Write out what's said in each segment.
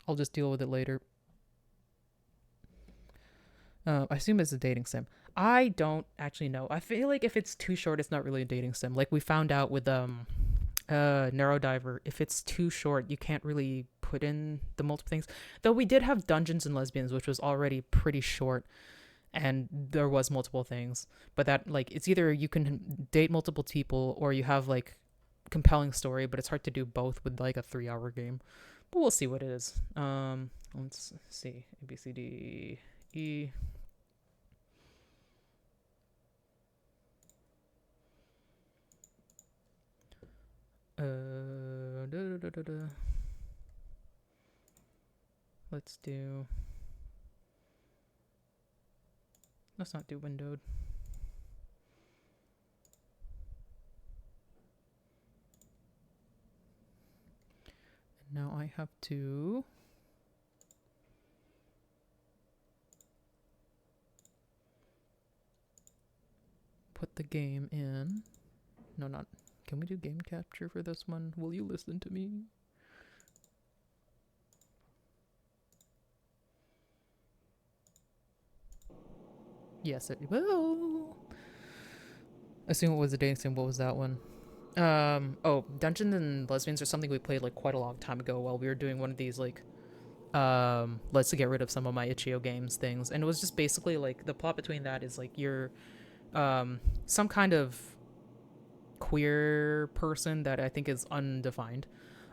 I'll just deal with it later. I assume it's a dating sim. I don't actually know. I feel like if it's too short, it's not really a dating sim. Like we found out with Narrow Diver, if it's too short, you can't really put in the multiple things. Though we did have Dungeons and Lesbians, which was already pretty short, and there was multiple things. But that like it's either you can date multiple people or you have like compelling story, but it's hard to do both with like a 3 hour game. But we'll see what it is. Let's see. A B C D E. Da, da, da, da. Let's do. Let's not do windowed. And now I have to put the game in. No, not. Can we do game capture for this one? Will you listen to me? Yes, it will. Assume it was a dating sim. What was that one? Oh, Dungeons and Lesbians are something we played like quite a long time ago while we were doing one of these like let's get rid of some of my itch.io games things. And it was just basically like the plot between that is like you're some kind of queer person that I think is undefined.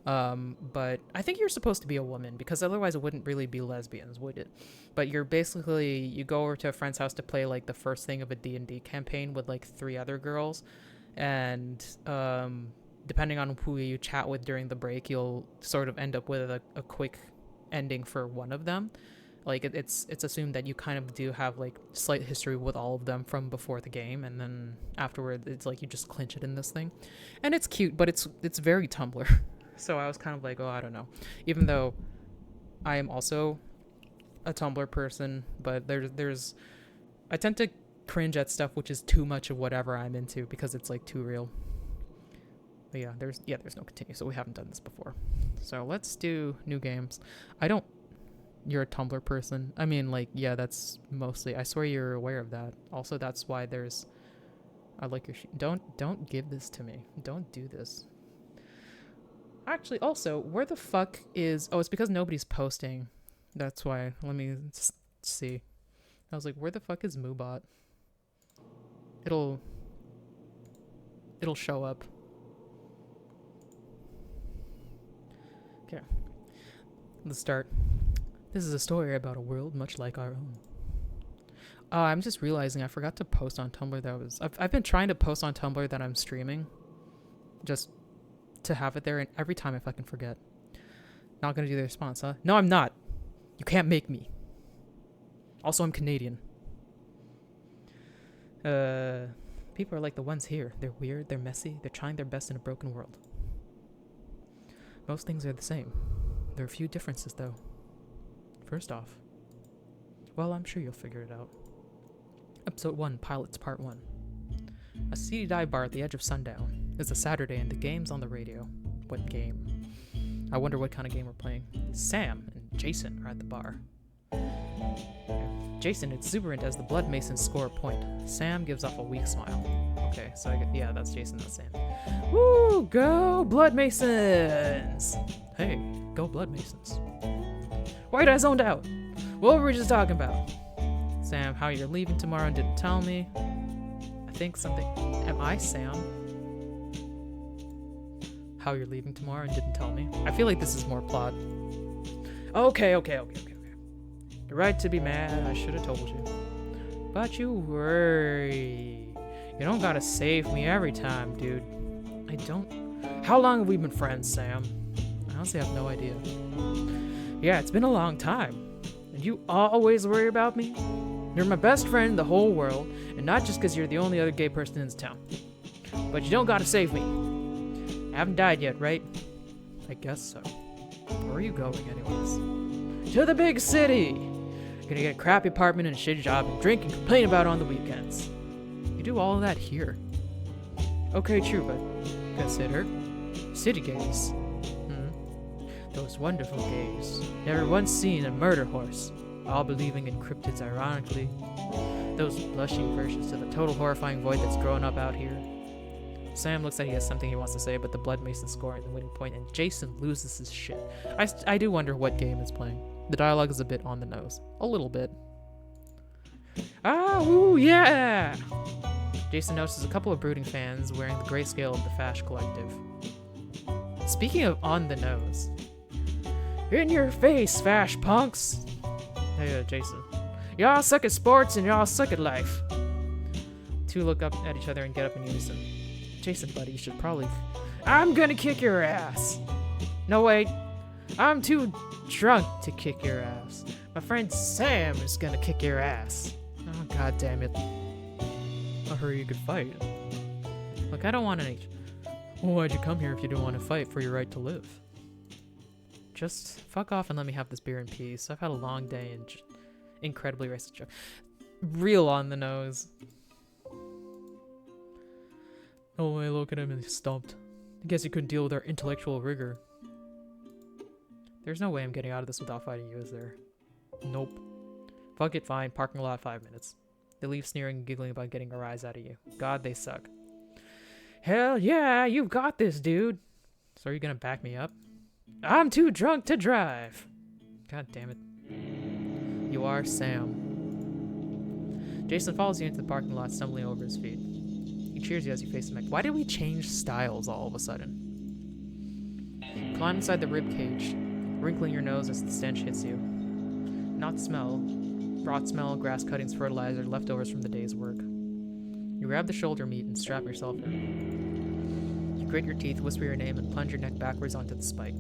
But I think you're supposed to be a woman because otherwise it wouldn't really be lesbians, would it? But you're basically you go over to a friend's house to play like the first thing of a D&D campaign with like 3 other girls, and depending on who you chat with during the break, you'll sort of end up with a quick ending for one of them. Like it's assumed that you kind of do have like slight history with all of them from before the game, and then afterward it's like you just clinch it in this thing, and it's cute, but it's very Tumblr. So I was kind of like, oh, I don't know, even though I am also a Tumblr person, but there's I tend to cringe at stuff which is too much of whatever I'm into because it's like too real. But yeah, there's no continue, so we haven't done this before. So let's do new games. I don't You're a Tumblr person. I mean, like, yeah, that's mostly. I swear you're aware of that. Also, that's why there's. I like your. Don't give this to me. Don't do this. Actually, also, where the fuck is? Oh, it's because nobody's posting. That's why. Let me see. I was like, where the fuck is Moobot? It'll show up. Okay. Let's start. This is a story about a world much like our own. I'm just realizing I forgot to post on Tumblr. I've been trying to post on Tumblr that I'm streaming, just to have it there, and every time I fucking forget. Not gonna do the response, huh? No, I'm not. You can't make me. Also, I'm Canadian. People are like the ones here. They're weird, they're messy, they're trying their best in a broken world. Most things are the same. There are a few differences, though. First off, well, I'm sure you'll figure it out. Episode 1, Pilots Part 1. A seedy dive bar at the edge of sundown. It's a Saturday and the game's on the radio. What game? I wonder what kind of game we're playing. Sam and Jason are at the bar. Jason is exuberant as the Blood Masons score a point. Sam gives off a weak smile. Okay, so yeah, that's Jason, that's Sam. Woo! Go Blood Masons! Hey, go Blood Masons. Why did I zoned out? What were we just talking about? Sam, how you're leaving tomorrow and didn't tell me. I think something... Am I Sam? How you're leaving tomorrow and didn't tell me. I feel like this is more plot. Okay. You're right to be mad. I should have told you. But you worry. You don't gotta save me every time, dude. I don't... How long have we been friends, Sam? I honestly have no idea. Yeah, it's been a long time. And you always worry about me? You're my best friend in the whole world, and not just because you're the only other gay person in this town. But you don't gotta save me. I haven't died yet, right? I guess so. Where are you going, anyways? To the big city! Gonna get a crappy apartment and a shitty job and drink and complain about it on the weekends. You do all of that here. Okay, true, but consider city gays. Those wonderful gays, never once seen a murder horse, all believing in cryptids ironically. Those blushing versions to the total horrifying void that's growing up out here. Sam looks like he has something he wants to say, but the Blood Mason scoring the winning point, and Jason loses his shit. I do wonder what game it's playing. The dialogue is a bit on the nose. A little bit. Ah, ooh, yeah! Jason notices a couple of brooding fans wearing the grayscale of the Fash Collective. Speaking of on the nose. In your face, Fash punks! Hey, Jason. Y'all suck at sports and y'all suck at life. Two look up at each other and get up in unison. Jason, buddy, you should probably... I'm gonna kick your ass! No, wait. I'm too drunk to kick your ass. My friend Sam is gonna kick your ass. Oh, god damn it. I'll hurry you could fight. Look, I don't want any... Well, why'd you come here if you didn't want to fight for your right to live? Just fuck off and let me have this beer in peace. I've had a long day and incredibly racist joke. Real on the nose. Oh, I look at him and he's stumped. I guess he couldn't deal with our intellectual rigor. There's no way I'm getting out of this without fighting you, is there? Nope. Fuck it, fine. Parking lot 5 minutes. They leave sneering and giggling about getting a rise out of you. God, they suck. Hell yeah, you've got this, dude. So are you gonna back me up? I'm too drunk to drive. God damn it. You are Sam. Jason follows you into the parking lot, stumbling over his feet. He cheers you as you face him. Why did we change styles all of a sudden? Climb inside the rib cage, wrinkling your nose as the stench hits you. Not smell. Rot smell, grass cuttings, fertilizer, leftovers from the day's work. You grab the shoulder meat and strap yourself in. You grit your teeth, whisper your name, and plunge your neck backwards onto the spike.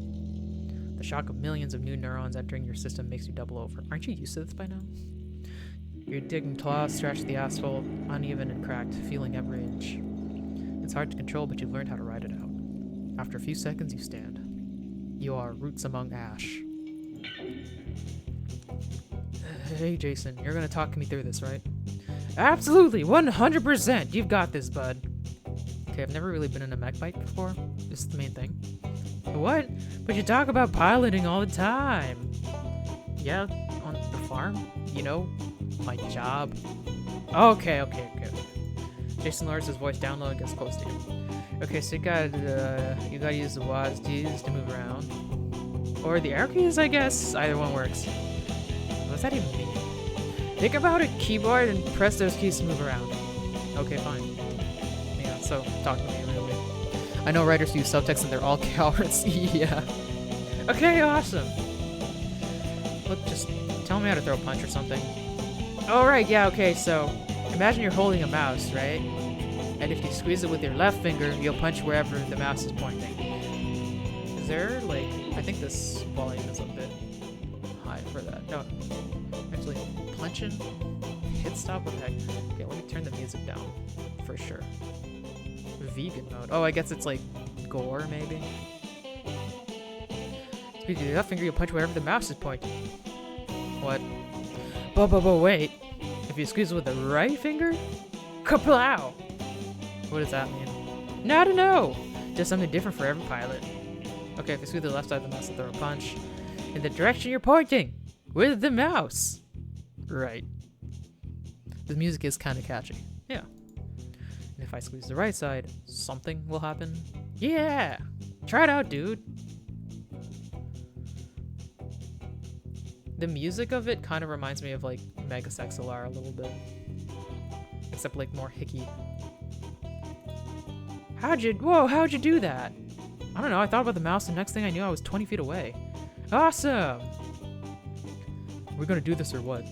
The shock of millions of new neurons entering your system makes you double over. Aren't you used to this by now? Your digging claws scratch the asphalt, uneven and cracked, feeling every inch. It's hard to control, but you've learned how to ride it out. After a few seconds, you stand. You are roots among ash. Hey, Jason, you're gonna talk me through this, right? Absolutely, 100%! You've got this, bud. Okay, I've never really been in a mech fight before. This is the main thing. What? But you talk about piloting all the time. Yeah, on the farm? You know, my job. Okay. Jason lowers his voice down low and gets close to you. Okay, so you gotta use the WASD keys to move around. Or the arrow keys, I guess. Either one works. What does that even mean? Think about a keyboard and press those keys to move around. Okay, fine. Yeah, so talk to me really. I know writers use subtext and they're all cowards. Yeah. Okay, awesome. Look, just tell me how to throw a punch or something. Alright, yeah, okay, so imagine you're holding a mouse, right? And if you squeeze it with your left finger, you'll punch wherever the mouse is pointing. Is there, like, I think this volume is a bit high for that. No, actually, punching, hit stop, what the heck? Okay, let me turn the music down, for sure. Vegan mode. Oh, I guess it's like gore, maybe? With your left finger, you'll punch wherever the mouse is pointing. What? But wait. If you squeeze it with the right finger? Kaplow! What does that mean? No, I don't know! Just something different for every pilot. Okay, if you squeeze the left side of the mouse, I'll throw a punch in the direction you're pointing with the mouse. Right. The music is kind of catchy. Yeah. And if I squeeze the right side, something will happen. Yeah! Try it out, dude! The music of it kind of reminds me of like Megas XLR a little bit. Except like more hicky. How'd you do that? I don't know, I thought about the mouse and next thing I knew I was 20 feet away. Awesome! We're gonna do this or what?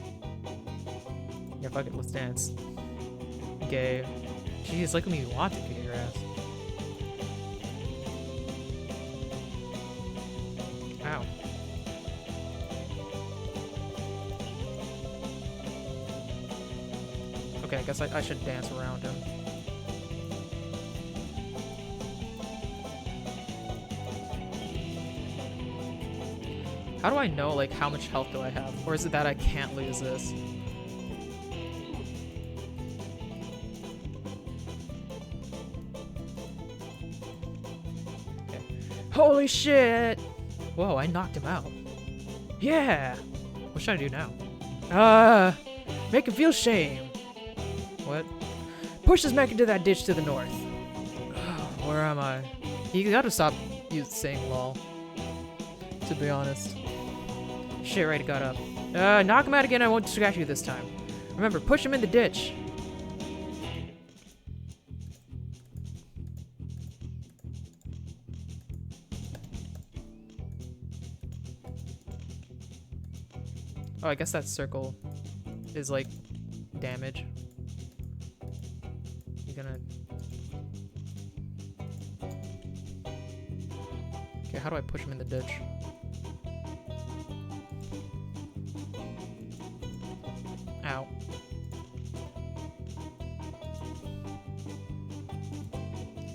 Yeah, fuck it, let's dance. Okay. Jeez, like when you want to kick your ass. Ow. Okay, I guess I should dance around him. How do I know, like, how much health do I have? Or is it that I can't lose this? Okay. Holy shit! Whoa, I knocked him out. Yeah! What should I do now? Make him feel shame. What? Push this mech into that ditch to the north. Where am I? You gotta stop saying lol. To be honest. Shit, right, it got up. Knock him out again, I won't distract you this time. Remember, push him in the ditch. Oh, I guess that circle is like damage. You're gonna... Okay, how do I push him in the ditch? Ow.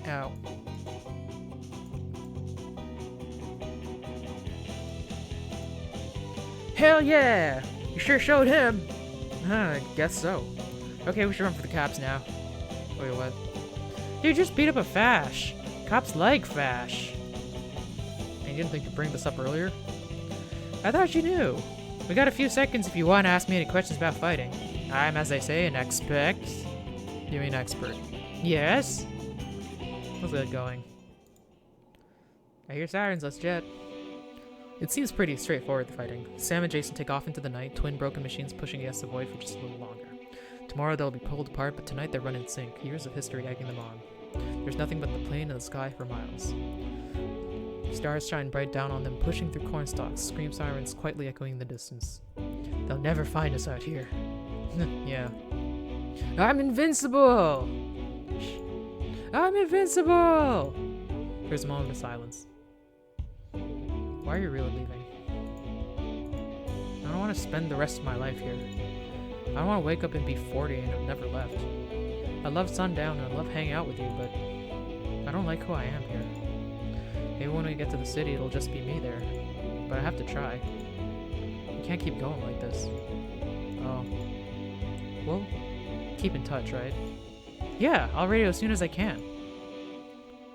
Ow. Hell yeah! You sure showed him! I guess so. Okay, we should run for the cops now. Wait, what? You just beat up a Fash. Cops like Fash. And you didn't think to bring this up earlier? I thought you knew. We got a few seconds if you want to ask me any questions about fighting. I'm, as they say, an expert. You mean expert? Yes? How's that going? I hear sirens, let's jet. It seems pretty straightforward, the fighting. Sam and Jason take off into the night, twin broken machines pushing against the void for just a little longer. Tomorrow they'll be pulled apart, but tonight they run in sync, years of history egging them on. There's nothing but the plain and the sky for miles. Stars shine bright down on them, pushing through cornstalks, scream sirens quietly echoing in the distance. They'll never find us out here. Yeah. I'm invincible! I'm invincible! There's a moment of silence. Why are you really leaving? I don't want to spend the rest of my life here. I don't want to wake up and be 40 and have never left. I love sundown and I love hanging out with you, but I don't like who I am here. Maybe when we get to the city, it'll just be me there. But I have to try. We can't keep going like this. Oh. Well, keep in touch, right? Yeah, I'll radio as soon as I can.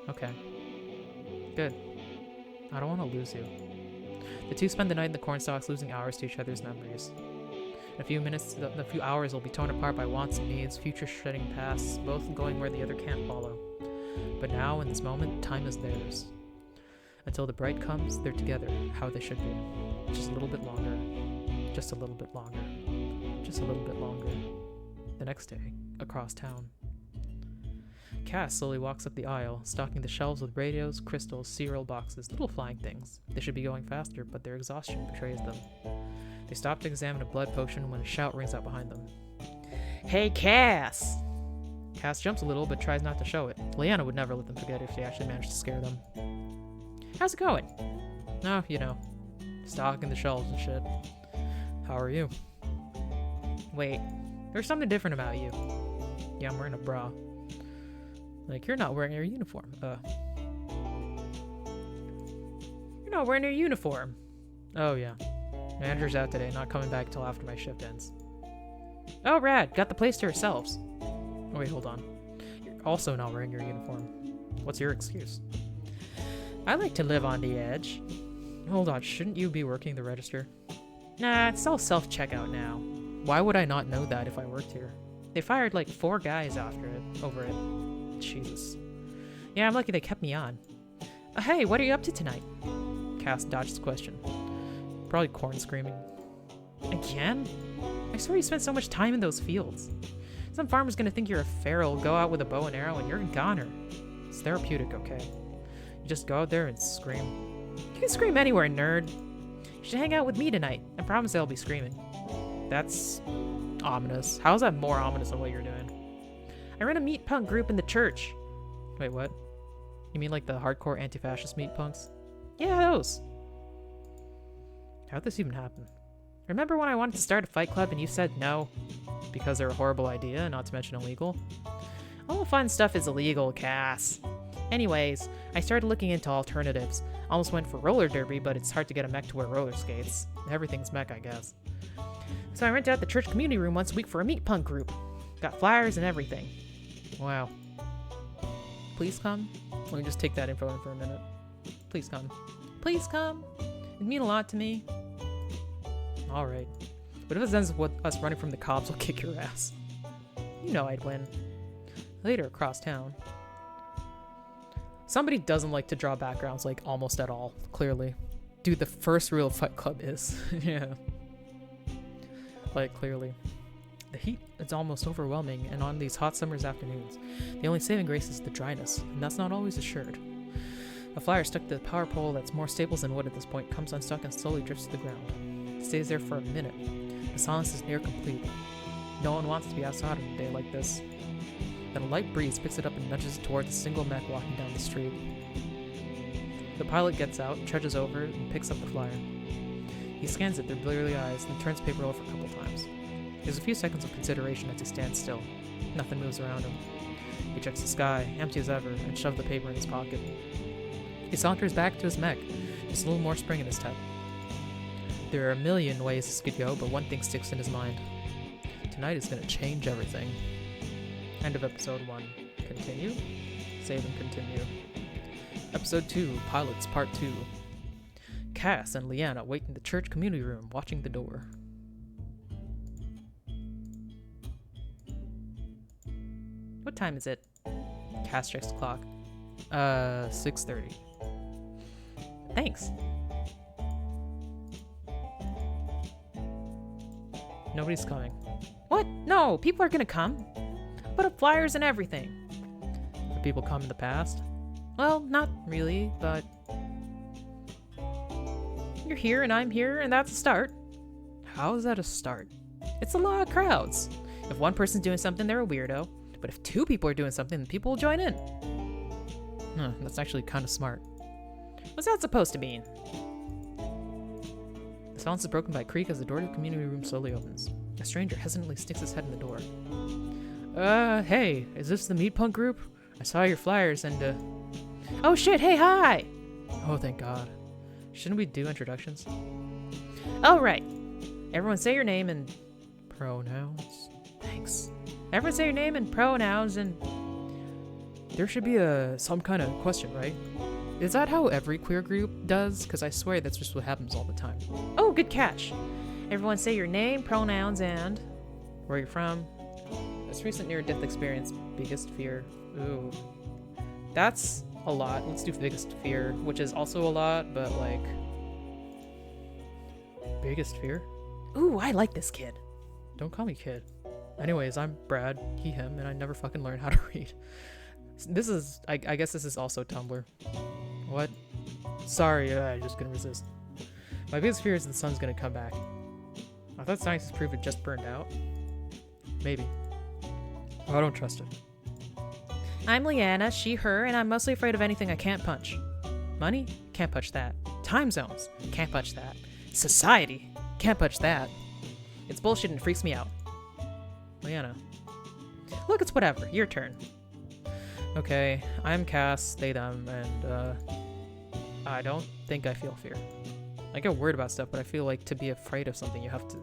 Okay. Good. I don't want to lose you. The two spend the night in the cornstalks, losing hours to each other's memories. In a few minutes, a few hours will be torn apart by wants and needs, future shedding pasts, both going where the other can't follow. But now, in this moment, time is theirs. Until the bright comes, they're together, how they should be. Just a little bit longer. Just a little bit longer. Just a little bit longer. The next day, across town. Cass slowly walks up the aisle, stocking the shelves with radios, crystals, cereal boxes, little flying things. They should be going faster, but their exhaustion betrays them. They stop to examine a blood potion when a shout rings out behind them. Hey, Cass! Cass jumps a little, but tries not to show it. Leanna would never let them forget if she actually managed to scare them. How's it going? Oh, you know, stocking the shelves and shit. How are you? Wait, there's something different about you. Yeah, I'm wearing a bra. Like, you're not wearing your uniform. You're not wearing your uniform. Oh, yeah. Manager's out today, not coming back till after my shift ends. Oh, rad. Got the place to yourselves. Oh, wait, hold on. You're also not wearing your uniform. What's your excuse? I like to live on the edge. Hold on, shouldn't you be working the register? Nah, it's all self-checkout now. Why would I not know that if I worked here? They fired like 4 guys over it. Jesus. Yeah, I'm lucky they kept me on. Hey, what are you up to tonight? Cass dodged the question. Probably corn screaming. Again? I swear you spent so much time in those fields. Some farmer's gonna think you're a feral, go out with a bow and arrow, and you're a goner. It's therapeutic, okay? You just go out there and scream. You can scream anywhere, nerd. You should hang out with me tonight. I promise I'll be screaming. That's ominous. How is that more ominous than what you're doing? I run a meat punk group in the church. Wait, what? You mean like the hardcore anti-fascist meat punks? Yeah, those. How'd this even happen? Remember when I wanted to start a fight club and you said no? Because they're a horrible idea, not to mention illegal? All the fun stuff is illegal, Cass. Anyways, I started looking into alternatives. Almost went for roller derby, but it's hard to get a mech to wear roller skates. Everything's mech, I guess. So I rented out the church community room once a week for a meat punk group. Got flyers and everything. Wow. Please come. Let me just take that info in for a minute. Please come. Please come. It'd mean a lot to me. Alright. But if it ends with us running from the cops, I'll kick your ass. You know I'd win. Later, across town. Somebody doesn't like to draw backgrounds, like, almost at all, clearly. Dude, the first rule of Fight Club is. Yeah. Like, clearly. The heat is almost overwhelming, and on these hot summer's afternoons, the only saving grace is the dryness, and that's not always assured. A flyer stuck to the power pole that's more stable than wood at this point comes unstuck and slowly drifts to the ground. It stays there for a minute. The silence is near complete. No one wants to be outside on a day like this. Then a light breeze picks it up and nudges it towards a single mech walking down the street. The pilot gets out, trudges over, and picks up the flyer. He scans it through bleary eyes, then turns the paper over a couple times. There's a few seconds of consideration as he stands still. Nothing moves around him. He checks the sky, empty as ever, and shoves the paper in his pocket. He saunters back to his mech, just a little more spring in his step. There are a million ways this could go, but one thing sticks in his mind. Tonight is gonna change everything. End of episode 1. Continue? Save and continue. Episode 2, Pilots Part 2. Cass and Leanna wait in the church community room, watching the door. What time is it? Cass checks the clock. 6:30. Thanks. Nobody's coming. What? No, people are gonna come. Put up flyers and everything. Have people come in the past? Well, not really, but... You're here and I'm here, and that's a start. How is that a start? It's a lot of crowds. If one person's doing something, they're a weirdo. But if 2 people are doing something, then people will join in. That's actually kind of smart. What's that supposed to mean? The silence is broken by a creak as the door to the community room slowly opens. A stranger hesitantly sticks his head in the door. Hey, is this the Meat Punk group? I saw your flyers and, Oh shit, hey, hi! Oh, thank God. Shouldn't we do introductions? Oh, right. Everyone say your name and... Pronouns? Thanks. Everyone say your name and pronouns and... There should be some kind of question, right? Is that how every queer group does? Because I swear that's just what happens all the time. Oh, good catch. Everyone say your name, pronouns, and... Where you're from. Most recent near-death experience. Biggest fear. Ooh. That's a lot. Let's do biggest fear, which is also a lot, but like... Biggest fear? Ooh, I like this kid. Don't call me kid. Anyways, I'm Brad, he, him, and I never fucking learned how to read. This is... I guess this is also Tumblr. What? Sorry, I just couldn't resist. My biggest fear is the sun's gonna come back. I thought science has proved it just burned out. Maybe. Oh, I don't trust it. I'm Leanna, she, her, and I'm mostly afraid of anything I can't punch. Money? Can't punch that. Time zones? Can't punch that. Society? Can't punch that. It's bullshit and it freaks me out. Leanna. Look, it's whatever. Your turn. Okay, I'm Cass, they, them, and, I don't think I feel fear. I get worried about stuff, but I feel like to be afraid of something, you have to...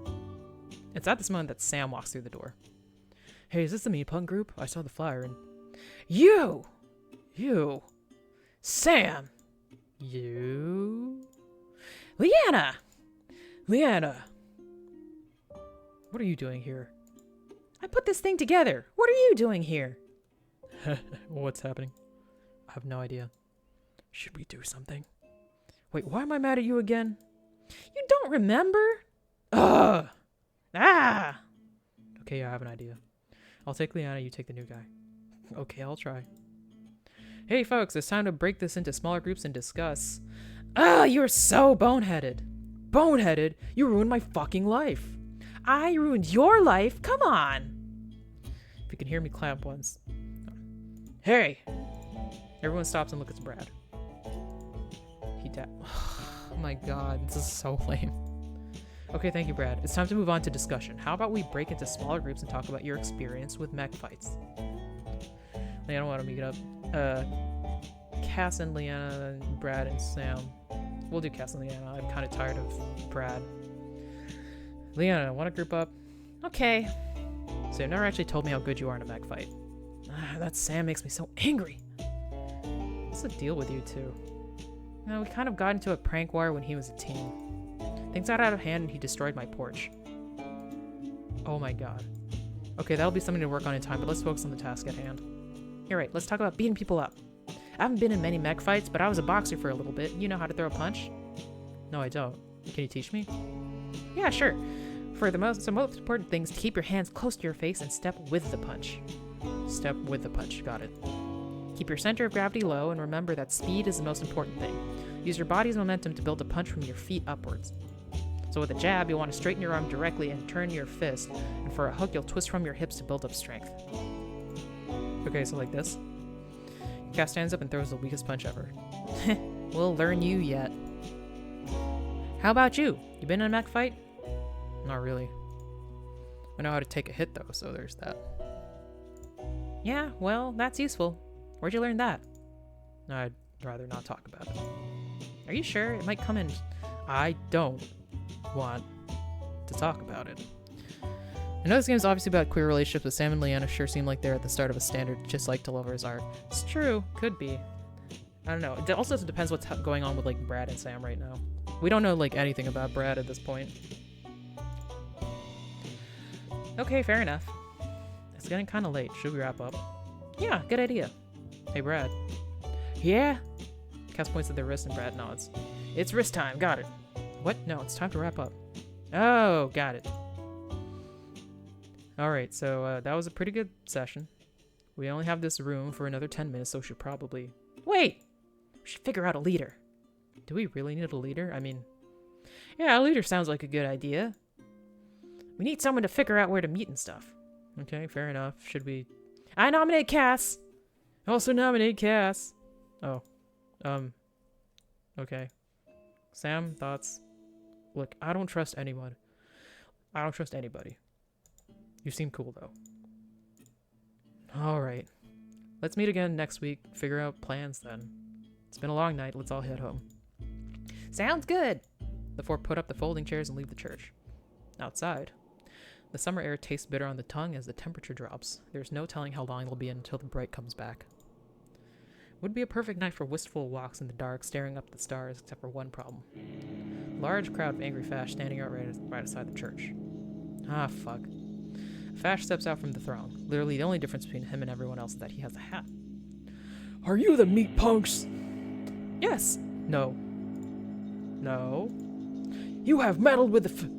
It's at this moment that Sam walks through the door. Hey, is this the Meat Punk group? I saw the flyer and... You! Sam! You? Leanna! What are you doing here? I put this thing together. What are you doing here? What's happening? I have no idea. Should we do something? Wait, why am I mad at you again? You don't remember? Ugh! Ah! Okay, I have an idea. I'll take Leanna, you take the new guy. Okay, I'll try. Hey folks, it's time to break this into smaller groups and discuss. Ah, you're so boneheaded. Boneheaded? You ruined my fucking life. I ruined your life? Come on. If you can hear me clap once. Hey! Everyone stops and looks at Brad. He tapped. Oh my god, this is so lame. Okay, thank you, Brad. It's time to move on to discussion. How about we break into smaller groups and talk about your experience with mech fights? Leanna, why don't we get up? Cass and Leanna, and Brad and Sam. We'll do Cass and Leanna. I'm kind of tired of Brad. Leanna, want to group up? Okay. So you've never actually told me how good you are in a mech fight. That Sam makes me so angry. What's the deal with you two? We kind of got into a prank war when he was a teen. Things got out of hand and he destroyed my porch. Oh my god. Okay, that'll be something to work on in time, but let's focus on the task at hand. You're right, let's talk about beating people up. I haven't been in many mech fights, but I was a boxer for a little bit. You know how to throw a punch? No, I don't. Can you teach me? Yeah, sure. For the most important thing is to keep your hands close to your face and step with the punch. Step with the punch, got it. Keep your center of gravity low and remember that speed is the most important thing. Use your body's momentum to build a punch from your feet upwards. So with a jab, you'll want to straighten your arm directly and turn your fist, and for a hook, you'll twist from your hips to build up strength. Okay, so like this. Cass stands up and throws the weakest punch ever. We'll learn you yet. How about you? You been in a mech fight? Not really. I know how to take a hit though, so there's that. Yeah, well, that's useful. Where'd you learn that? I'd rather not talk about it. Are you sure? It might come in... I don't want to talk about it. I know this game is obviously about queer relationships, but Sam and Leanna sure seem like they're at the start of a standard just like to lovers are. It's true. Could be. I don't know. It also depends what's going on with like Brad and Sam right now. We don't know like anything about Brad at this point. Okay, fair enough. It's getting kind of late. Should we wrap up? Yeah, good idea. Hey, Brad. Yeah? Cass points at their wrist and Brad nods. It's wrist time. Got it. What? No, it's time to wrap up. Oh, got it. Alright, so that was a pretty good session. We only have this room for another 10 minutes, so we should probably... Wait! We should figure out a leader. Do we really need a leader? I mean... Yeah, a leader sounds like a good idea. We need someone to figure out where to meet and stuff. Okay, fair enough. Should we... I nominate Cass! I also nominate Cass! Oh. Okay. Sam, thoughts? Look, I don't trust anyone. I don't trust anybody. You seem cool, though. Alright. Let's meet again next week. Figure out plans, then. It's been a long night. Let's all head home. Sounds good! The four put up the folding chairs and leave the church. Outside. The summer air tastes bitter on the tongue as the temperature drops. There's no telling how long it'll be until the bright comes back. Would be a perfect night for wistful walks in the dark, staring up at the stars, except for one problem. Large crowd of angry Fash standing out right outside the church. Ah, fuck. Fash steps out from the throng. Literally, the only difference between him and everyone else is that he has a hat. Are you the MEATPUNKS? Yes. No. No. You have meddled with the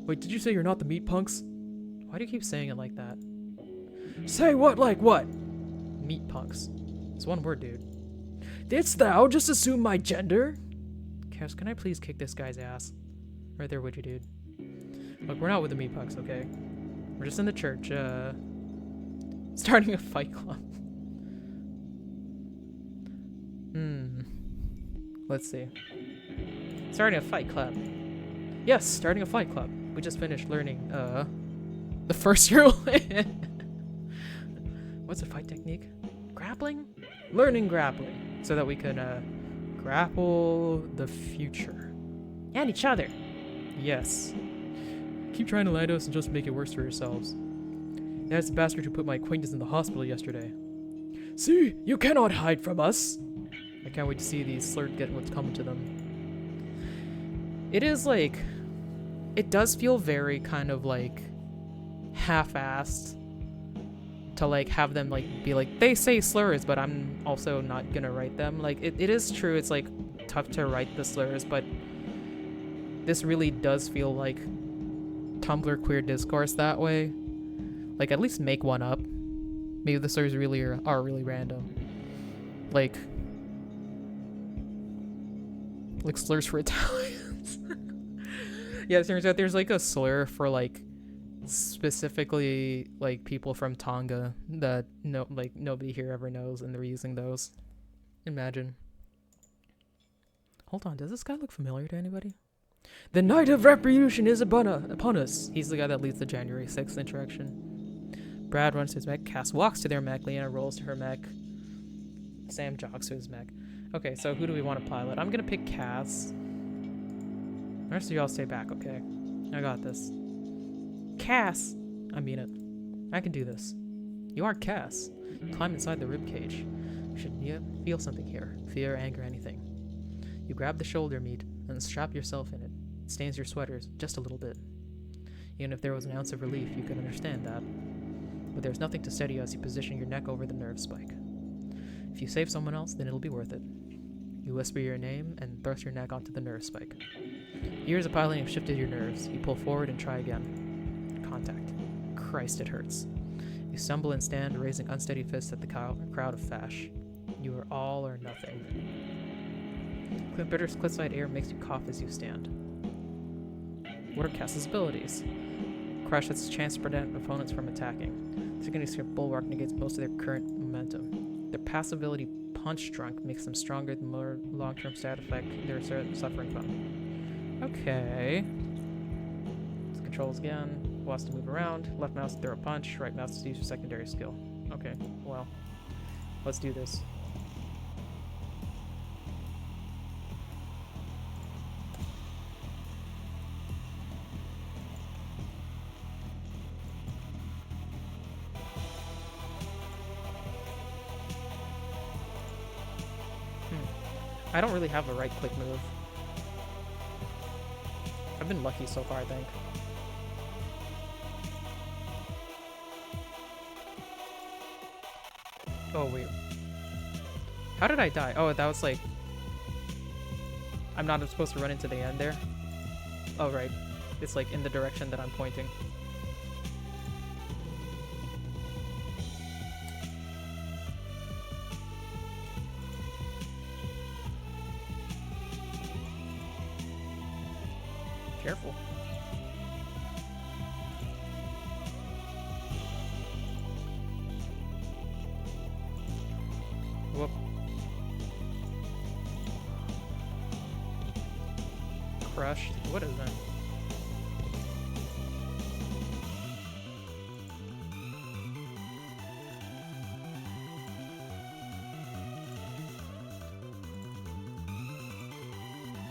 Wait, did you say you're not the MEATPUNKS? Why do you keep saying it like that? Say what like what? MEATPUNKS. It's one word, dude. Didst thou just assume my gender? Cass, can I please kick this guy's ass? Right there, would you, dude? Look, we're not with the MEATPUNKS, okay? We're just in the church, starting a fight club. Let's see. Starting a fight club. Yes, starting a fight club. We just finished learning, the first rule. What's a fight technique? Grappling? Learning grappling. So that we can, grapple the future. And each other. Yes. Keep trying to lie to us and just make it worse for yourselves. That's the bastard who put my acquaintance in the hospital yesterday. See, you cannot hide from us. I can't wait to see these slurs get what's coming to them. It is like... It does feel very kind of like half-assed to like have them like be like, they say slurs, but I'm also not gonna write them. Like, it is true, it's like tough to write the slurs, but this really does feel like Tumblr queer discourse that way. Like, at least make one up. Maybe the slurs really are really random. Like slurs for Italians. Yeah, it turns out there's like a slur for like specifically like people from Tonga that nobody here ever knows, and they're using those. Imagine. Hold on, does this guy look familiar to anybody? The night of retribution is upon us. He's the guy that leads the January 6th insurrection. Brad runs to his mech. Cass walks to their mech. Leanna rolls to her mech. Sam jogs to his mech. Okay, so who do we want to pilot? I'm gonna pick Cass. The rest of y'all stay back, okay? I got this. Cass! I mean it. I can do this. You are Cass. Climb inside the ribcage. You should feel something here. Fear, anger, anything. You grab the shoulder meat and strap yourself in it. It stains your sweaters just a little bit. Even if there was an ounce of relief, you could understand that. But there's nothing to steady you as you position your neck over the nerve spike. If you save someone else, then it'll be worth it. You whisper your name and thrust your neck onto the nerve spike. Years of piloting have shifted your nerves. You pull forward and try again. Contact. Christ, it hurts. You stumble and stand, raising unsteady fists at the crowd of fash. You are all or nothing. Bitter cliffside air makes you cough as you stand. What are Cass's abilities? Crush has a chance to prevent opponents from attacking. Signature Bulwark negates most of their current momentum. Their passive ability, Punch Drunk, makes them stronger the more long-term side effect they're suffering from. Okay. Let's controls again. Wants to move around. Left mouse to throw a punch. Right mouse to use your secondary skill. Okay, well. Let's do this. I don't really have a right-click move. I've been lucky so far, I think. Oh, wait. How did I die? Oh, that was like... I'm not supposed to run into the end there? Oh, right. It's like in the direction that I'm pointing. Careful. Whoop. Crushed. What is that?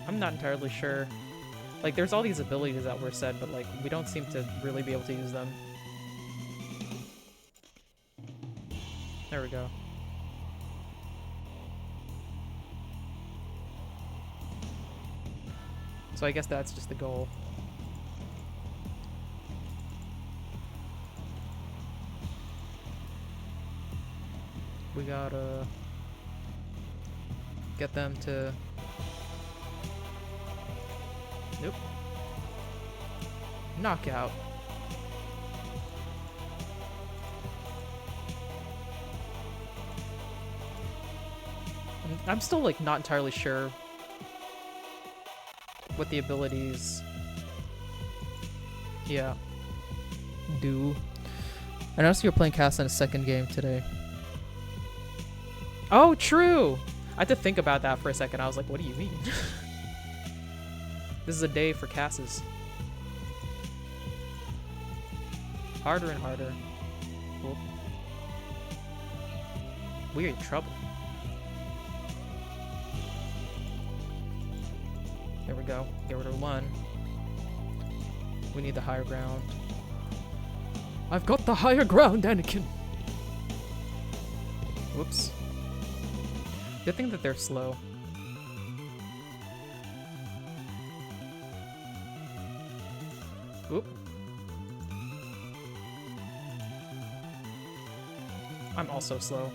I'm not entirely sure. Like, there's all these abilities that were said, but, like, we don't seem to really be able to use them. There we go. So I guess that's just the goal. We gotta get them to... Nope. Knockout. I'm still, like, not entirely sure what the abilities... Yeah. Do. I noticed you were playing Cass in a second game today. Oh, true! I had to think about that for a second. I was like, what do you mean? This is a day for Casses. Harder and harder. Whoop. We're in trouble. There we go. Get rid of one. We need the higher ground. I've got the higher ground, Anakin! Whoops. Good thing that they're slow. Oop. I'm also slow.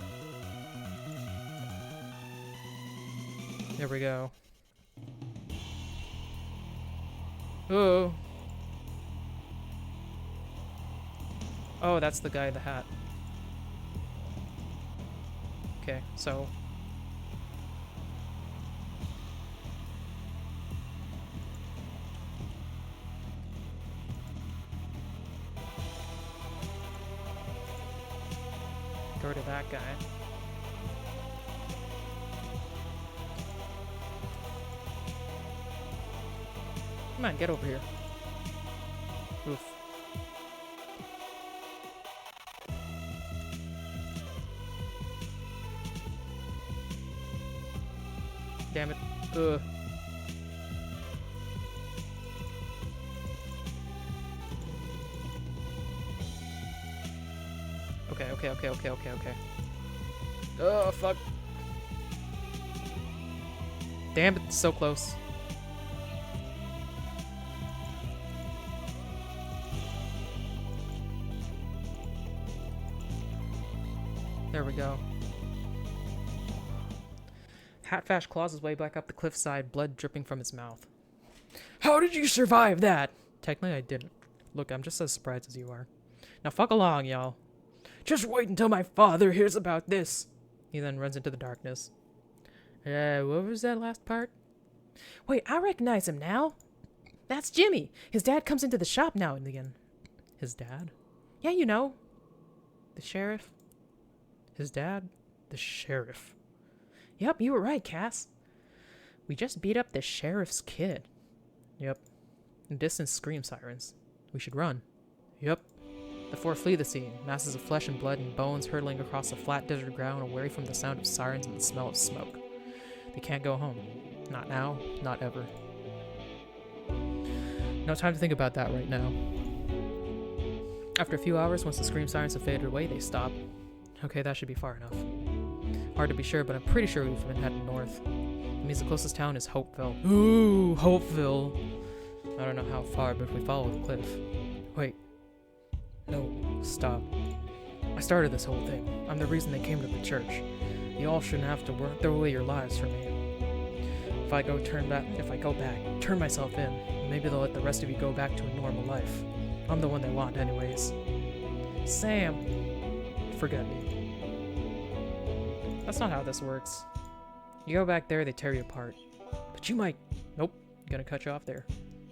There we go. Oh. Oh, that's the guy in the hat. Okay, so... Go to that guy. Come on, get over here. Oof. Damn it. Ugh. Okay. Oh, fuck. Damn it, so close. There we go. Hatfash claws his way back up the cliffside, blood dripping from his mouth. How did you survive that? Technically, I didn't. Look, I'm just as surprised as you are. Now fuck along, y'all. Just wait until my father hears about this. He then runs into the darkness. What was that last part? Wait, I recognize him now. That's Jimmy. His dad comes into the shop now and again. His dad? Yeah, you know. The sheriff. His dad? The sheriff. Yep, you were right, Cass. We just beat up the sheriff's kid. Yep. In distance, scream sirens. We should run. Yep. The four flee the scene, masses of flesh and blood and bones hurtling across the flat desert ground away from the sound of sirens and the smell of smoke. They can't go home. Not now, not ever. No time to think about that right now. After a few hours, once the scream sirens have faded away, they stop. Okay, that should be far enough. Hard to be sure, but I'm pretty sure we've been heading north. It means the closest town is Hopeville. Ooh, Hopeville! I don't know how far, but if we follow the cliff... Wait. No, stop. I started this whole thing. I'm the reason they came to the church. You all shouldn't have to throw away your lives for me. If I go back, turn myself in, maybe they'll let the rest of you go back to a normal life. I'm the one they want anyways. Sam! Forget me. That's not how this works. You go back there, they tear you apart. But you might... Nope, gonna cut you off there.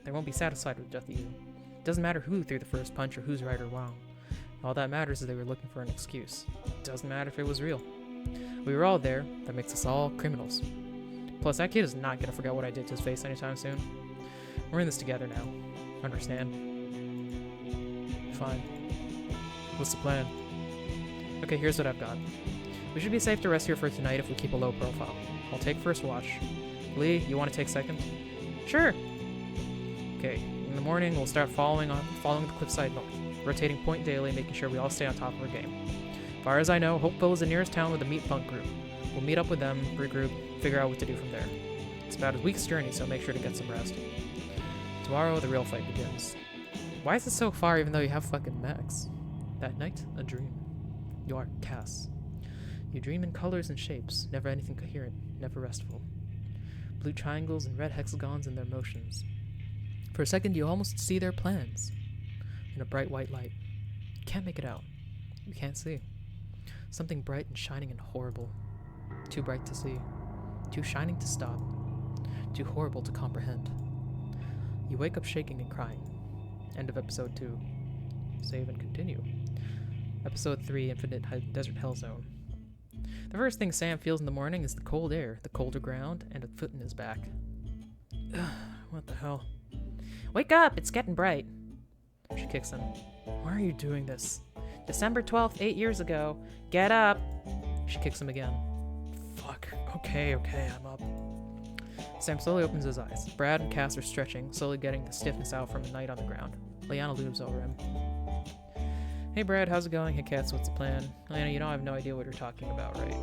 They won't be satisfied with just you. It doesn't matter who threw the first punch or who's right or wrong. All that matters is they were looking for an excuse. It doesn't matter if it was real. We were all there, that makes us all criminals. Plus, that kid is not gonna forget what I did to his face anytime soon. We're in this together now. Understand? Fine. What's the plan? Okay, here's what I've got. We should be safe to rest here for tonight if we keep a low profile. I'll take first watch. Lee, you want to take second? Sure. Okay, in the morning we'll start following the cliffside north, rotating point daily, making sure we all stay on top of our game. As far as I know, Hopeville is the nearest town with a MEATPUNK group. We'll meet up with them, regroup, figure out what to do from there. It's about a week's journey, so make sure to get some rest. Tomorrow, the real fight begins. Why is it so far even though you have fucking mechs? That night, a dream. You are Cass. You dream in colors and shapes, never anything coherent, never restful. Blue triangles and red hexagons in their motions. For a second, you almost see their plans. In a bright white light. You can't make it out. You can't see. Something bright and shining and horrible. Too bright to see. Too shining to stop. Too horrible to comprehend. You wake up shaking and crying. End of episode 2. Save and continue. Episode 3, Infinite Desert Hell Zone. The first thing Sam feels in the morning is the cold air, the colder ground, and a foot in his back. What the hell? Wake up! It's getting bright. She kicks him. Why are you doing this? December 12th, 8 years ago. Get up! She kicks him again. Fuck. Okay, I'm up. Sam slowly opens his eyes. Brad and Cass are stretching, slowly getting the stiffness out from a night on the ground. Liana looms over him. Hey Brad, how's it going? Hey Cass, what's the plan? Liana, you know I have no idea what you're talking about, right?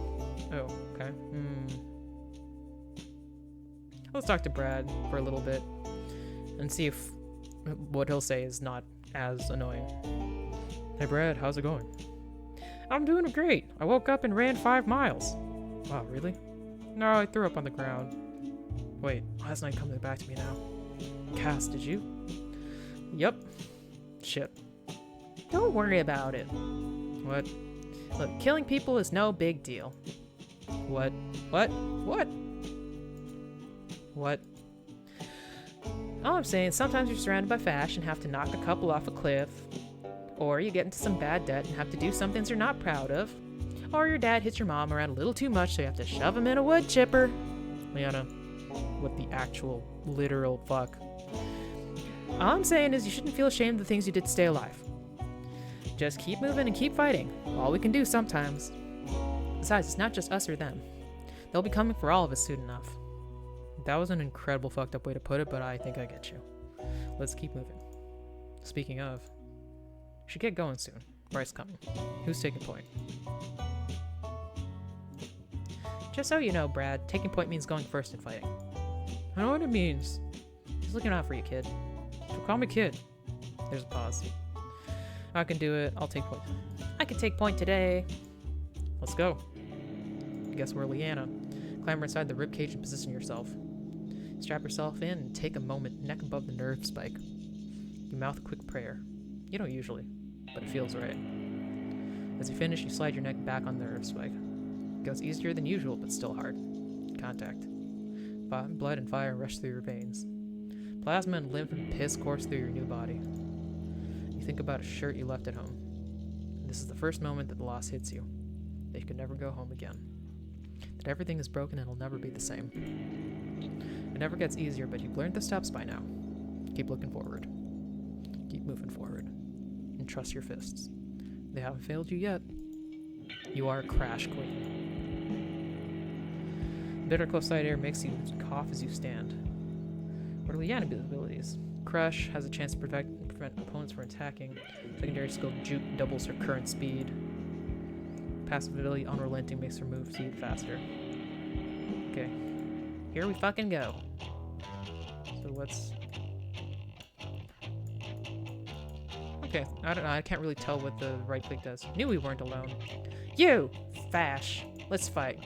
Oh, okay. Let's talk to Brad for a little bit and see if what he'll say is not as annoying. Hey Brad, how's it going? I'm doing great. I woke up and ran 5 miles. Wow, really? No, I threw up on the ground. Wait, last night coming back to me now. Cass, did you? Yep. Shit. Don't worry about it. What? Look, killing people is no big deal. What? What? What? What? All I'm saying is sometimes you're surrounded by fashion and have to knock a couple off a cliff. Or you get into some bad debt and have to do some things you're not proud of. Or your dad hits your mom around a little too much so you have to shove him in a wood chipper. Liana, what the actual, literal fuck? All I'm saying is you shouldn't feel ashamed of the things you did to stay alive. Just keep moving and keep fighting. All we can do sometimes. Besides, it's not just us or them. They'll be coming for all of us soon enough. That was an incredible fucked up way to put it, but I think I get you. Let's keep moving. Speaking of, should get going soon. Bryce coming. Who's taking point? Just so you know, Brad, taking point means going first in fighting. I know what it means. Just looking out for you, kid. So call me kid. There's a pause. I can do it. I'll take point. I can take point today. Let's go. Guess we're Leanna. Clamber inside the ribcage and position yourself. Strap yourself in and take a moment, neck above the nerve spike. You mouth a quick prayer. You don't usually, but it feels right. As you finish, you slide your neck back on the nerve spike. It goes easier than usual, but still hard. Contact. Blood and fire rush through your veins. Plasma and lymph and piss course through your new body. You think about a shirt you left at home. This is the first moment that the loss hits you. That you could never go home again. That everything is broken and it'll never be the same. It never gets easier, but you've learned the steps by now. Keep looking forward. Keep moving forward. And trust your fists. They haven't failed you yet. You are a crash queen. Bitter close-side air makes you cough as you stand. What are Leanna's abilities? Crush has a chance to prevent opponents from attacking. Secondary skill Juke doubles her current speed. Passive ability Unrelenting makes her move speed faster. Okay. Here we fucking go. So what's... Okay, I don't know, I can't really tell what the right click does. Knew we weren't alone. You! Fash! Let's fight.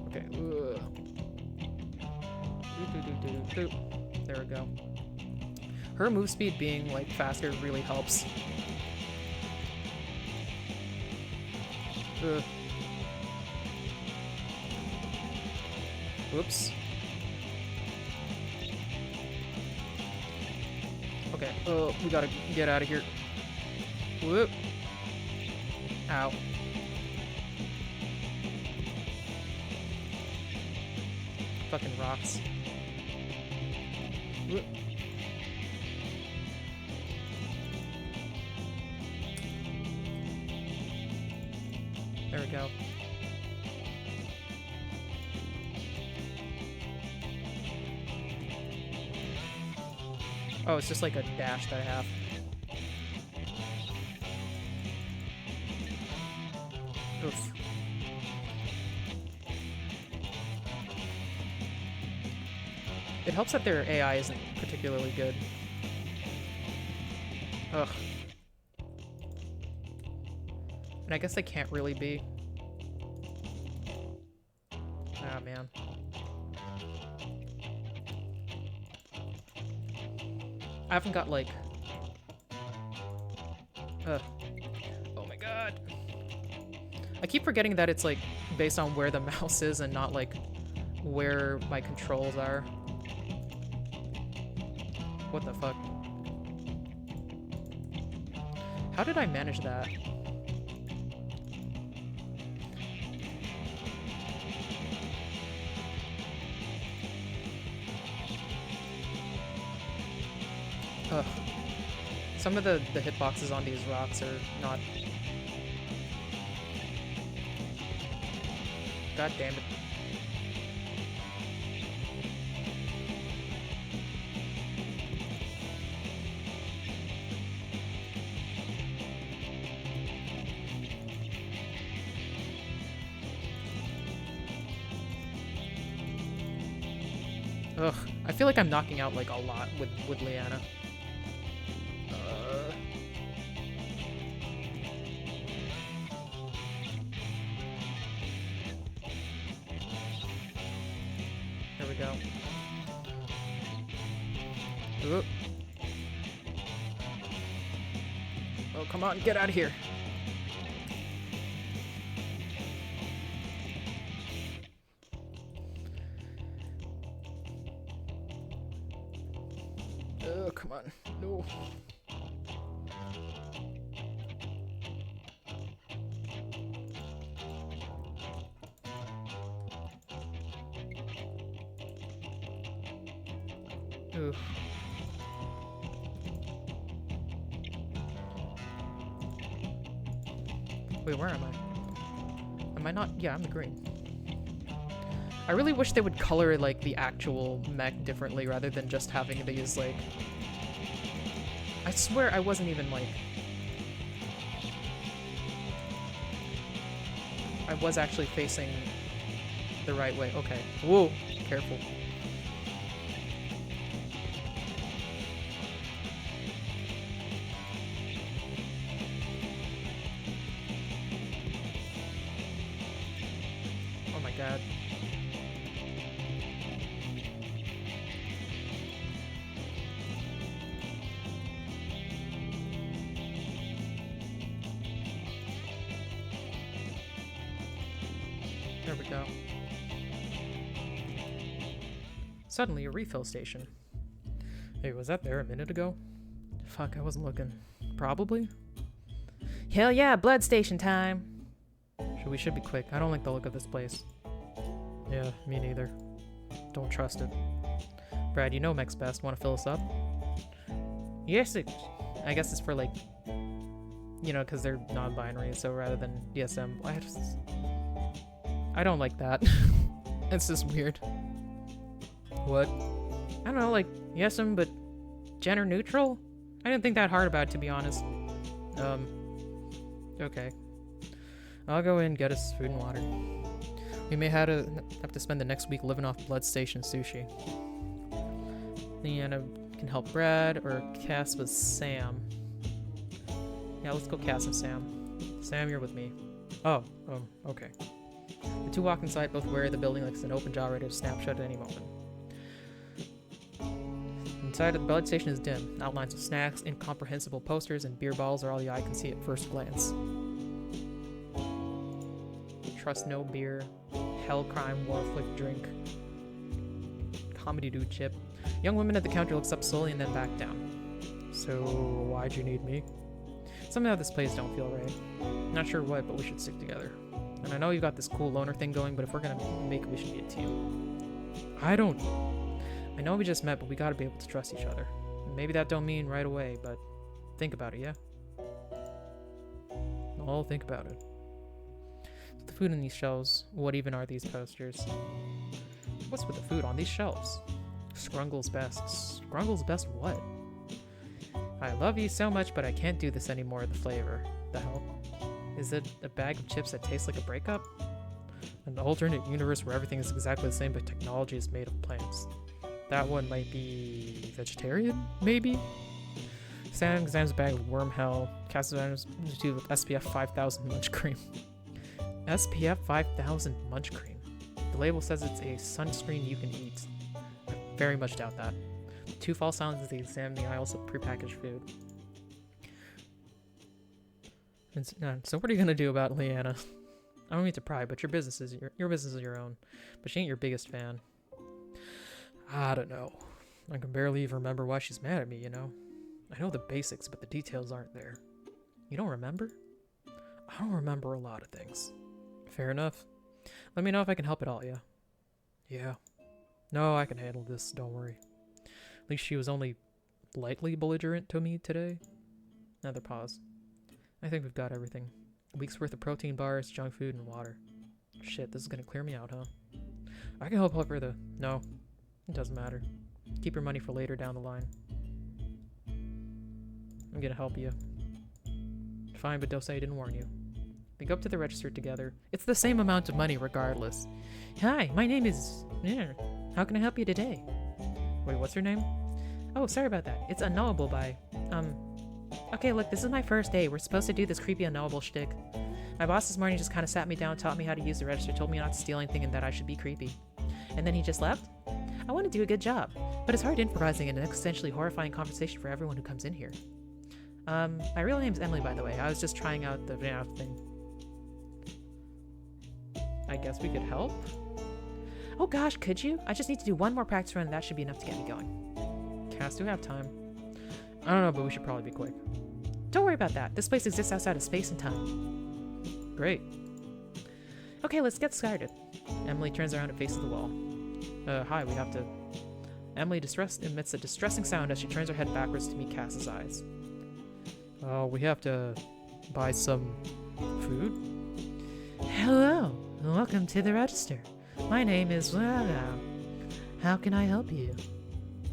Okay, there we go. Her move speed being, like, faster really helps. Whoops. Okay, we gotta get out of here. Whoop. Ow. Fucking rocks. Whoop. There we go. Oh, it's just like a dash that I have. Oof. It helps that their AI isn't particularly good. Ugh. And I guess they can't really be. Ah, man. I haven't got, like... Oh my god. I keep forgetting that it's, like, based on where the mouse is and not, like, where my controls are. What the fuck? How did I manage that? Ugh. Some of the hitboxes on these rocks are not... God damn it. Ugh. I feel like I'm knocking out, like, a lot with Leanna. There we go. Ooh. Oh, come on, get out of here. Oh, come on. No. Oof. Wait, where am I? Am I not? Yeah, I'm the green. I really wish they would color, like, the actual mech differently rather than just having these, like... I swear I wasn't even, like... I was actually facing the right way. Okay. Whoa. Careful. chat. There we go. Suddenly, a refill station. Hey, was that there a minute ago? Fuck, I wasn't looking. Probably? Hell yeah, blood station time! We should be quick. I don't like the look of this place. Yeah, me neither. Don't trust it. Brad, you know Mech's best. Want to fill us up? Yes, I guess it's for like, you know, because they're non-binary, so rather than DSM. I don't like that. It's just weird. What? I don't know, like, DSM, but gender neutral? I didn't think that hard about it, to be honest. Okay. I'll go in and get us food and water. We may have to spend the next week living off blood station sushi. Leanna can help Brad, or Cass with Sam. Yeah, let's go Cass and Sam. Sam, you're with me. Oh, okay. The two walk inside, both wary of the building like it's an open jaw ready to snap shut at any moment. Inside of the blood station is dim. Outlines of snacks, incomprehensible posters, and beer bottles are all the eye can see at first glance. Trust no beer, hell crime, war flick drink, comedy dude chip. Young woman at the counter looks up slowly and then back down. So, why'd you need me? Something about this place don't feel right. Not sure what, but we should stick together. And I know you got this cool loner thing going, but if we're gonna make it, we should be a team. I know we just met, but we gotta be able to trust each other. Maybe that don't mean right away, but think about it, yeah? I'll think about it. The food on these shelves. What even are these posters? What's with the food on these shelves? Scrungle's best. Scrungle's best what? I love you so much, but I can't do this anymore. The flavor. The hell? Is it a bag of chips that tastes like a breakup? An alternate universe where everything is exactly the same, but technology is made of plants. That one might be vegetarian, maybe? Sam examines a bag of worm hell. Cass examines with SPF 5000 munch cream. SPF 5000 munch cream. The label says it's a sunscreen you can eat. I very much doubt that. Two false silence as they examine the aisles of prepackaged food. So what are you gonna do about Leanna? I don't mean to pry, but your business is your own. But she ain't your biggest fan. I don't know. I can barely even remember why she's mad at me, you know? I know the basics, but the details aren't there. You don't remember? I don't remember a lot of things. Fair enough. Let me know if I can help at all, yeah? Yeah. No, I can handle this, don't worry. At least she was only lightly belligerent to me today. Another pause. I think we've got everything. A week's worth of protein bars, junk food, and water. Shit, this is gonna clear me out, huh? I can help her though. No, it doesn't matter. Keep your money for later down the line. I'm gonna help you. Fine, but don't say I didn't warn you. They go up to the register together. It's the same amount of money regardless. Hi, my name is... How can I help you today? Wait, what's your name? Oh, sorry about that. It's unknowable by... Okay, look, this is my first day. We're supposed to do this creepy unknowable shtick. My boss this morning just kind of sat me down, taught me how to use the register, told me not to steal anything and that I should be creepy. And then he just left? I want to do a good job, but it's hard improvising an existentially horrifying conversation for everyone who comes in here. My real name's Emily, by the way. I was just trying out the thing. I guess we could help? Oh gosh, could you? I just need to do one more practice run and that should be enough to get me going. Cass, do we have time? I don't know, but we should probably be quick. Don't worry about that. This place exists outside of space and time. Great. Okay, let's get started. Emily turns around and faces the wall. Hi, we have to... Emily emits a distressing sound as she turns her head backwards to meet Cass's eyes. We have to buy some food? Hello, welcome to the register. My name is... How can I help you?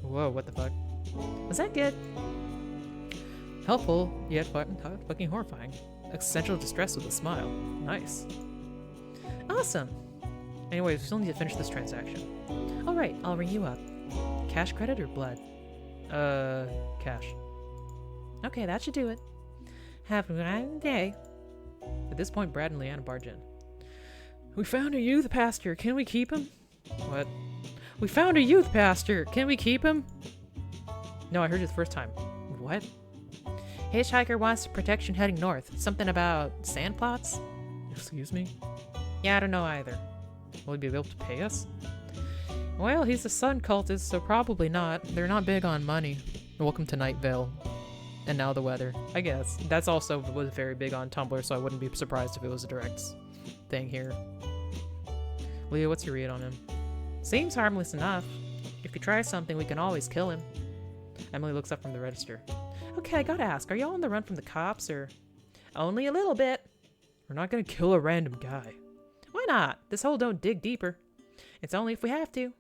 Whoa, what the fuck? Was that good? Helpful, yet fucking horrifying. Existential distress with a smile. Nice. Awesome. Anyways, we still need to finish this transaction. Alright, I'll ring you up. Cash, credit, or blood? Cash. Okay, that should do it. Have a good day. At this point, Brad and Leanna barge in. We found a youth pastor. Can we keep him? What? We found a youth pastor. Can we keep him? No, I heard it the first time. What? Hitchhiker wants protection heading north. Something about sand plots? Excuse me? Yeah, I don't know either. Will he be able to pay us? Well, he's a sun cultist, so probably not. They're not big on money. Welcome to Night Vale. And now the weather. I guess. That's also was very big on Tumblr, so I wouldn't be surprised if it was a direct thing here. Leo, what's your read on him? Seems harmless enough. If you try something, we can always kill him. Emily looks up from the register. Okay, I gotta ask, are y'all on the run from the cops, or...? Only a little bit. We're not gonna kill a random guy. Why not? This hole don't dig deeper. It's only if we have to.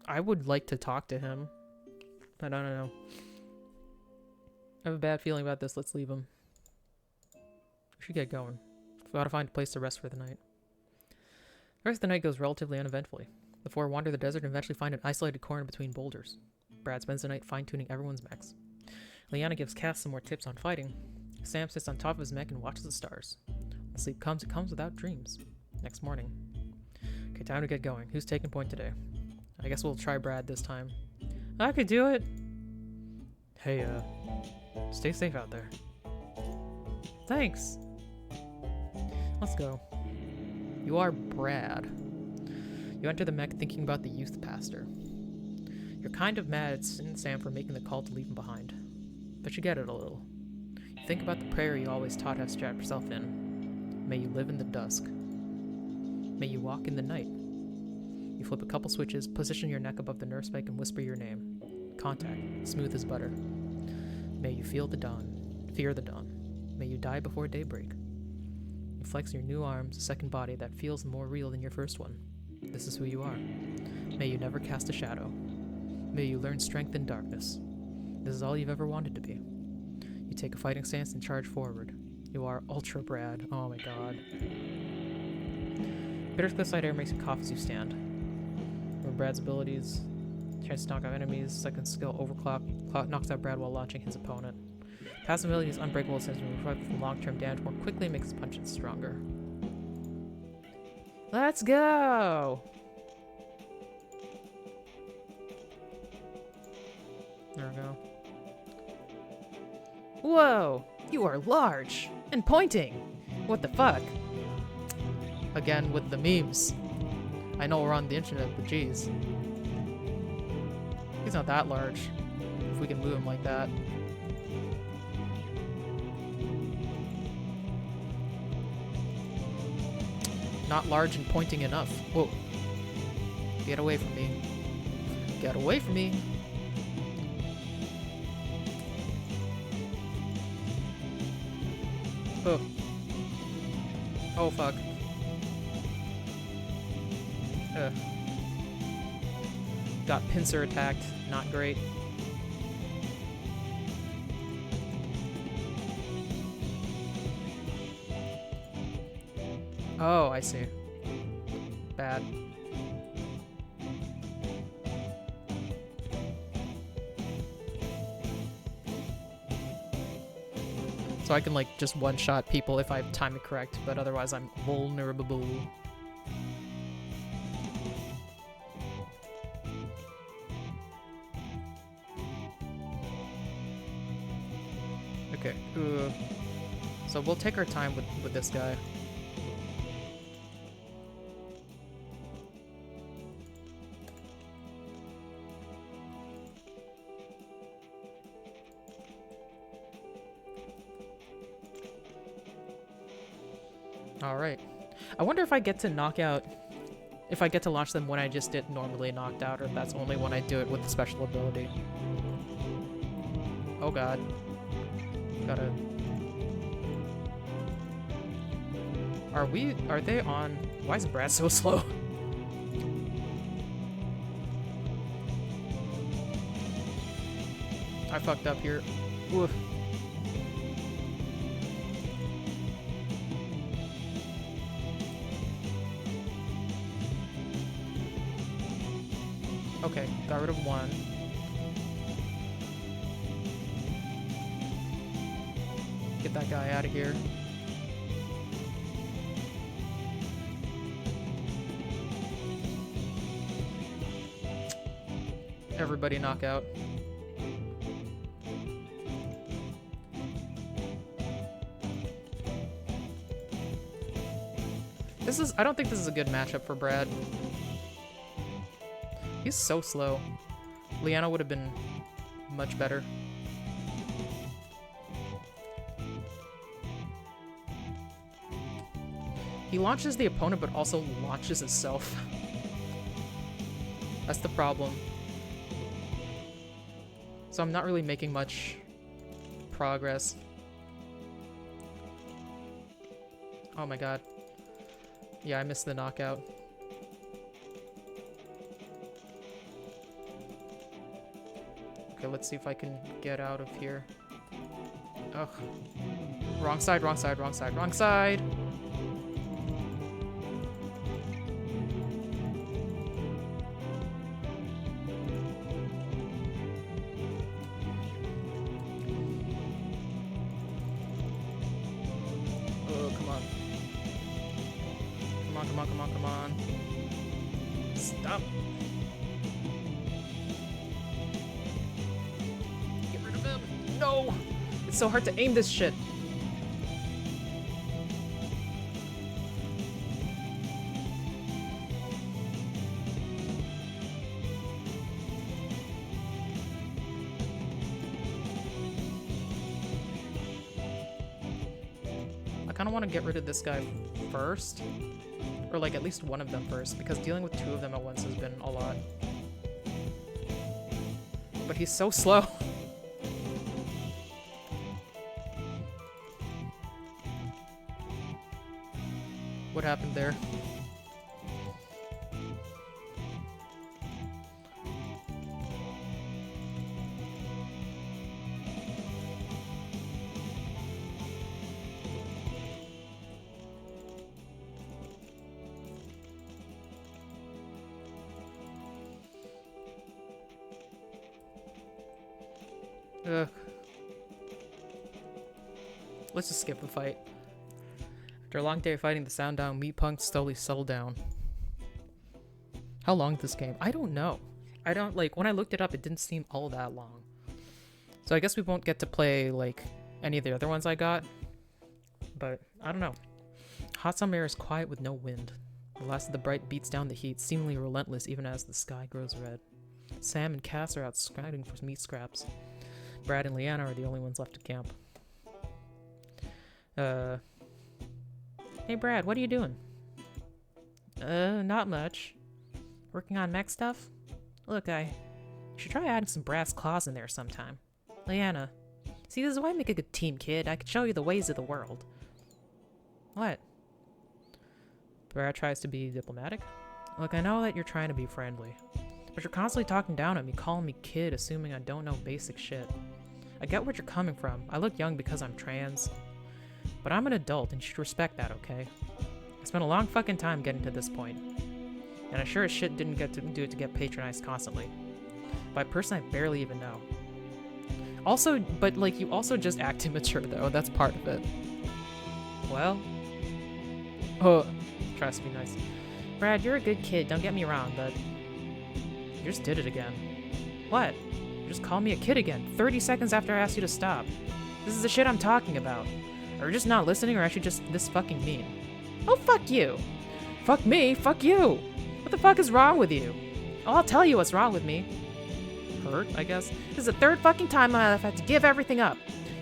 I would like to talk to him. I don't know. I have a bad feeling about this. Let's leave him. We should get going. We've got to find a place to rest for the night. The rest of the night goes relatively uneventfully. The four wander the desert and eventually find an isolated corner between boulders. Brad spends the night fine-tuning everyone's mechs. Liana gives Cass some more tips on fighting. Sam sits on top of his mech and watches the stars. When sleep comes, it comes without dreams. Next morning. Okay, time to get going. Who's taking point today? I guess we'll try Brad this time. I could do it. Hey, stay safe out there. Thanks. Let's go. You are Brad. You enter the mech thinking about the youth pastor. You're kind of mad at Sam for making the call to leave him behind. But you get it a little. You think about the prayer you always taught how to strap yourself in. May you live in the dusk. May you walk in the night. You flip a couple switches, position your neck above the nerve spike, and whisper your name. Contact, smooth as butter. May you feel the dawn. Fear the dawn. May you die before daybreak. You flex your new arms, a second body that feels more real than your first one. This is who you are. May you never cast a shadow. May you learn strength in darkness. This is all you've ever wanted to be. You take a fighting stance and charge forward. You are Ultra Brad. Oh my god. Bitter cliffside air makes you cough as you stand. From Brad's abilities, chance to knock out enemies. Second skill, overclock, knocks out Brad while launching his opponent. Passive ability is unbreakable since it recover from long-term damage more quickly and makes his punches stronger. Let's go! There we go. Whoa! You are large! And pointing! What the fuck? Again with the memes. I know we're on the internet, but geez. He's not that large. If we can move him like that. Not large and pointing enough. Whoa. Get away from me. Get away from me. Oh. Oh, fuck. Got pincer attacked. Not great. Oh, I see. Bad. So I can like just one-shot people if I time it correct, but otherwise I'm vulnerable. Okay. So we'll take our time with this guy. Alright. I wonder if I get to knock out... If I get to launch them when I just did normally knocked out, or if that's only when I do it with the special ability. Oh god. Gotta... Are they on... Why is Brad so slow? I fucked up here. Oof. Okay, got rid of one. that guy out of here. Everybody knockout. I don't think this is a good matchup for Brad. He's so slow. Leanna would have been much better. He launches the opponent, but also launches himself. That's the problem. So I'm not really making much progress. Oh my god. Yeah, I missed the knockout. Okay, let's see if I can get out of here. Ugh. Wrong side, wrong side, wrong side, wrong side! Oh, come on. Come on, come on, come on, come on. Stop! Get rid of him! No! It's so hard to aim this shit! I kind of want to get rid of this guy first. Or like at least one of them first, because dealing with two of them at once has been a lot. But he's so slow. What happened there? Ugh. Let's just skip the fight. After a long day of fighting the sound down, Meatpunks slowly settled down. How long is this game? I don't know. I don't, like, when I looked it up, it didn't seem all that long. So I guess we won't get to play, like, any of the other ones I got. But, I don't know. Hot summer air is quiet with no wind. The last of the bright beats down the heat, seemingly relentless even as the sky grows red. Sam and Cass are out scouting for meat scraps. Brad and Leanna are the only ones left to camp. Hey Brad, what are you doing? Not much. Working on mech stuff? Look, you should try adding some brass claws in there sometime. Leanna, see, this is why I make a good team, kid. I could show you the ways of the world. What? Brad tries to be diplomatic. Look, I know that you're trying to be friendly, but you're constantly talking down at me, calling me kid, assuming I don't know basic shit. I get where you're coming from. I look young because I'm trans. But I'm an adult and you should respect that, okay? I spent a long fucking time getting to this point. And I sure as shit didn't get to do it to get patronized constantly. By a person I barely even know. Also, but like, you also just act immature though. That's part of it. Well? Oh, tries to be nice. Brad, you're a good kid, don't get me wrong, but you just did it again. What? You just called me a kid again, 30 seconds after I asked you to stop. This is the shit I'm talking about. Are you just not listening, or actually just this fucking mean? Oh, fuck you! Fuck me, fuck you! What the fuck is wrong with you? Oh, I'll tell you what's wrong with me. Hurt, I guess? This is the third fucking time I've had to give everything up.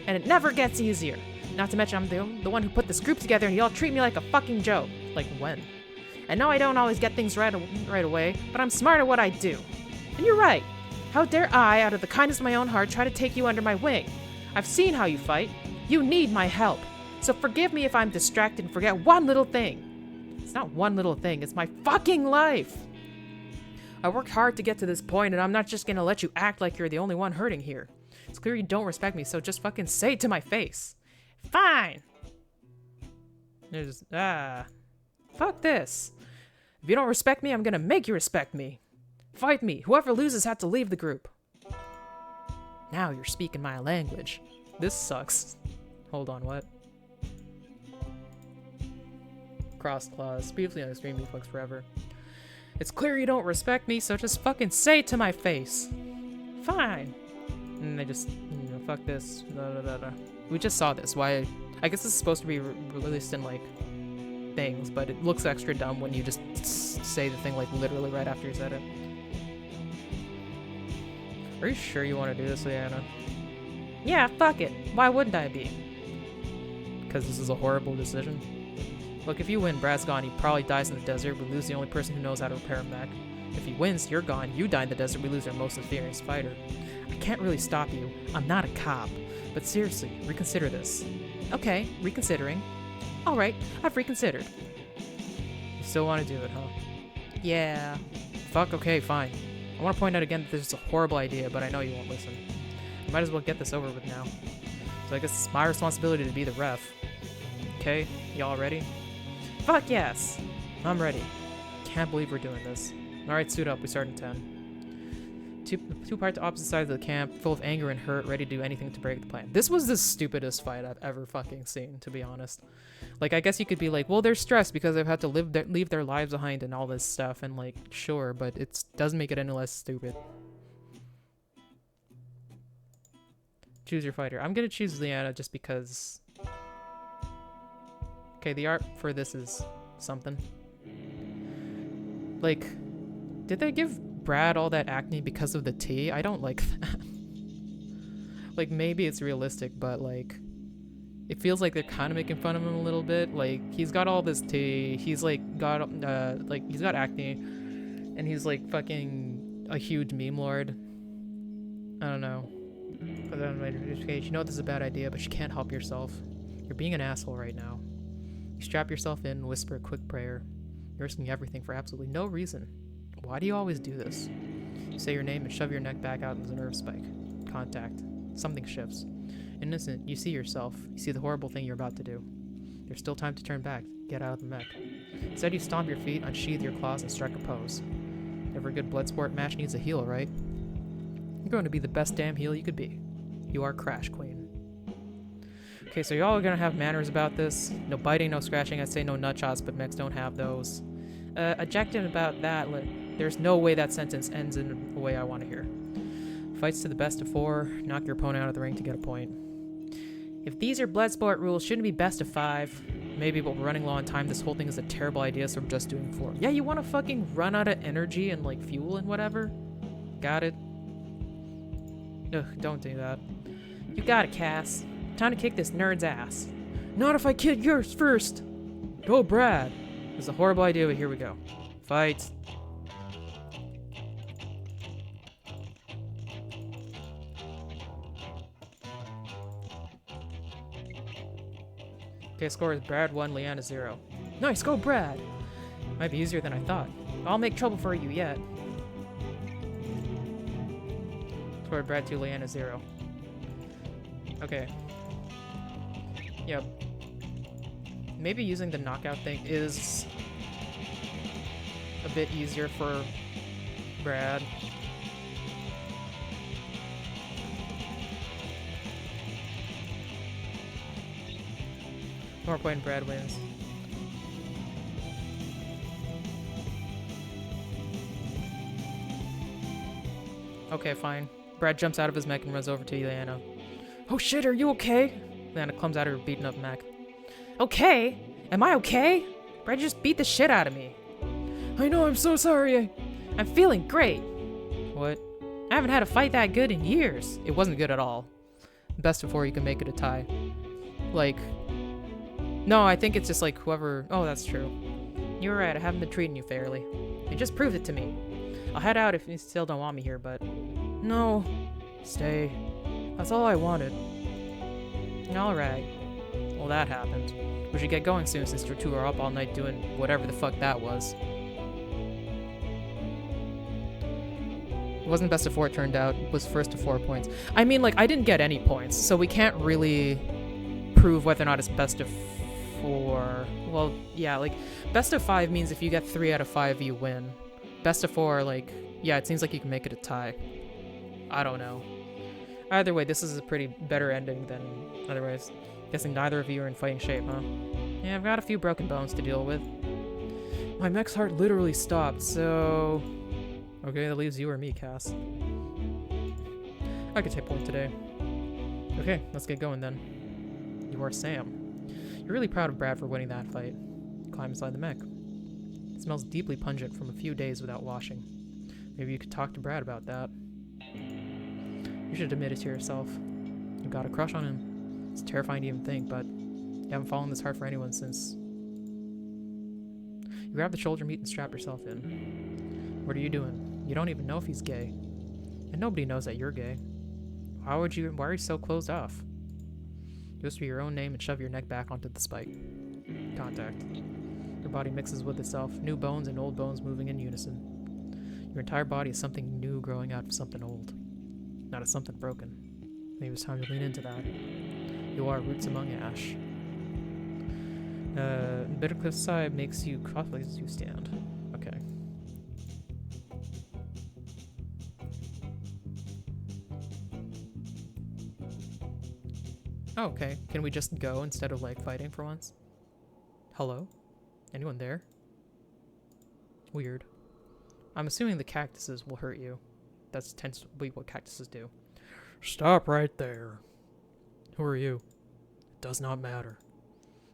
And it never gets easier. Not to mention I'm the one who put this group together and y'all treat me like a fucking joke. Like when? I know I don't always get things right away, but I'm smart at what I do. And you're right. How dare I, out of the kindness of my own heart, try to take you under my wing? I've seen how you fight. You need my help. So forgive me if I'm distracted and forget one little thing. It's not one little thing, it's my fucking life. I worked hard to get to this point, and I'm not just gonna let you act like you're the only one hurting here. It's clear you don't respect me, so just fucking say it to my face. Fine. Fuck this. If you don't respect me, I'm gonna make you respect me. Fight me. Whoever loses has to leave the group. Now you're speaking my language. This sucks. Hold on, what? Cross claws. Briefly on extreme meatpunks forever. It's clear you don't respect me, so just fucking say it to my face. Fine. And they just, you know, fuck this. Da, da, da, da. We just saw this. Why? I guess this is supposed to be released in, like, things, but it looks extra dumb when you just say the thing, like, literally right after you said it. Are you sure you want to do this, Leanna? Yeah, fuck it. Why wouldn't I be? Because this is a horrible decision. Look, if you win, Brad's gone. He probably dies in the desert. We lose the only person who knows how to repair him back. If he wins, you're gone. You die in the desert. We lose our most experienced fighter. I can't really stop you. I'm not a cop. But seriously, reconsider this. Okay, reconsidering. Alright, I've reconsidered. You still want to do it, huh? Yeah. Fuck, okay, fine. I want to point out again that this is a horrible idea, but I know you won't listen. You might as well get this over with now. So I guess it's my responsibility to be the ref. Okay, y'all ready? Fuck yes! I'm ready. Can't believe we're doing this. Alright, suit up. We start in 10. Two parts opposite sides of the camp, full of anger and hurt, ready to do anything to break the plan. This was the stupidest fight I've ever fucking seen, to be honest. Like, I guess you could be like, well, they're stressed because they've had to leave their lives behind and all this stuff, and like, sure, but it doesn't make it any less stupid. Choose your fighter. I'm gonna choose Leanna just because... Okay, the art for this is something. Like, did they give Brad all that acne because of the tea? I don't like that. Like, maybe it's realistic, but like, it feels like they're kind of making fun of him a little bit. Like, he's got all this tea, he's like got he's got acne, and he's like fucking a huge meme lord. I don't know. You know this is a bad idea, but you can't help yourself. You're being an asshole right now. You strap yourself in and whisper a quick prayer. You're risking everything for absolutely no reason. Why do you always do this? You say your name and shove your neck back out into the nerve spike. Contact. Something shifts. In an instant, you see yourself. You see the horrible thing you're about to do. There's still time to turn back. Get out of the mech. Instead, you stomp your feet, unsheath your claws, and strike a pose. Every good blood sport match needs a heel, right? You're going to be the best damn heel you could be. You are Crash Queen. Okay, so y'all are gonna have manners about this. No biting, no scratching. I'd say no nutshots, but mechs don't have those. Adjective about that. There's no way that sentence ends in the way I want to hear. Fights to the best of 4. Knock your opponent out of the ring to get a point. If these are Bloodsport rules, shouldn't it be best of 5? Maybe, but we're running low on time. This whole thing is a terrible idea, so we're just doing 4. Yeah, you want to fucking run out of energy and, like, fuel and whatever? Got it? Ugh, don't do that. You got it, Cass. Time to kick this nerd's ass. Not if I kick yours first! Go, Brad! This is a horrible idea, but here we go. Fight. Okay, score is Brad 1, Leanna 0. Nice, go Brad! Might be easier than I thought. I'll make trouble for you yet. Score Brad 2, Leanna 0. Okay. Yeah. Maybe using the knockout thing is a bit easier for Brad. More point, Brad wins. Okay, fine. Brad jumps out of his mech and runs over to Leanna. Oh shit, are you okay? Leanna climbs out of her beaten up mech. Okay? Am I okay? Brad just beat the shit out of me. I know, I'm so sorry. I'm feeling great. What? I haven't had a fight that good in years. It wasn't good at all. Best of 4, you can make it a tie. Like... No, I think it's just like whoever... Oh, that's true. You're right, I haven't been treating you fairly. You just proved it to me. I'll head out if you still don't want me here, but... No. Stay. That's all I wanted. Alright. Well, that happened. We should get going soon since you two are up all night doing whatever the fuck that was. It wasn't best of 4, it turned out. It was first to 4 points. I mean, like, I didn't get any points, so we can't really prove whether or not it's best of 4. Well, yeah, like, best of 5 means if you get 3 out of 5, you win. Best of 4, like, yeah, it seems like you can make it a tie. I don't know. Either way, this is a pretty better ending than otherwise. Guessing neither of you are in fighting shape, huh? Yeah, I've got a few broken bones to deal with. My mech's heart literally stopped, so... Okay, that leaves you or me, Cass. I could take point today. Okay, let's get going then. You are Sam. You're really proud of Brad for winning that fight. Climb inside the mech. It smells deeply pungent from a few days without washing. Maybe you could talk to Brad about that. You should admit it to yourself. You've got a crush on him. It's terrifying to even think, but you haven't fallen this hard for anyone since... You grabbed the shoulder meat and strapped yourself in. What are you doing? You don't even know if he's gay. And nobody knows that you're gay. Why are you so closed off? Just be your own name and shove your neck back onto the spike. Contact. Your body mixes with itself, new bones and old bones moving in unison. Your entire body is something new growing out of something old. Not as something broken. Maybe it's time to lean into that. You are roots among ash. Bitter cliffside makes you crossly as you stand. Okay. Oh, okay. Can we just go instead of, like, fighting for once? Hello? Anyone there? Weird. I'm assuming the cactuses will hurt you. That tends to be what cactuses do. Stop right there. Who are you? It does not matter.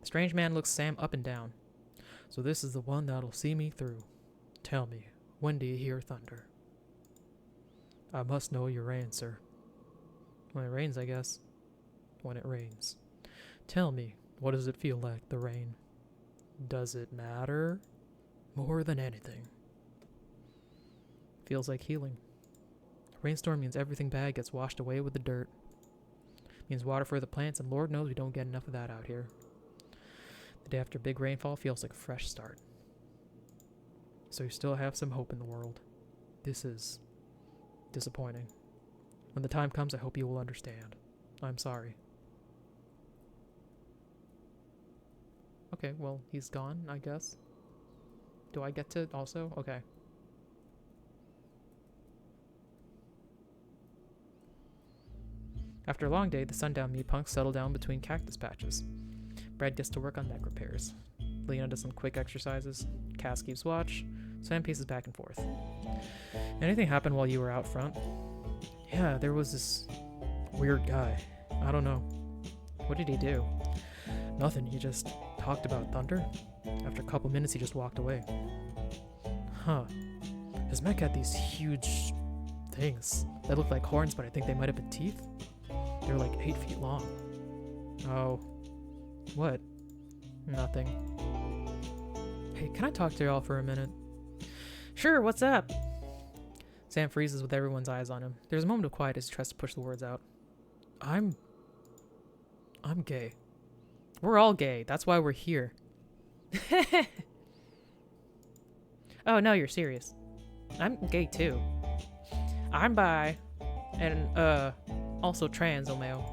The strange man looks Sam up and down. So this is the one that'll see me through. Tell me, when do you hear thunder? I must know your answer. When it rains, I guess. When it rains. Tell me, what does it feel like, the rain? Does it matter? More than anything. Feels like healing. A rainstorm means everything bad gets washed away with the dirt. Means water for the plants, and Lord knows we don't get enough of that out here. The day after big rainfall feels like a fresh start. So you still have some hope in the world. This is disappointing. When the time comes, I hope you will understand. I'm sorry. Okay, well, he's gone, I guess. Do I get to also? Okay. After a long day, the sundown MEATPUNKS settle down between cactus patches. Brad gets to work on mech repairs. Lena does some quick exercises. Cass keeps watch. Sam paces back and forth. Anything happen while you were out front? Yeah, there was this weird guy. I don't know. What did he do? Nothing, he just talked about thunder. After a couple minutes, he just walked away. Huh. His mech had these huge things that looked like horns, but I think they might have been teeth. They were like 8 feet long. Oh. What? Nothing. Hey, can I talk to y'all for a minute? Sure, what's up? Sam freezes with everyone's eyes on him. There's a moment of quiet as he tries to push the words out. I'm gay. We're all gay. That's why we're here. Oh, no, you're serious. I'm gay, too. I'm bi. And, also trans, Omeo.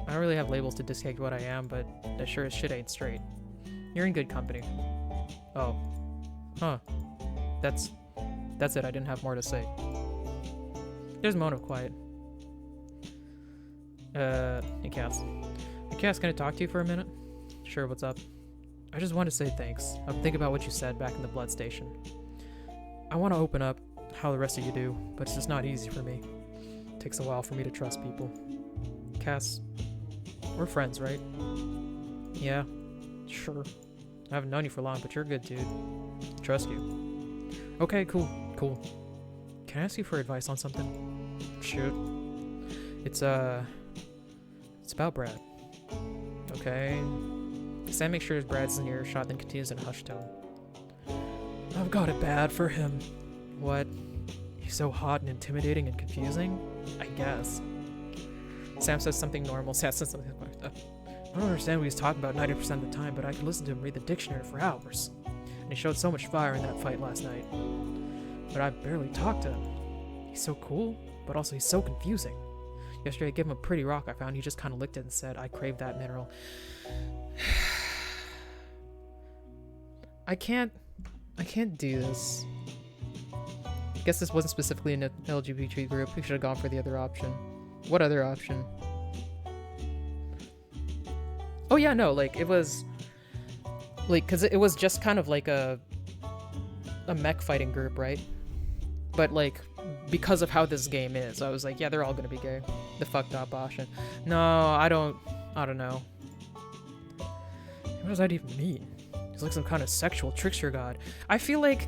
I don't really have labels to dictate what I am, but that sure as shit ain't straight. You're in good company. Oh. Huh. That's it. I didn't have more to say. There's a moment of quiet. Hey, Cass. Hey, Cass, can I talk to you for a minute? Sure, what's up? I just want to say thanks. I'm thinking about what you said back in the blood station. I want to open up how the rest of you do, but it's just not easy for me. It takes a while for me to trust people. Cass, we're friends, right? Yeah, sure. I haven't known you for long, but you're a good dude. Trust you. Okay, cool. Can I ask you for advice on something? Shoot. It's about Brad. Okay. Sam makes sure Brad's in earshot, then continues in a hushed tone. I've got it bad for him. What? He's so hot and intimidating and confusing? I guess. Sam says something normal. Sam says something like that. I don't understand what he's talking about 90% of the time, but I could listen to him read the dictionary for hours. And he showed so much fire in that fight last night. But I barely talked to him. He's so cool, but also he's so confusing. Yesterday I gave him a pretty rock I found. He just kind of licked it and said, I crave that mineral. I can't do this. I guess this wasn't specifically an LGBT group. We should have gone for the other option. What other option? Oh yeah, no, like it was like because it was just kind of like a mech fighting group, right? But like because of how this game is, I was like, yeah, they're all gonna be gay. The fucked up option. No, I don't know. What does that even mean? He's like some kind of sexual trickster god. I feel like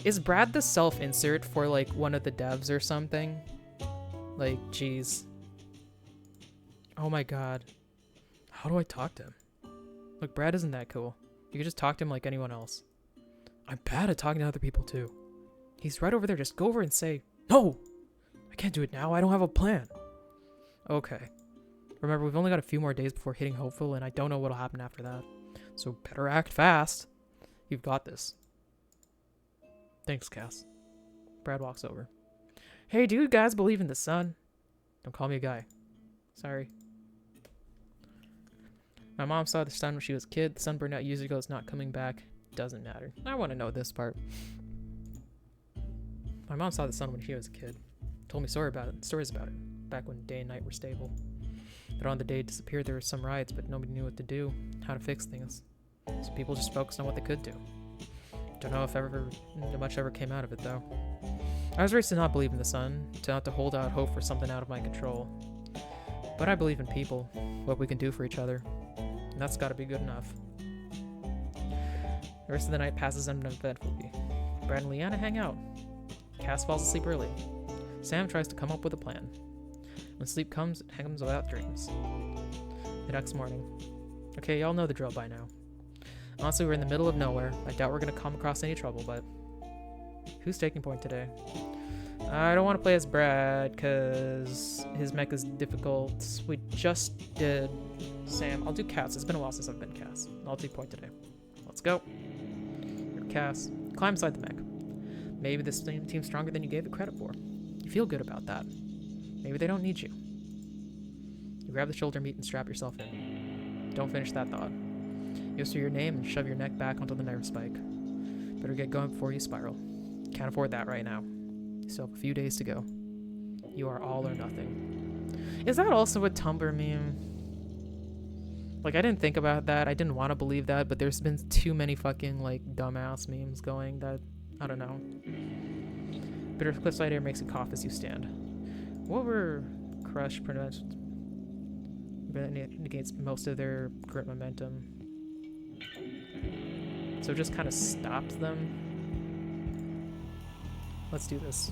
is Brad the self-insert for like one of the devs or something? Like, jeez. Oh my god. How do I talk to him? Look, Brad isn't that cool. You can just talk to him like anyone else. I'm bad at talking to other people too. He's right over there. Just go over and say, no! I can't do it now. I don't have a plan. Okay. Remember, we've only got a few more days before hitting hopeful, and I don't know what'll happen after that. So better act fast. You've got this. Thanks, Cass. Brad walks over. Hey, do you guys believe in the sun? Don't call me a guy. Sorry. My mom saw the sun when she was a kid. The sun burned out years ago. It's not coming back. Doesn't matter. I want to know this part. My mom saw the sun when she was a kid. Told me stories about it. Back when day and night were stable. But on the day it disappeared, there were some riots, but nobody knew what to do, how to fix things. So people just focused on what they could do. Don't know if much ever came out of it, though. I was raised to not believe in the sun, to not to hold out hope for something out of my control. But I believe in people, what we can do for each other. And that's gotta be good enough. The rest of the night passes uneventfully. Brad and Leanna hang out. Cass falls asleep early. Sam tries to come up with a plan. When sleep comes, it comes without dreams. The next morning. Okay, y'all know the drill by now. Honestly, we're in the middle of nowhere. I doubt we're gonna come across any trouble, but... Who's taking point today? I don't want to play as Brad, because his mech is difficult. We just did Sam. I'll do Cass. It's been a while since I've been Cass. I'll take point today. Let's go. You're Cass. Climb inside the mech. Maybe this team's stronger than you gave it credit for. You feel good about that. Maybe they don't need you. You grab the shoulder meat and strap yourself in. Don't finish that thought. You whisper your name and shove your neck back onto the nerve spike. Better get going before you spiral. Can't afford that right now. You still have a few days to go. You are all or nothing. Is that also a Tumblr meme? Like, I didn't think about that. I didn't want to believe that, but there's been too many fucking, like, dumbass memes going that... I don't know. Bitter cliffside air makes you cough as you stand. What were Crush negates most of their grit momentum. So it just kind of stopped them. Let's do this.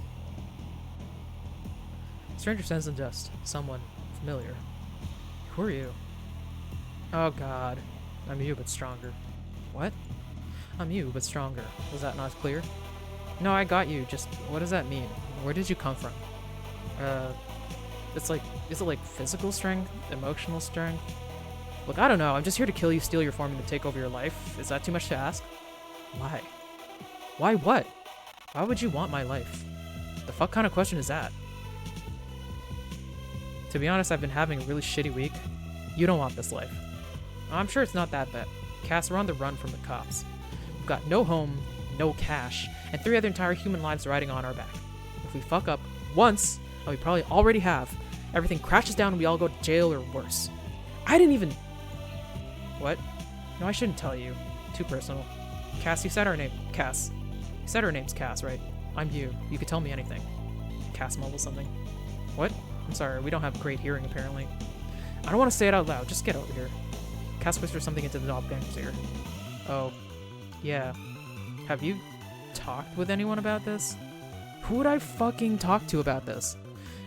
Stranger sense and dust. Someone familiar. Who are you? Oh god. I'm you, but stronger. What? I'm you, but stronger. Was that not clear? No, I got you. Just, what does that mean? Where did you come from? It's like, is it like physical strength? Emotional strength? Look, I don't know. I'm just here to kill you, steal your form, and to take over your life. Is that too much to ask? Why? Why what? Why would you want my life? The fuck kind of question is that? To be honest, I've been having a really shitty week. You don't want this life. I'm sure it's not that bad. Cass, we're on the run from the cops. We've got no home, no cash, and 3 other entire human lives riding on our back. If we fuck up once, and we probably already have, everything crashes down and we all go to jail or worse. I didn't even... What? No, I shouldn't tell you. Too personal. Cass, you said our name. Cass. You said her name's Cass, right? I'm you. You could tell me anything. Cass mumbles something. What? I'm sorry, we don't have great hearing, apparently. I don't want to say it out loud. Just get over here. Cass whispers something into the doppelganger's ear. Oh. Yeah. Have you talked with anyone about this? Who would I fucking talk to about this?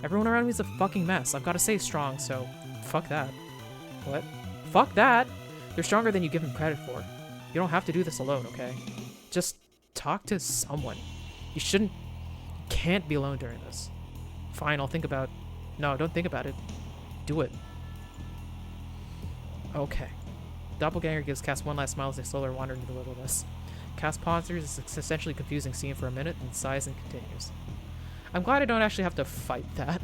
Everyone around me is a fucking mess. I've got to stay strong, so fuck that. What? Fuck that! They're stronger than you give them credit for. You don't have to do this alone, okay? Just talk to someone. You can't be alone during this. Fine, I'll think about... No, don't think about it. Do it. Okay. Doppelganger gives Cass one last smile as they slowly wander into the wilderness. Cass pauses, it's essentially confusing scene for a minute, and sighs and continues. I'm glad I don't actually have to fight that.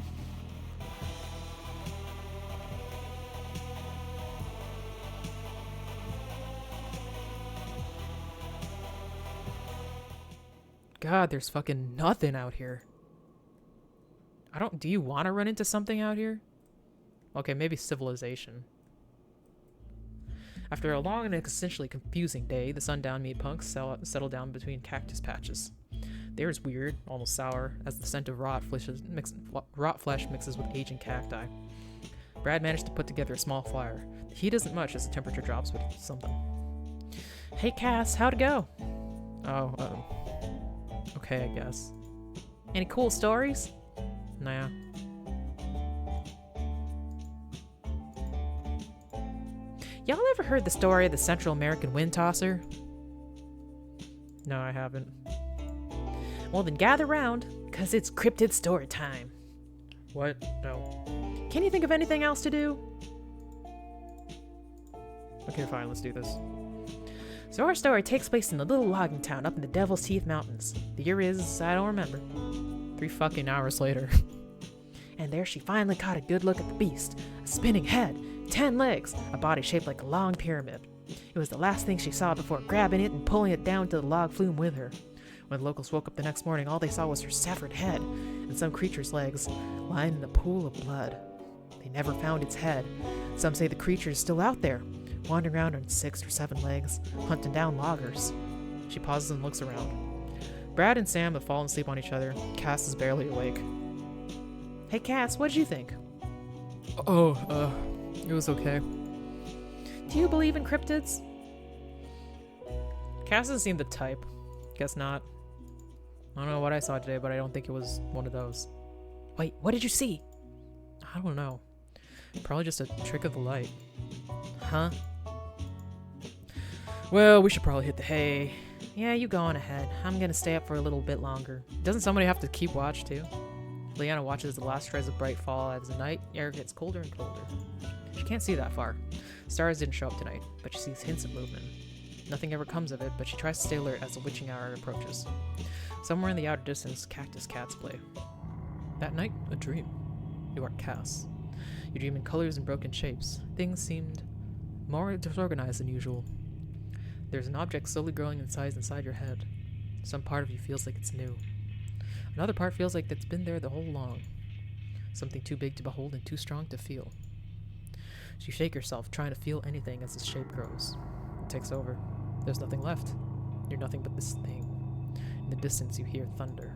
God, there's fucking nothing out here. Do you want to run into something out here? Okay, maybe civilization. After a long and essentially confusing day, the sundown meatpunks settle down between cactus patches. The air is weird, almost sour, as the scent of rot flesh mixes with aging cacti. Brad managed to put together a small fire. The heat isn't much as the temperature drops, but it's something. Hey Cass, how'd it go? Oh, okay, I guess. Any cool stories? Nah. Y'all ever heard the story of the Central American wind tosser? No, I haven't. Well, then gather round, cause it's cryptid story time. What? No. Can you think of anything else to do? Okay, fine, let's do this. So our story takes place in a little logging town up in the Devil's Teeth Mountains. The year is, I don't remember. 3 fucking hours later. And there she finally caught a good look at the beast. A spinning head, 10 legs, a body shaped like a long pyramid. It was the last thing she saw before grabbing it and pulling it down to the log flume with her. When the locals woke up the next morning, all they saw was her severed head and some creature's legs lying in a pool of blood. They never found its head. Some say the creature is still out there, wandering around on 6 or 7 legs, hunting down loggers. She pauses and looks around. Brad and Sam have fallen asleep on each other. Cass is barely awake. Hey Cass, what did you think? It was okay. Do you believe in cryptids? Cass doesn't seem the type. Guess not. I don't know what I saw today, but I don't think it was one of those. Wait, what did you see? I don't know. Probably just a trick of the light. Huh? Well, we should probably hit the hay. Yeah, you go on ahead. I'm gonna stay up for a little bit longer. Doesn't somebody have to keep watch, too? Liana watches the last rays of bright fall as the night air gets colder and colder. She can't see that far. Stars didn't show up tonight, but she sees hints of movement. Nothing ever comes of it, but she tries to stay alert as the witching hour approaches. Somewhere in the outer distance, cactus cats play. That night, a dream. You are Cass. You dream in colors and broken shapes. Things seemed more disorganized than usual. There's an object slowly growing in size inside your head. Some part of you feels like it's new. Another part feels like it's been there the whole long. Something too big to behold and too strong to feel. You shake yourself, trying to feel anything as the shape grows. It takes over. There's nothing left. You're nothing but this thing. In the distance, you hear thunder.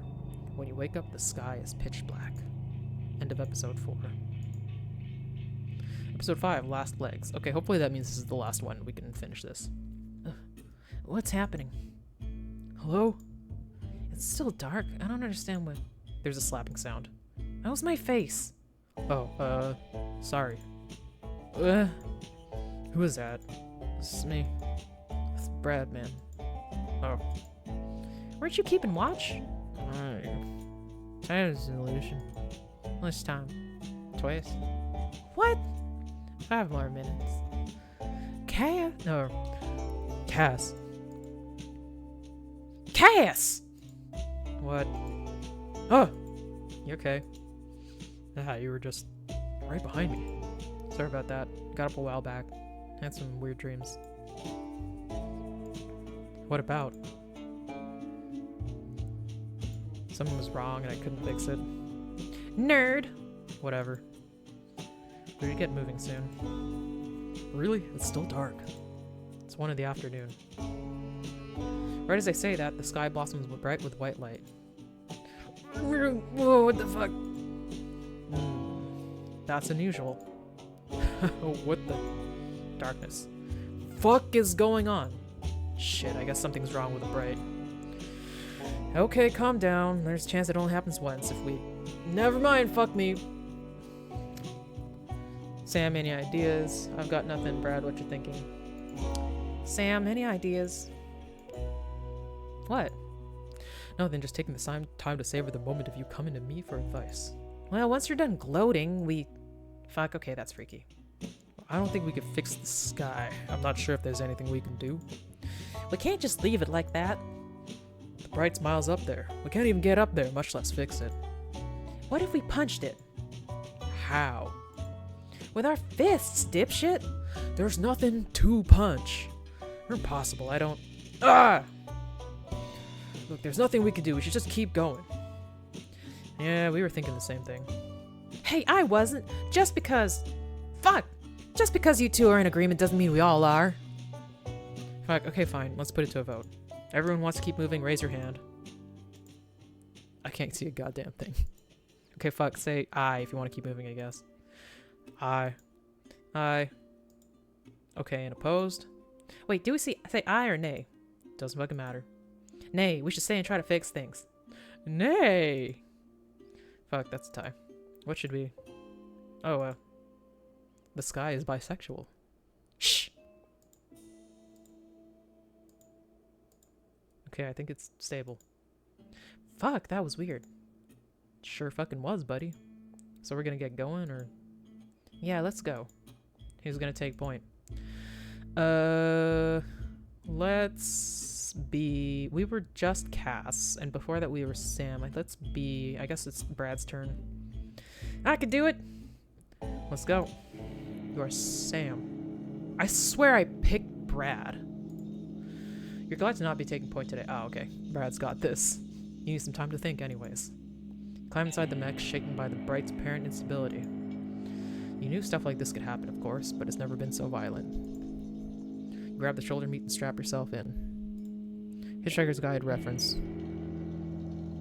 When you wake up, the sky is pitch black. End of episode 4. Episode 5, Last Legs. Okay, hopefully that means this is the last one. We can finish this. What's happening? Hello? It's still dark. I don't understand what... There's a slapping sound. That was my face. Oh, sorry. Who is that? This is me. It's Brad, man. Oh. Weren't you keeping watch? Time is an illusion. How much time? Twice? What? 5 more minutes. Cass? No. Cass. Cass! What? Oh! You okay? You were just right behind me. Sorry about that. Got up a while back. Had some weird dreams. What about? Something was wrong and I couldn't fix it. Nerd! Whatever. We should get moving soon. Really? It's still dark. It's 1 in the afternoon. Right as I say that, the sky blossoms bright with white light. Whoa, what the fuck? That's unusual. What the? Darkness. Fuck is going on? Shit, I guess something's wrong with the bright. Okay, calm down. There's a chance it only happens once if we... Never mind, fuck me. Sam, any ideas? I've got nothing. Brad, what you thinking? Sam, any ideas? What? No, then just taking the time to savor the moment of you coming to me for advice. Well, once you're done gloating, we... Fuck, okay, that's freaky. I don't think we could fix the sky. I'm not sure if there's anything we can do. We can't just leave it like that. The bright miles up there. We can't even get up there, much less fix it. What if we punched it? How? With our fists, dipshit! There's nothing to punch. Impossible, I don't... Ah! Look, there's nothing we can do. We should just keep going. Yeah, we were thinking the same thing. Hey, I wasn't. Just because... Fuck! Just because you two are in agreement doesn't mean we all are. Fuck, okay, fine. Let's put it to a vote. Everyone wants to keep moving, raise your hand. I can't see a goddamn thing. Okay, fuck, say aye if you want to keep moving, I guess. Aye. Aye. Okay, and opposed? Wait, do we say aye or nay? Doesn't fucking matter. Nay, we should stay and try to fix things. Nay! Fuck, that's a tie. What should we... Oh, the sky is bisexual. Shh! Okay, I think it's stable. Fuck, that was weird. Sure fucking was, buddy. So we're gonna get going, or... Yeah, let's go. Who's gonna take point? Let's be... We were just Cass, and before that we were Sam. Let's be... I guess it's Brad's turn. I can do it! Let's go. You are Sam. I swear I picked Brad. You're glad to not be taking point today. Oh, okay. Brad's got this. You need some time to think anyways. Climb inside the mech, shaken by the bright's apparent instability. You knew stuff like this could happen, of course, but it's never been so violent. You grab the shoulder meat and strap yourself in. Hitchhiker's Guide reference.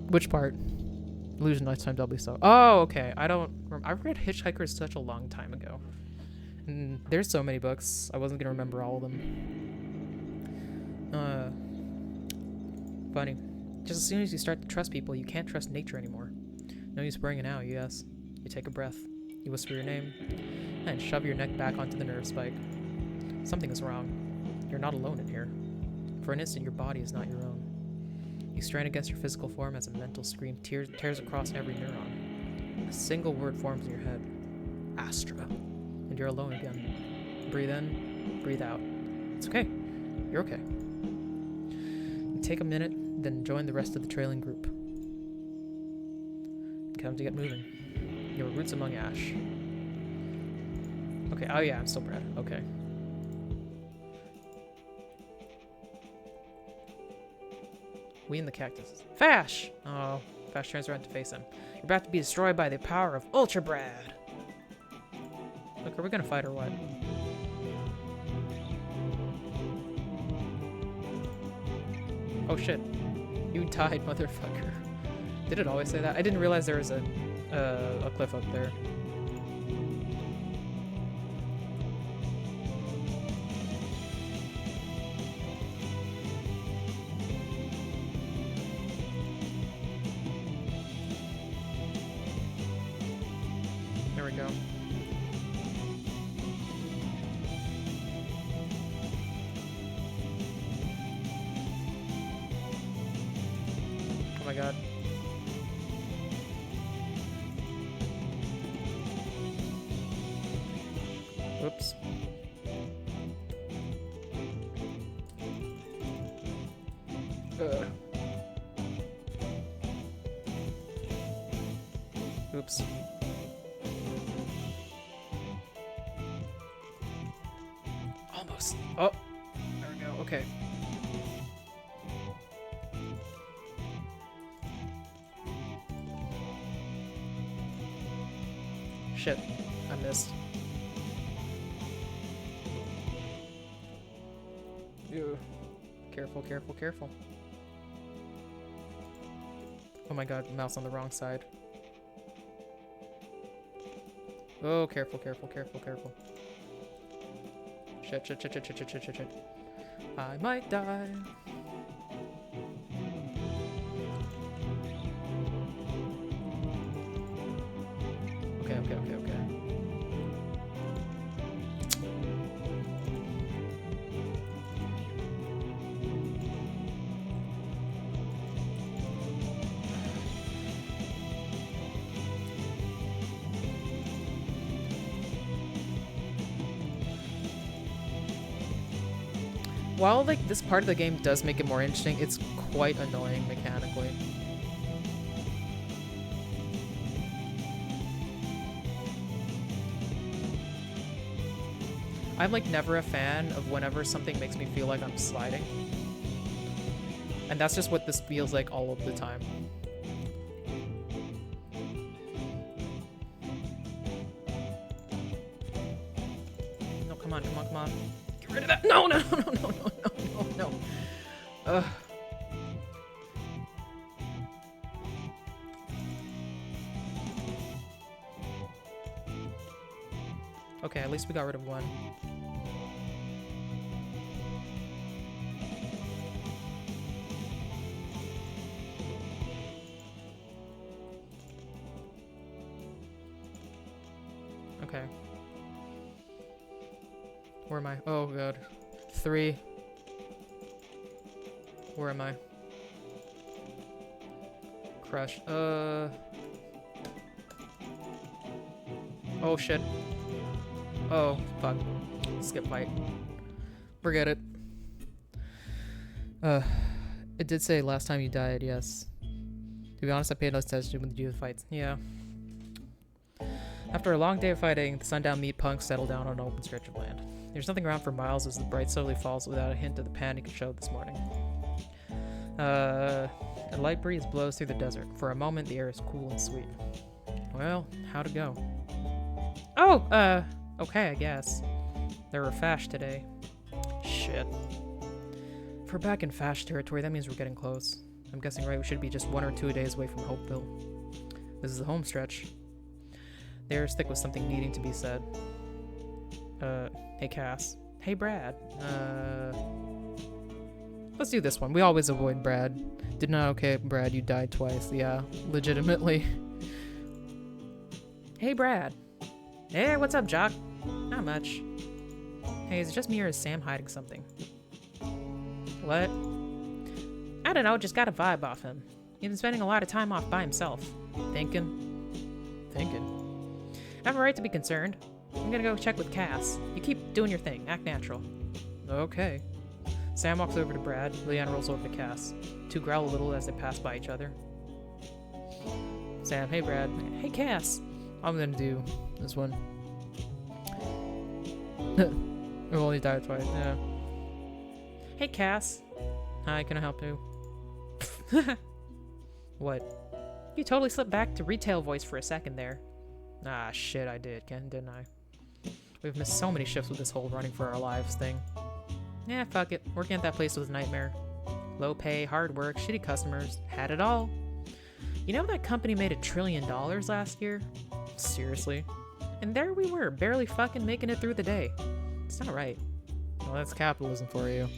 Which part? Illusion Lifetime Doubly So. Oh, okay. I read Hitchhiker such a long time ago. And there's so many books. I wasn't gonna remember all of them. Funny. Just as soon as you start to trust people, you can't trust nature anymore. No use bringing out, yes. You take a breath. You whisper your name, and shove your neck back onto the nerve spike. Something is wrong. You're not alone in here. For an instant, your body is not your own. You strain against your physical form as a mental scream tears across every neuron. A single word forms in your head. Astra. And you're alone again. Breathe in, breathe out. It's okay. You're okay. You take a minute, then join the rest of the trailing group. Time to get moving. Your roots among ash. Okay, oh yeah, I'm still Brad. Okay. We in the cactus. Fash! Oh, Fash turns around to face him. You're about to be destroyed by the power of Ultra Brad. Look, are we gonna fight or what? Oh shit. You died, motherfucker. Did it always say that? I didn't realize there was a cliff up there. There we go. Oh my god. Oops. Oops. Almost. Oh, there we go. Okay. Shit, I missed. Ew. Careful, careful, careful. Oh my god, mouse on the wrong side. Oh, careful, careful, careful, careful. Shit, shit, shit, shit, shit, shit, shit, shit, shit. I might die. Okay, okay, okay, okay. While like this part of the game does make it more interesting, it's quite annoying mechanically. I'm like never a fan of whenever something makes me feel like I'm sliding. And that's just what this feels like all of the time. come on, come on, come on. Get rid of that. No, no, no, no, no, no, no, no. Okay, at least we got rid of one. Okay. Where am I? Oh god. 3. Where am I? Crush. Oh shit. Oh, fuck. Skip fight. Forget it. It did say last time you died, yes. To be honest, I paid less attention when you do the fights. Yeah. After a long day of fighting, the sundown MEATPUNKS settle down on an open stretch of land. There's nothing around for miles as the bright slowly falls without a hint of the panic it showed this morning. A light breeze blows through the desert. For a moment, the air is cool and sweet. Well, how'd it go? Oh, okay, I guess. There were Fash today. Shit. If we're back in Fash territory, that means we're getting close. I'm guessing, right, we should be just 1 or 2 days away from Hopeville. This is the home stretch. The air is thick with something needing to be said. Hey Cass. Hey Brad. Let's do this one. We always avoid Brad. Did not okay, Brad, you died twice. Yeah, legitimately. Hey Brad. Hey, what's up, Jock? Not much. Hey, is it just me or is Sam hiding something? What? I don't know, just got a vibe off him. He's been spending a lot of time off by himself. Thinking. I have a right to be concerned. I'm gonna go check with Cass. You keep doing your thing. Act natural. Okay. Sam walks over to Brad. Leanne rolls over to Cass. Two growl a little as they pass by each other. Sam, hey Brad. Hey Cass. I'm gonna do this one. We've only died twice, yeah. Hey Cass. Hi, can I help you? What? You totally slipped back to retail voice for a second there. Ah, shit, I did, didn't I? We've missed so many shifts with this whole running for our lives thing. Yeah, fuck it. Working at that place was a nightmare. Low pay, hard work, shitty customers. Had it all. You know that company made $1 trillion last year? Seriously? And there we were, barely fucking making it through the day. It's not right. Well, that's capitalism for you.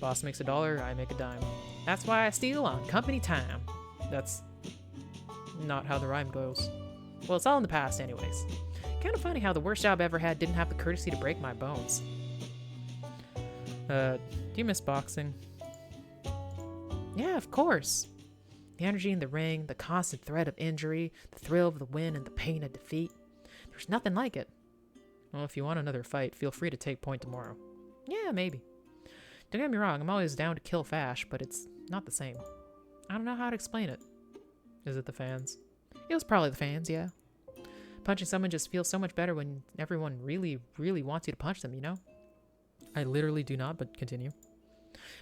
Boss makes $1, I make a dime. That's why I steal on company time. That's not how the rhyme goes. Well, it's all in the past anyways. Kind of funny how the worst job I ever had didn't have the courtesy to break my bones. Do you miss boxing? Yeah, of course. The energy in the ring, the constant threat of injury, the thrill of the win and the pain of defeat. There's nothing like it. Well, if you want another fight, feel free to take point tomorrow. Yeah, maybe. Don't get me wrong, I'm always down to kill Fash, but it's not the same. I don't know how to explain it. Is it the fans? It was probably the fans, yeah. Punching someone just feels so much better when everyone really, really wants you to punch them, you know? I literally do not, but continue.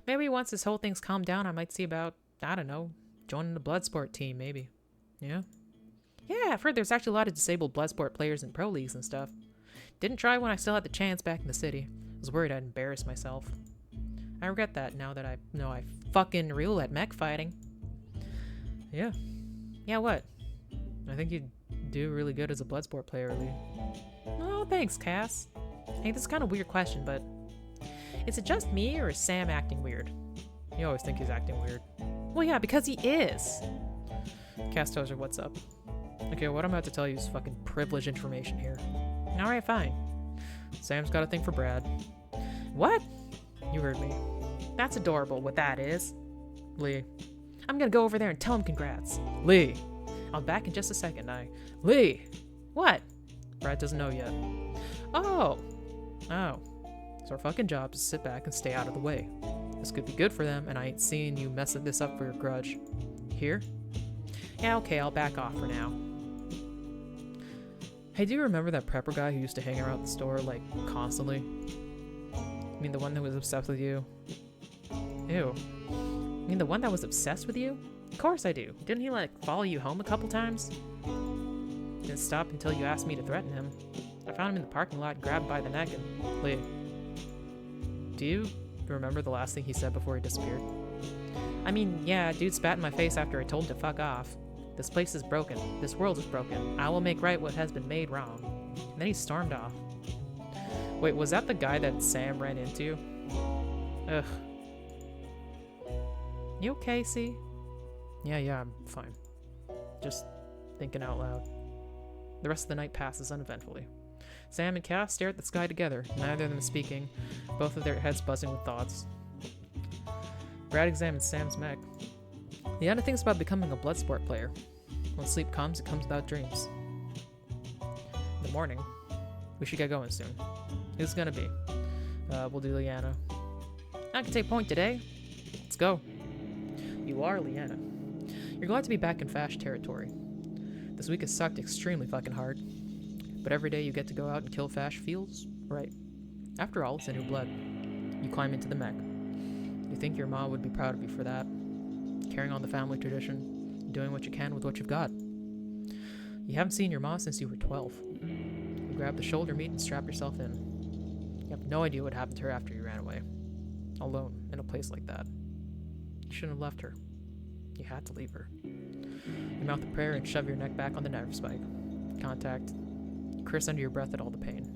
Maybe once this whole thing's calmed down, I might see about, I don't know, joining the Bloodsport team, maybe. Yeah? Yeah, I've heard there's actually a lot of disabled Bloodsport players in pro leagues and stuff. Didn't try when I still had the chance back in the city. I was worried I'd embarrass myself. I regret that now that I know I fucking reel at mech fighting. Yeah. Yeah, what? I think you'd do really good as a Bloodsport player, Lee. Oh, thanks, Cass. Hey, this is kind of a weird question, but is it just me or is Sam acting weird? You always think he's acting weird. Well, yeah, because he is. Cass tells her what's up. Okay, what I'm about to tell you is fucking privileged information here. Alright, fine. Sam's got a thing for Brad. What? You heard me. That's adorable, what that is. Lee. I'm gonna go over there and tell him congrats. Lee. I'll be back in just a second, Lee! What? Brad doesn't know yet. Oh. It's our fucking job to sit back and stay out of the way. This could be good for them, and I ain't seeing you messing this up for your grudge. Here? Yeah, okay, I'll back off for now. Hey, do you remember that prepper guy who used to hang around the store, like, constantly? I mean, the one that was obsessed with you? Ew. I mean, the one that was obsessed with you? Of course I do. Didn't he, like, follow you home a couple times? Didn't stop until you asked me to threaten him. I found him in the parking lot, grabbed by the neck, and Lee. Do you remember the last thing he said before he disappeared? I mean, yeah, dude spat in my face after I told him to fuck off. This place is broken. This world is broken. I will make right what has been made wrong. And then he stormed off. Wait, was that the guy that Sam ran into? Ugh. You okay, C? Yeah, I'm fine. Just thinking out loud. The rest of the night passes uneventfully. Sam and Cass stare at the sky together, neither of them speaking, both of their heads buzzing with thoughts. Brad examines Sam's mech. Liana thinks about becoming a Bloodsport player. When sleep comes, it comes without dreams. In the morning, we should get going soon. Who's gonna be? We'll do Liana. I can take point today. Let's go. You are Liana. You're glad to be back in Fash territory. This week has sucked extremely fucking hard. But every day you get to go out and kill Fash feels right. After all, it's a new blood. You climb into the mech. You think your mom would be proud of you for that. Carrying on the family tradition, doing what you can with what you've got. You haven't seen your mom since you were 12. You grab the shoulder meat and strap yourself in. You have no idea what happened to her after you ran away. Alone, in a place like that. You shouldn't have left her. You had to leave her. You mouth a prayer and shove your neck back on the nerve spike. Contact. You curse under your breath at all the pain.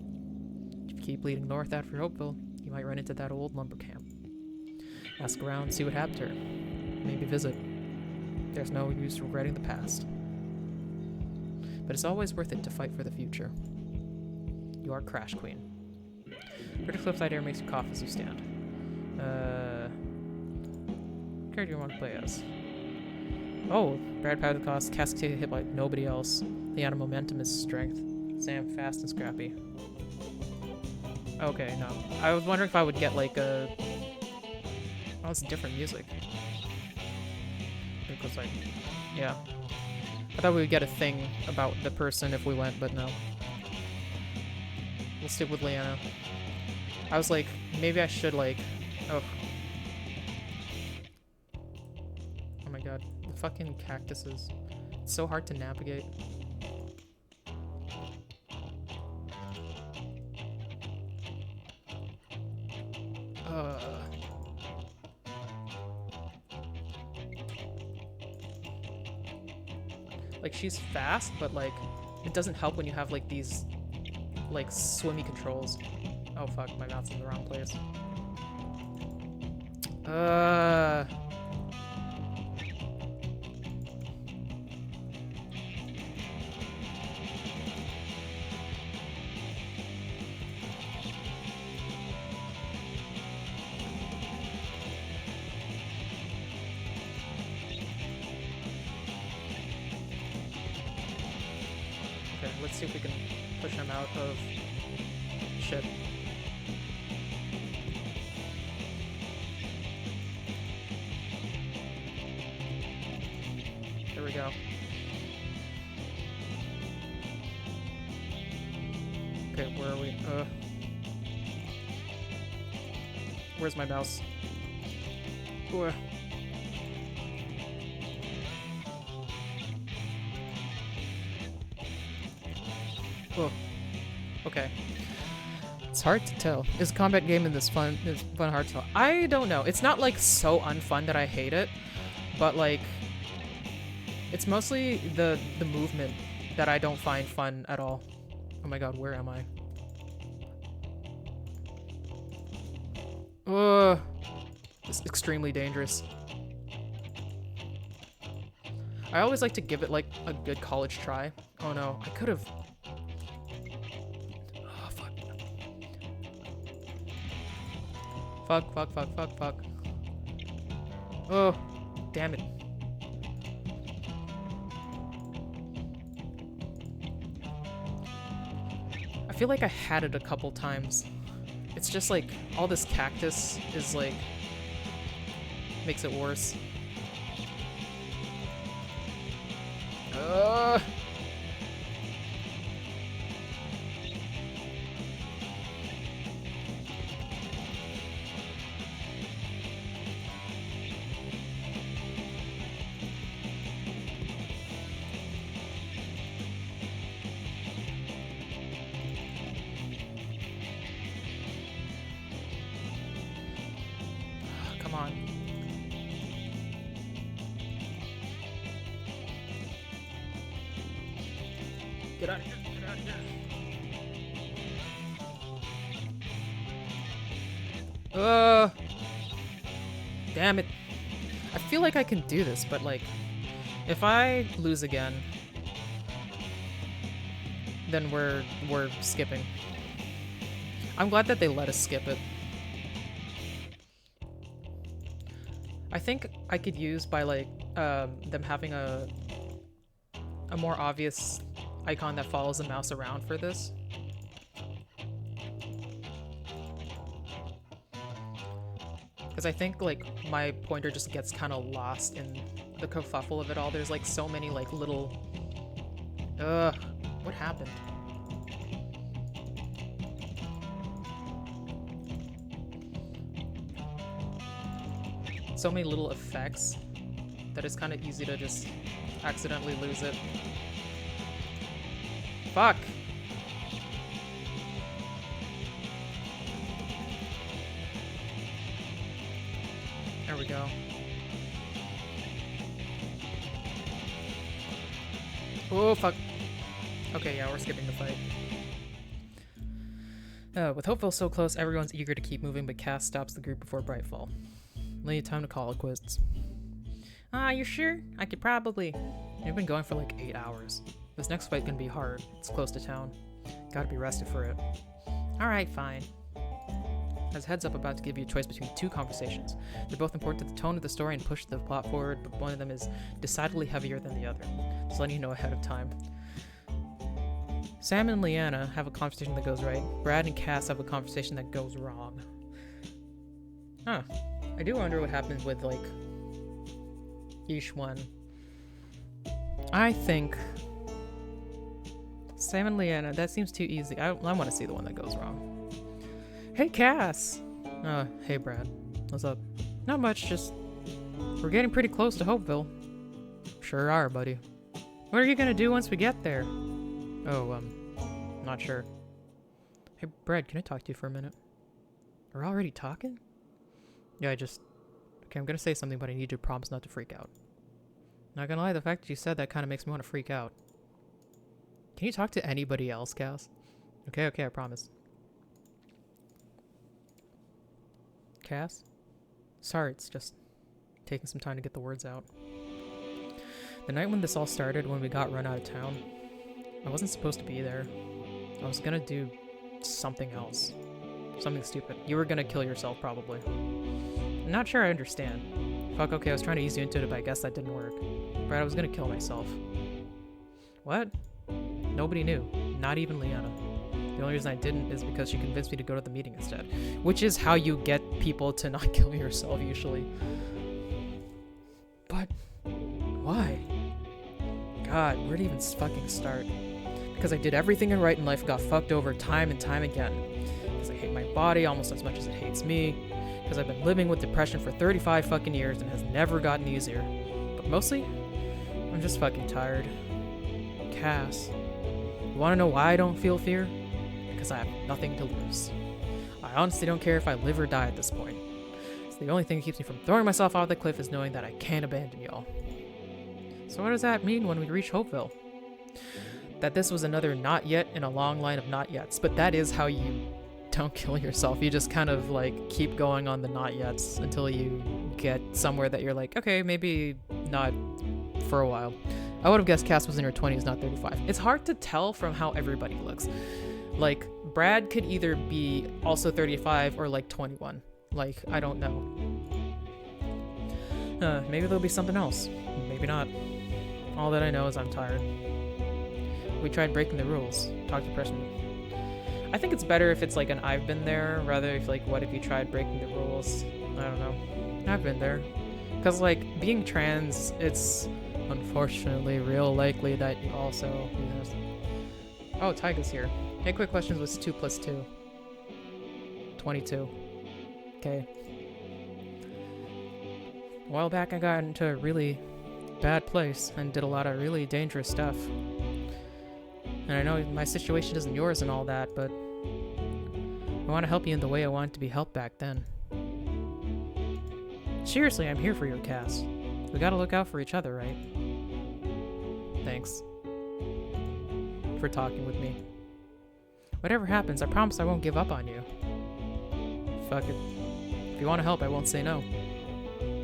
If you keep bleeding north after Hopeville, you might run into that old lumber camp. Ask around, see what happened to her. Maybe visit. There's no use regretting the past. But it's always worth it to fight for the future. You are Crash Queen. British Flipside Air makes you cough as you stand. What character do you want to play as? Oh, Brad Powder cost, Cass hit like nobody else. Liana Momentum is strength. Sam fast and scrappy. Okay, no. I was wondering if I would get like a... Oh, it's different music. It goes like... Yeah. I thought we would get a thing about the person if we went, but no. We'll stick with Liana. I was like, maybe I should like... Oh. Oh my god. The fucking cactuses. It's so hard to navigate. Like, she's fast, but like, it doesn't help when you have like these like swimmy controls. Oh fuck, my mouth's in the wrong place. Okay, let's see if we can push him out of shit. There we go. Okay, where are we? Where's my mouse? Ooh. Oh, okay. It's hard to tell. Is a combat game in this fun? Is fun hard to tell? I don't know. It's not like so unfun that I hate it, but like, it's mostly the movement that I don't find fun at all. Oh my god, where am I? Ugh. It's extremely dangerous. I always like to give it like a good college try. Oh no, I could have. Oh fuck. Fuck. Oh, damn it. I feel like I had it a couple times. It's just like all this cactus is like makes it worse. Come on. Get out of here. Get out of here. Damn it. I feel like I can do this, but like, if I lose again, then we're skipping. I'm glad that they let us skip it. I think I could use by like them having a more obvious icon that follows the mouse around for this. Because I think like my pointer just gets kind of lost in the kerfuffle of it all. There's like so many like little... what happened? So many little effects that it's kind of easy to just accidentally lose it. Fuck! There we go. Oh, fuck. Okay, yeah, we're skipping the fight. With Hopeville so close, everyone's eager to keep moving, but Cass stops the group before Brightfall. Only time to call it quits. You sure? I could probably... We've been going for like 8 hours. This next fight can be hard. It's close to town. Gotta be rested for it. Alright, fine. As heads up, about to give you a choice between 2 conversations. They're both important to the tone of the story and push the plot forward, but one of them is decidedly heavier than the other. Just letting you know ahead of time. Sam and Leanna have a conversation that goes right. Brad and Cass have a conversation that goes wrong. Huh. I do wonder what happens with, like, each one. I think... Sam and Leanna, that seems too easy. I want to see the one that goes wrong. Hey, Cass! Hey, Brad. What's up? Not much, just... We're getting pretty close to Hopeville. Sure are, buddy. What are you gonna do once we get there? Oh, not sure. Hey, Brad, can I talk to you for a minute? We're already talking? Yeah, Okay, I'm gonna say something, but I need you to promise not to freak out. Not gonna lie, the fact that you said that kind of makes me want to freak out. Can you talk to anybody else, Cass? Okay, I promise. Cass? Sorry, it's just taking some time to get the words out. The night when this all started, when we got run out of town, I wasn't supposed to be there. I was gonna do something else. Something stupid. You were gonna kill yourself, probably. I'm not sure I understand. Fuck, okay, I was trying to ease you into it, but I guess that didn't work. Brad, I was gonna kill myself. What? Nobody knew. Not even Leanna. The only reason I didn't is because she convinced me to go to the meeting instead. Which is how you get people to not kill yourself, usually. But... why? God, where to even fucking start? Because I did everything right in life and got fucked over time and time again. Because I hate my body almost as much as it hates me. Because I've been living with depression for 35 fucking years and has never gotten easier. But mostly, I'm just fucking tired. Cass, you wanna know why I don't feel fear? Because I have nothing to lose. I honestly don't care if I live or die at this point. It's the only thing that keeps me from throwing myself off the cliff is knowing that I can't abandon y'all. So what does that mean when we reach Hopeville? That this was another not yet in a long line of not yets, but that is how you don't kill yourself. You just kind of like keep going on the not yets until you get somewhere that you're like, okay, maybe not for a while. I would have guessed Cass was in her 20s, not 35. It's hard to tell from how everybody looks. Like, Brad could either be also 35 or like 21. Like, I don't know. Maybe there'll be something else. Maybe not. All that I know is I'm tired. We tried breaking the rules. Talked to Preston. I think it's better if it's like an I've been there, rather if like, what if you tried breaking the rules? I don't know. I've been there. Because like, being trans, it's unfortunately real likely that you also... Oh, Tyga's here. Hey, quick questions. What's 2 plus 2? 22. Okay. A while back I got into a really bad place and did a lot of really dangerous stuff. And I know my situation isn't yours and all that, but I want to help you in the way I wanted to be helped back then. Seriously, I'm here for you, Cass. We gotta look out for each other, right? Thanks for talking with me. Whatever happens, I promise I won't give up on you. Fuck it. If you want to help, I won't say no.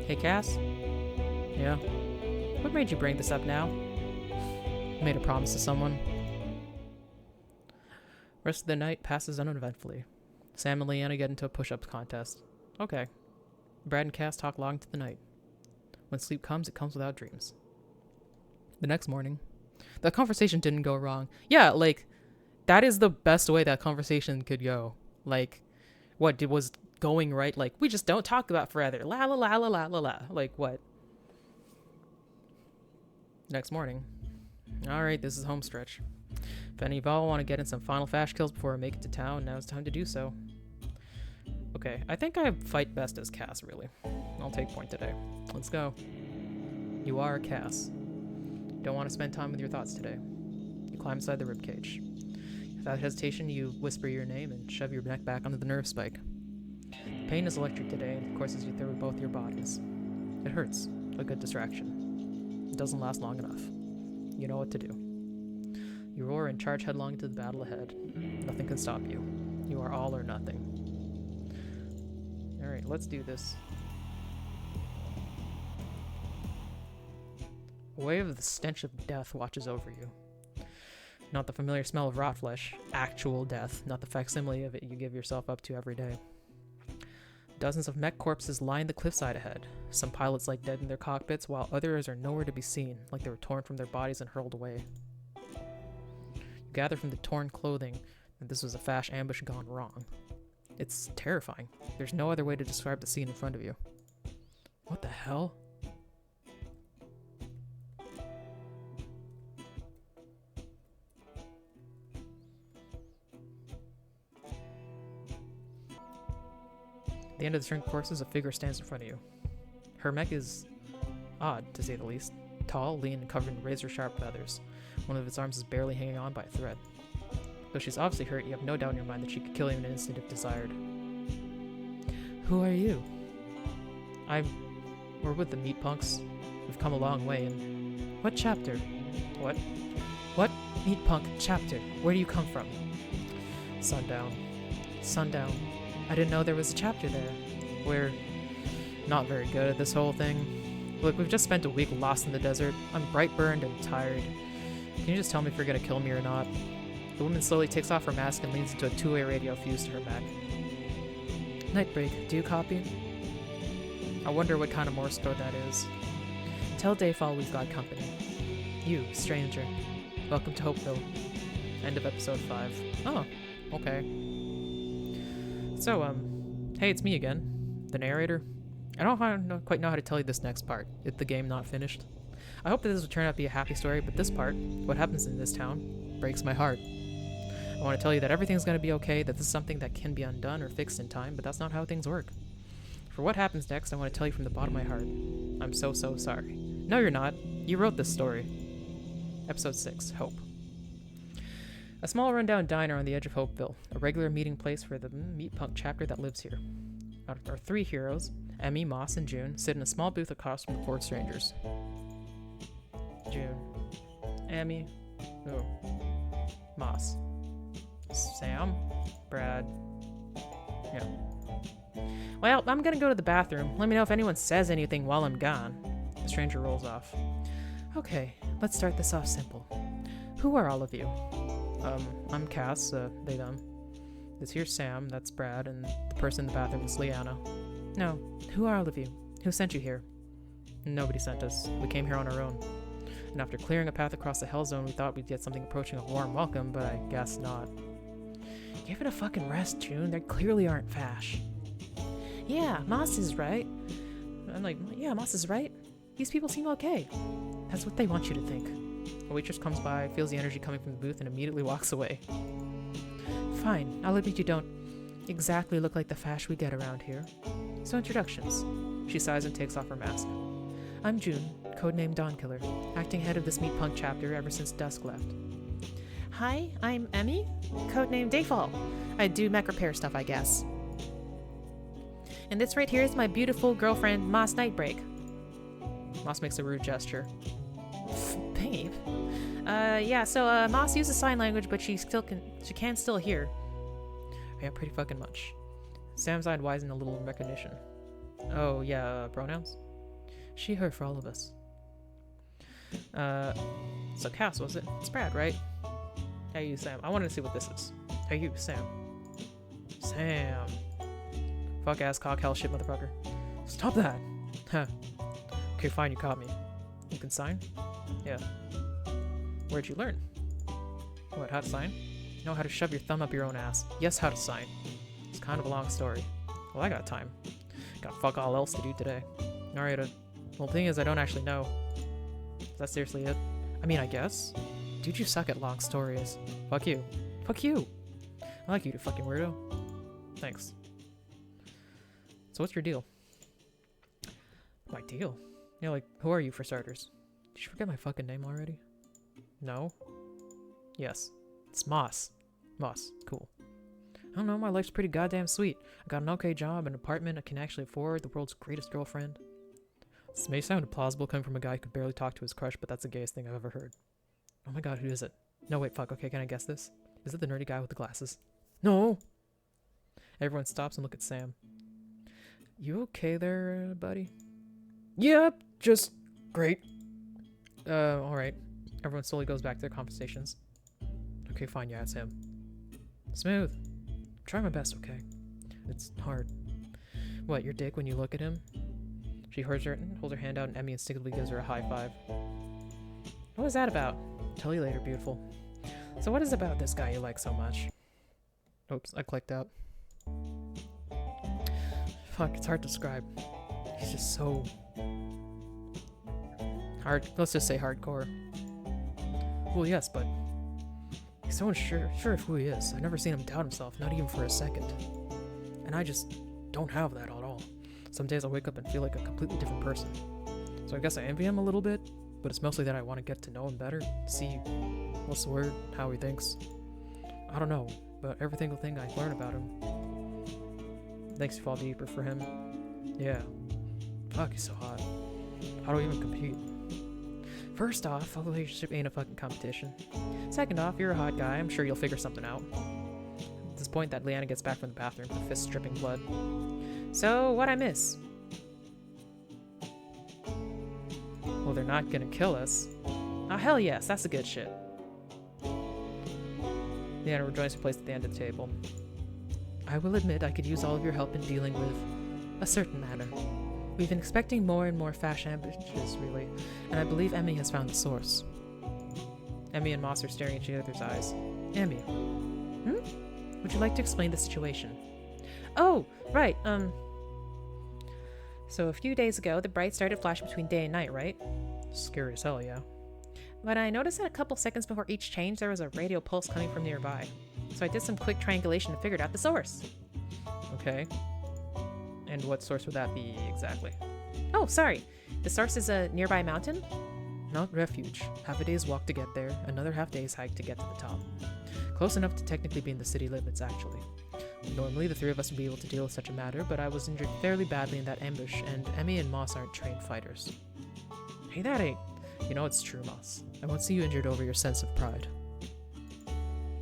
Hey, Cass? Yeah? What made you bring this up now? I made a promise to someone. Rest of the night passes uneventfully. Sam and Leanna get into a push-ups contest. Okay. Brad and Cass talk long into the night. When sleep comes, it comes without dreams. The next morning, the conversation didn't go wrong. Yeah, like, that is the best way that conversation could go. Like, what was going right? Like, we just don't talk about forever. La la la la la la la. Like, what? Next morning. Alright, this is home stretch. If any of y'all want to get in some final fast kills before I make it to town, now's the time to do so. Okay, I think I fight best as Cass, really. I'll take point today. Let's go. You are a Cass. Don't want to spend time with your thoughts today. You climb inside the ribcage. Without hesitation, you whisper your name and shove your neck back onto the nerve spike. The pain is electric today, and it courses you through both your bodies. It hurts, a good distraction. It doesn't last long enough. You know what to do. You roar and charge headlong into the battle ahead. Nothing can stop you. You are all or nothing. Alright, let's do this. A wave of the stench of death watches over you. Not the familiar smell of rot flesh, actual death, not the facsimile of it you give yourself up to every day. Dozens of mech corpses line the cliffside ahead. Some pilots lie dead in their cockpits, while others are nowhere to be seen, like they were torn from their bodies and hurled away. You gather from the torn clothing that this was a Fash ambush gone wrong. It's terrifying. There's no other way to describe the scene in front of you. What the hell? At the end of the string courses, a figure stands in front of you. Her mech is odd, to say the least. Tall, lean, and covered in razor-sharp feathers. One of its arms is barely hanging on by a thread. Though she's obviously hurt, you have no doubt in your mind that she could kill you in an instant if desired. Who are you? We're with the MEATPUNKS. We've come a long way, and... What chapter? What? What MEATPUNK chapter? Where do you come from? Sundown. Sundown. I didn't know there was a chapter there. We're not very good at this whole thing. Look, we've just spent a week lost in the desert. I'm bright burned and tired. Can you just tell me if you're gonna kill me or not? The woman slowly takes off her mask and leans into a two-way radio fused to her back. Nightbreak, do you copy? I wonder what kind of Morse code that is. Tell Dayfall we've got company. You, stranger. Welcome to Hopeville. End of episode 5. Oh, okay. So, hey, it's me again, the narrator. I don't quite know how to tell you this next part, if the game not finished. I hope that this will turn out to be a happy story, but this part, what happens in this town, breaks my heart. I want to tell you that everything's going to be okay, that this is something that can be undone or fixed in time, but that's not how things work. For what happens next, I want to tell you from the bottom of my heart. I'm so sorry. No, you're not. You wrote this story. Episode 6, Hope. A small rundown diner on the edge of Hopeville, a regular meeting place for the MEATPUNK chapter that lives here. Our 3 heroes, Emmy, Moss, and June, sit in a small booth across from the 4 strangers. June. Emmy. Oh. Moss. Sam. Brad. Yeah. Well, I'm gonna go to the bathroom. Let me know if anyone says anything while I'm gone. The stranger rolls off. Okay, let's start this off simple. Who are all of you? I'm Cass, they, them. This here's Sam, that's Brad, and the person in the bathroom is Leanna. No, who are all of you? Who sent you here? Nobody sent us. We came here on our own. And after clearing a path across the Hell Zone, we thought we'd get something approaching a warm welcome, but I guess not. Give it a fucking rest, June. They clearly aren't Fash. Yeah, Moss is right. I'm like, yeah, Moss is right. These people seem okay. That's what they want you to think. A waitress comes by, feels the energy coming from the booth, and immediately walks away. Fine, I'll admit you don't exactly look like the Fash we get around here. So introductions. She sighs and takes off her mask. I'm June, codename Dawnkiller, acting head of this MEATPUNK chapter ever since Dusk left. Hi, I'm Emmy, codename Dayfall. I do mech repair stuff, I guess. And this right here is my beautiful girlfriend, Moss Nightbreak. Moss makes a rude gesture. Babe. Yeah, so, Moss uses sign language, but she can still hear. Yeah, pretty fucking much. Sam's eyed wisen a little in recognition. Oh, yeah, pronouns? She, her, for all of us. So Cass, was it? It's Brad, right? Hey, you, Sam. I wanted to see what this is. Hey, you, Sam. Sam. Fuck ass cock hell shit motherfucker. Stop that! Huh. Okay, fine, you caught me. You can sign? Yeah. Where'd you learn? What, how to sign? You know how to shove your thumb up your own ass. Yes, how to sign. It's kind of a long story. Well, I got time. Got fuck all else to do today. Alright, well, the thing is, I don't actually know. Is that seriously it? I mean, I guess. Dude, you suck at long stories. Fuck you. Fuck you! I like you, you fucking weirdo. Thanks. So what's your deal? My deal? Yeah, like, who are you for starters? Did you forget my fucking name already? No? Yes. It's Moss. Moss. Cool. I don't know, my life's pretty goddamn sweet. I got an okay job, an apartment, I can actually afford the world's greatest girlfriend. This may sound plausible coming from a guy who could barely talk to his crush, but that's the gayest thing I've ever heard. Oh my god, who is it? No, wait, fuck, okay, can I guess this? Is it the nerdy guy with the glasses? No! Everyone stops and look at Sam. You okay there, buddy? Yep, just great. Alright. Everyone slowly goes back to their conversations. Okay, fine, yeah, it's him. Smooth. Try my best, okay? It's hard. What, your dick when you look at him? She holds her hand out and Emmy instinctively gives her a high five. What was that about? Tell you later, beautiful. So what is it about this guy you like so much? Oops, I clicked out. Fuck, it's hard to describe. He's just so... hard. Let's just say hardcore. Well, yes, but... he's so unsure of who he is. I've never seen him doubt himself, not even for a second. And I just don't have that at all. Some days I wake up and feel like a completely different person. So I guess I envy him a little bit, but it's mostly that I want to get to know him better, see what's the word, how he thinks. I don't know, but every single thing I learn about him makes me fall deeper for him. Yeah. Fuck, he's so hot. How do I even compete? First off, a relationship ain't a fucking competition. Second off, you're a hot guy. I'm sure you'll figure something out. At this point, that Leanna gets back from the bathroom, her fists dripping blood. So, what'd I miss? Well, they're not gonna kill us. Oh, hell yes, that's the good shit. Leanna rejoins her place at the end of the table. I will admit I could use all of your help in dealing with a certain matter. We've been expecting more and more fashion ambushes, really, and I believe Emmy has found the source. Emmy and Moss are staring at each other's eyes. Emmy. Would you like to explain the situation? Oh, right, So a few days ago, the bright started flashing between day and night, right? Scary as hell, yeah. But I noticed that a couple seconds before each change, there was a radio pulse coming from nearby. So I did some quick triangulation and figured out the source. Okay. And what source would that be, exactly? Oh, sorry. The source is a nearby mountain? Mount Refuge. Half a day's walk to get there, another half day's hike to get to the top. Close enough to technically be in the city limits, actually. Normally, the three of us would be able to deal with such a matter, but I was injured fairly badly in that ambush, and Emmy and Moss aren't trained fighters. Hey, that ain't... You know it's true, Moss. I won't see you injured over your sense of pride.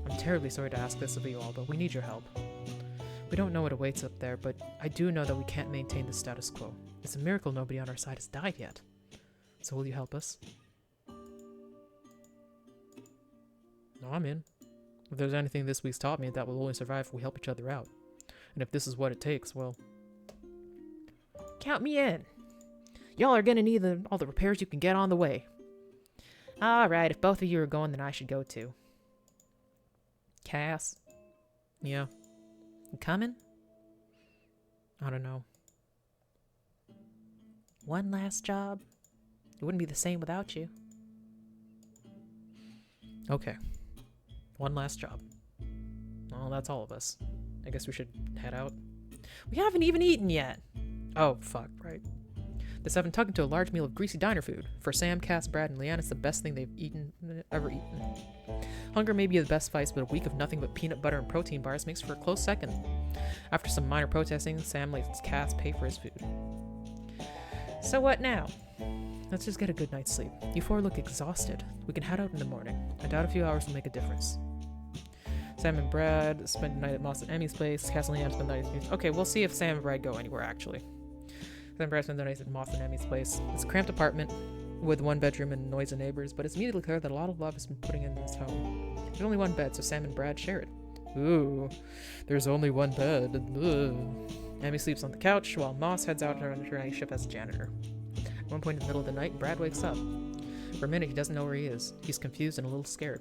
I'm terribly sorry to ask this of you all, but we need your help. We don't know what awaits up there, but I do know that we can't maintain the status quo. It's a miracle nobody on our side has died yet. So will you help us? No, I'm in. If there's anything this week's taught me, that will only survive if we help each other out. And if this is what it takes, well... Count me in! Y'all are gonna need all the repairs you can get on the way. Alright, if both of you are going, then I should go too. Cass? Yeah. You coming? I don't know. One last job? It wouldn't be the same without you. Okay. One last job. Well, that's all of us. I guess we should head out. We haven't even eaten yet! Oh, fuck, right. The seven tug into a large meal of greasy diner food. For Sam, Cass, Brad, and Leanne, it's the best thing they've ever eaten. Hunger may be the best vice, but a week of nothing but peanut butter and protein bars makes for a close second. After some minor protesting, Sam lets Cass pay for his food. So what now? Let's just get a good night's sleep. You four look exhausted. We can head out in the morning. I doubt a few hours will make a difference. Sam and Brad spend the night at Moss and Emmy's place. Cass and Leanne spend the night at... Okay, we'll see if Sam and Brad go anywhere, actually. Sam and Brad spend the night at Moss and Emmy's place. It's a cramped apartment with one bedroom and noisy neighbors, but it's immediately clear that a lot of love has been putting into this home. There's only one bed, so Sam and Brad share it. Ooh, there's only one bed. Ugh. Emmy sleeps on the couch, while Moss heads out on her night shift as a janitor. At one point in the middle of the night, Brad wakes up. For a minute, he doesn't know where he is. He's confused and a little scared.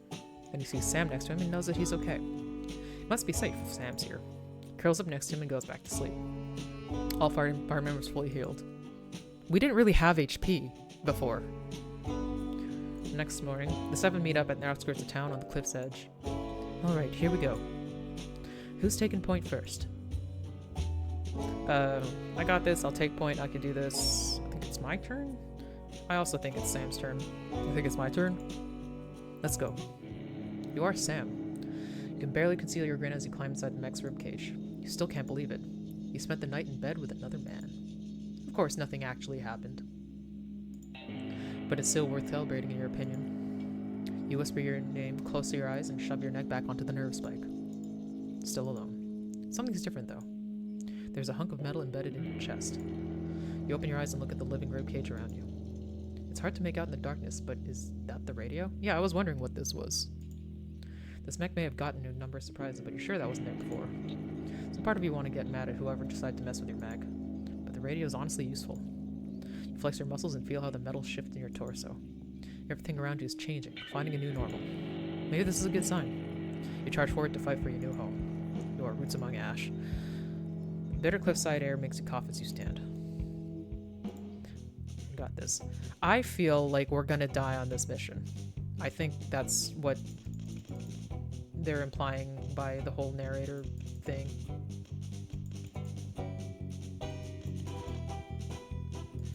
Then he sees Sam next to him and knows that he's okay. It must be safe if Sam's here. Curls up next to him and goes back to sleep. All fire members fully healed. We didn't really have HP before. Next morning, the seven meet up at the outskirts of town on the cliff's edge. Alright, here we go. Who's taking point first? I got this. I'll take point. I can do this. I think it's my turn? I also think it's Sam's turn. You think it's my turn? Let's go. You are Sam. You can barely conceal your grin as you climb inside the mech's ribcage. You still can't believe it. You spent the night in bed with another man. Of course, nothing actually happened. But it's still worth celebrating in your opinion. You whisper your name close to your eyes and shove your neck back onto the nerve spike. Still alone. Something's different, though. There's a hunk of metal embedded in your chest. You open your eyes and look at the living ribcage around you. It's hard to make out in the darkness, but is that the radio? Yeah, I was wondering what this was. This mech may have gotten you a number of surprises, but you're sure that wasn't there before. Some part of you want to get mad at whoever decided to mess with your mech, but the radio is honestly useful. You flex your muscles and feel how the metal shifts in your torso. Everything around you is changing, finding a new normal. Maybe this is a good sign. You charge forward to fight for your new home. Your roots among ash. Bitter cliffside air makes you cough as you stand. Got this. I feel like we're gonna die on this mission. I think that's what they're implying by the whole narrator thing.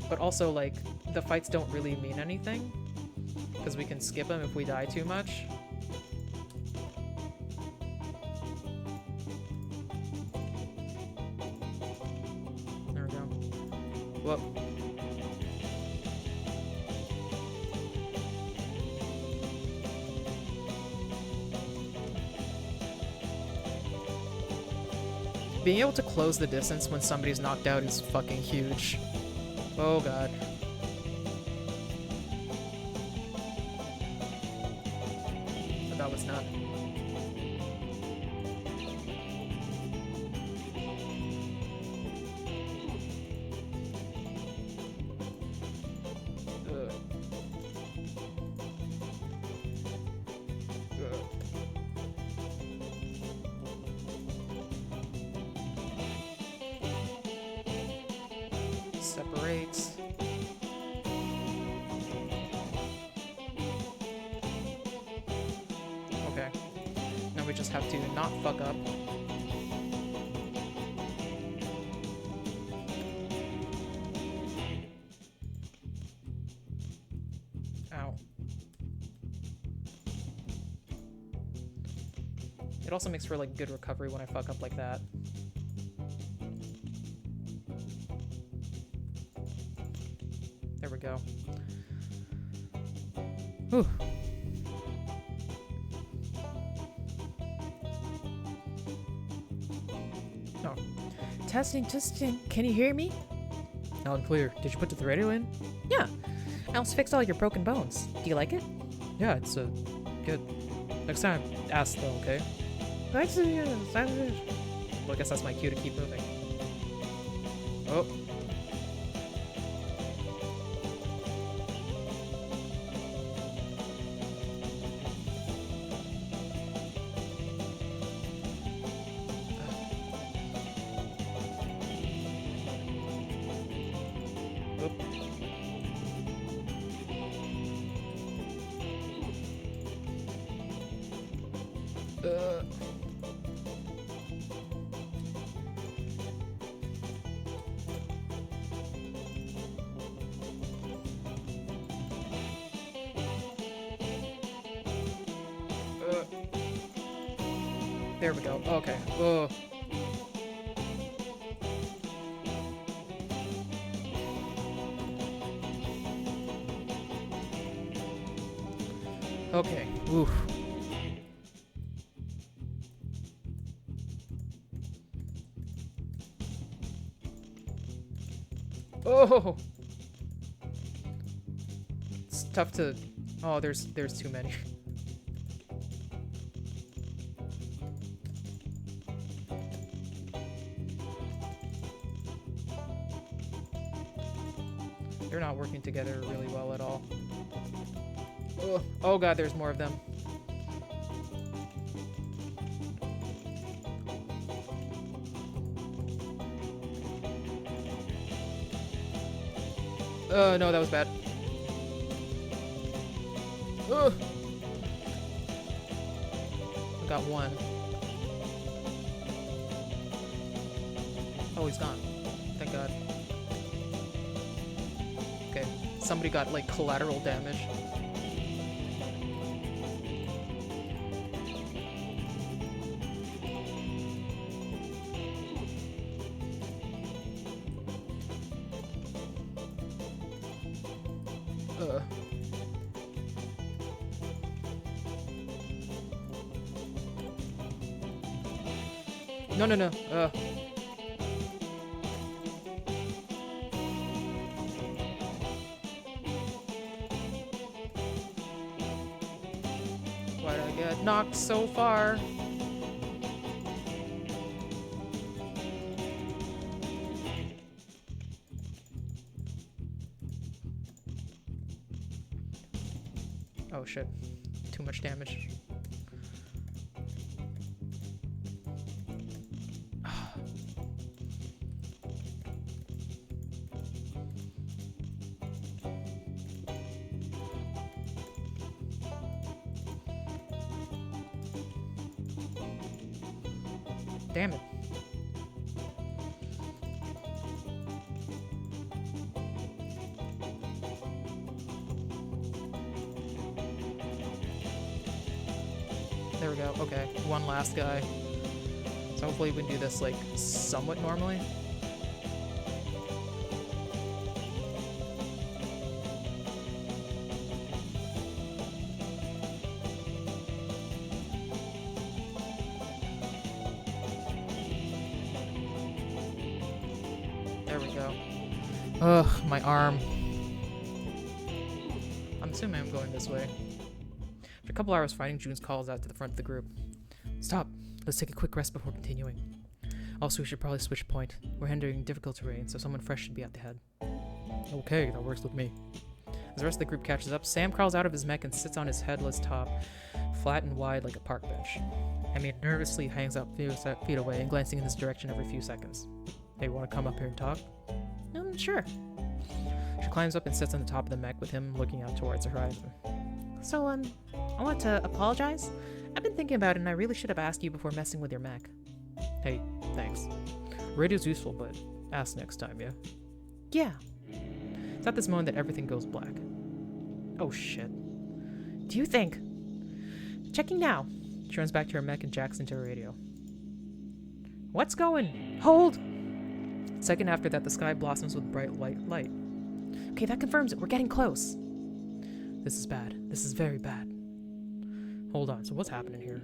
But also, like, the fights don't really mean anything, because we can skip them if we die too much. There we go. Whoa. Being able to close the distance when somebody's knocked out is fucking huge. Oh god. But that was not. Separates. Okay. Now we just have to not fuck up. Ow. It also makes for like good recovery when I fuck up like that. There we go. Whew. Oh. Testing. Can you hear me? Loud and clear. Did you put the radio in? Yeah. I also fixed all your broken bones. Do you like it? Yeah, it's good. Next time, ask though, okay? Thanks. Well, I guess that's my cue to keep moving. Oh. There we go. Okay. Oh. Okay. Oof. Oh. It's tough to. Oh, there's too many. They're not working together really well at all. Oh god, there's more of them. No, that was bad. Ugh. I got one. Oh, he's gone. Thank god. Okay, somebody got, like, collateral damage. No. Why did I get knocked so far? Oh shit. Too much damage. Damn it. There we go. Okay, one last guy. So hopefully we can do this, like, somewhat normally. There we go. Ugh, my arm. I'm assuming I'm going this way. After a couple hours fighting, Junes calls out to the front of the group. Stop. Let's take a quick rest before continuing. Also, we should probably switch point. We're entering difficult terrain, so someone fresh should be at the head. Okay, that works with me. As the rest of the group catches up, Sam crawls out of his mech and sits on his headless top, flat and wide like a park bench. Amy nervously hangs out feet away and glancing in his direction every few seconds. Hey, want to come up here and talk? Sure. She climbs up and sits on the top of the mech with him looking out towards the horizon. So, I want to apologize. I've been thinking about it and I really should have asked you before messing with your mech. Hey, thanks. Radio's useful, but ask next time, yeah? Yeah. It's at this moment that everything goes black. Oh shit. Do you think... Checking now. She runs back to her mech and jacks into her radio. What's going? Hold! Second after that, the sky blossoms with bright white light. Okay, that confirms it. We're getting close. This is bad. This is very bad. Hold on, so what's happening here?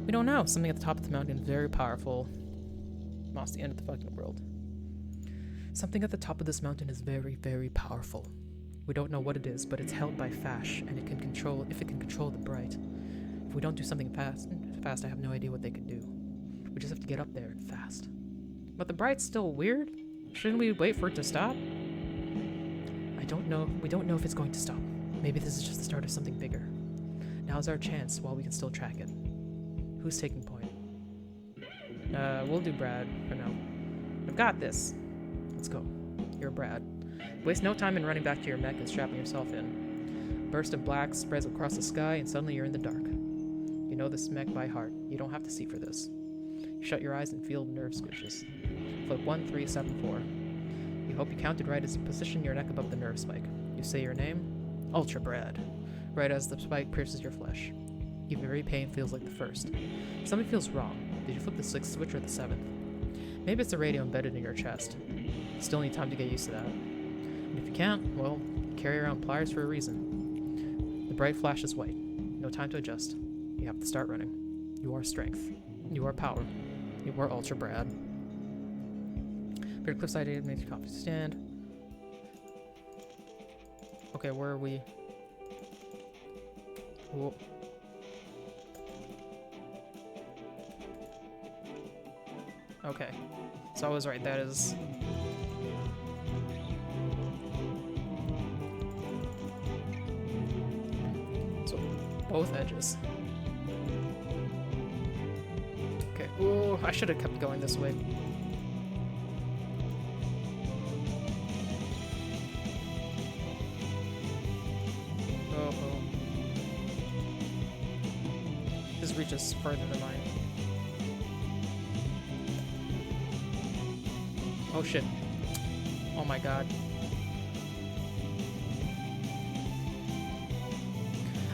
We don't know. Something at the top of the mountain is very powerful. Lost the end of the fucking world. Something at the top of this mountain is very, very powerful. We don't know what it is, but it's held by Fash, and it can control the bright. If we don't do something fast, I have no idea what they can do. We just have to get up there and fast. But the bright's still weird? Shouldn't we wait for it to stop? I don't know. We don't know if it's going to stop. Maybe this is just the start of something bigger. Now's our chance while we can still track it. Who's taking point? We'll do Brad for now. I've got this. Let's go. You're Brad. Waste no time in running back to your mech and strapping yourself in. Burst of black spreads across the sky and suddenly you're in the dark. You know this mech by heart. You don't have to see for this. You shut your eyes and feel nerve squishes. Flip 1, 3, 7, 4. You hope you counted right as you position your neck above the nerve spike. You say your name, Ultra Brad, right as the spike pierces your flesh. Every pain feels like the first. Something feels wrong. Did you flip the 6th switch or the 7th? Maybe it's the radio embedded in your chest. Still need time to get used to that. And if you can't, well, carry around pliers for a reason. The bright flash is white. No time to adjust. You have to start running. You are strength. You are power. You are Ultra Brad. Better cliffside aid makes your confidence stand. Okay, where are we? Whoa. Okay, so I was right, that is... So, both edges. Okay, ooh, I should have kept going this way. Oh. This reaches further than mine. Oh shit. Oh my god.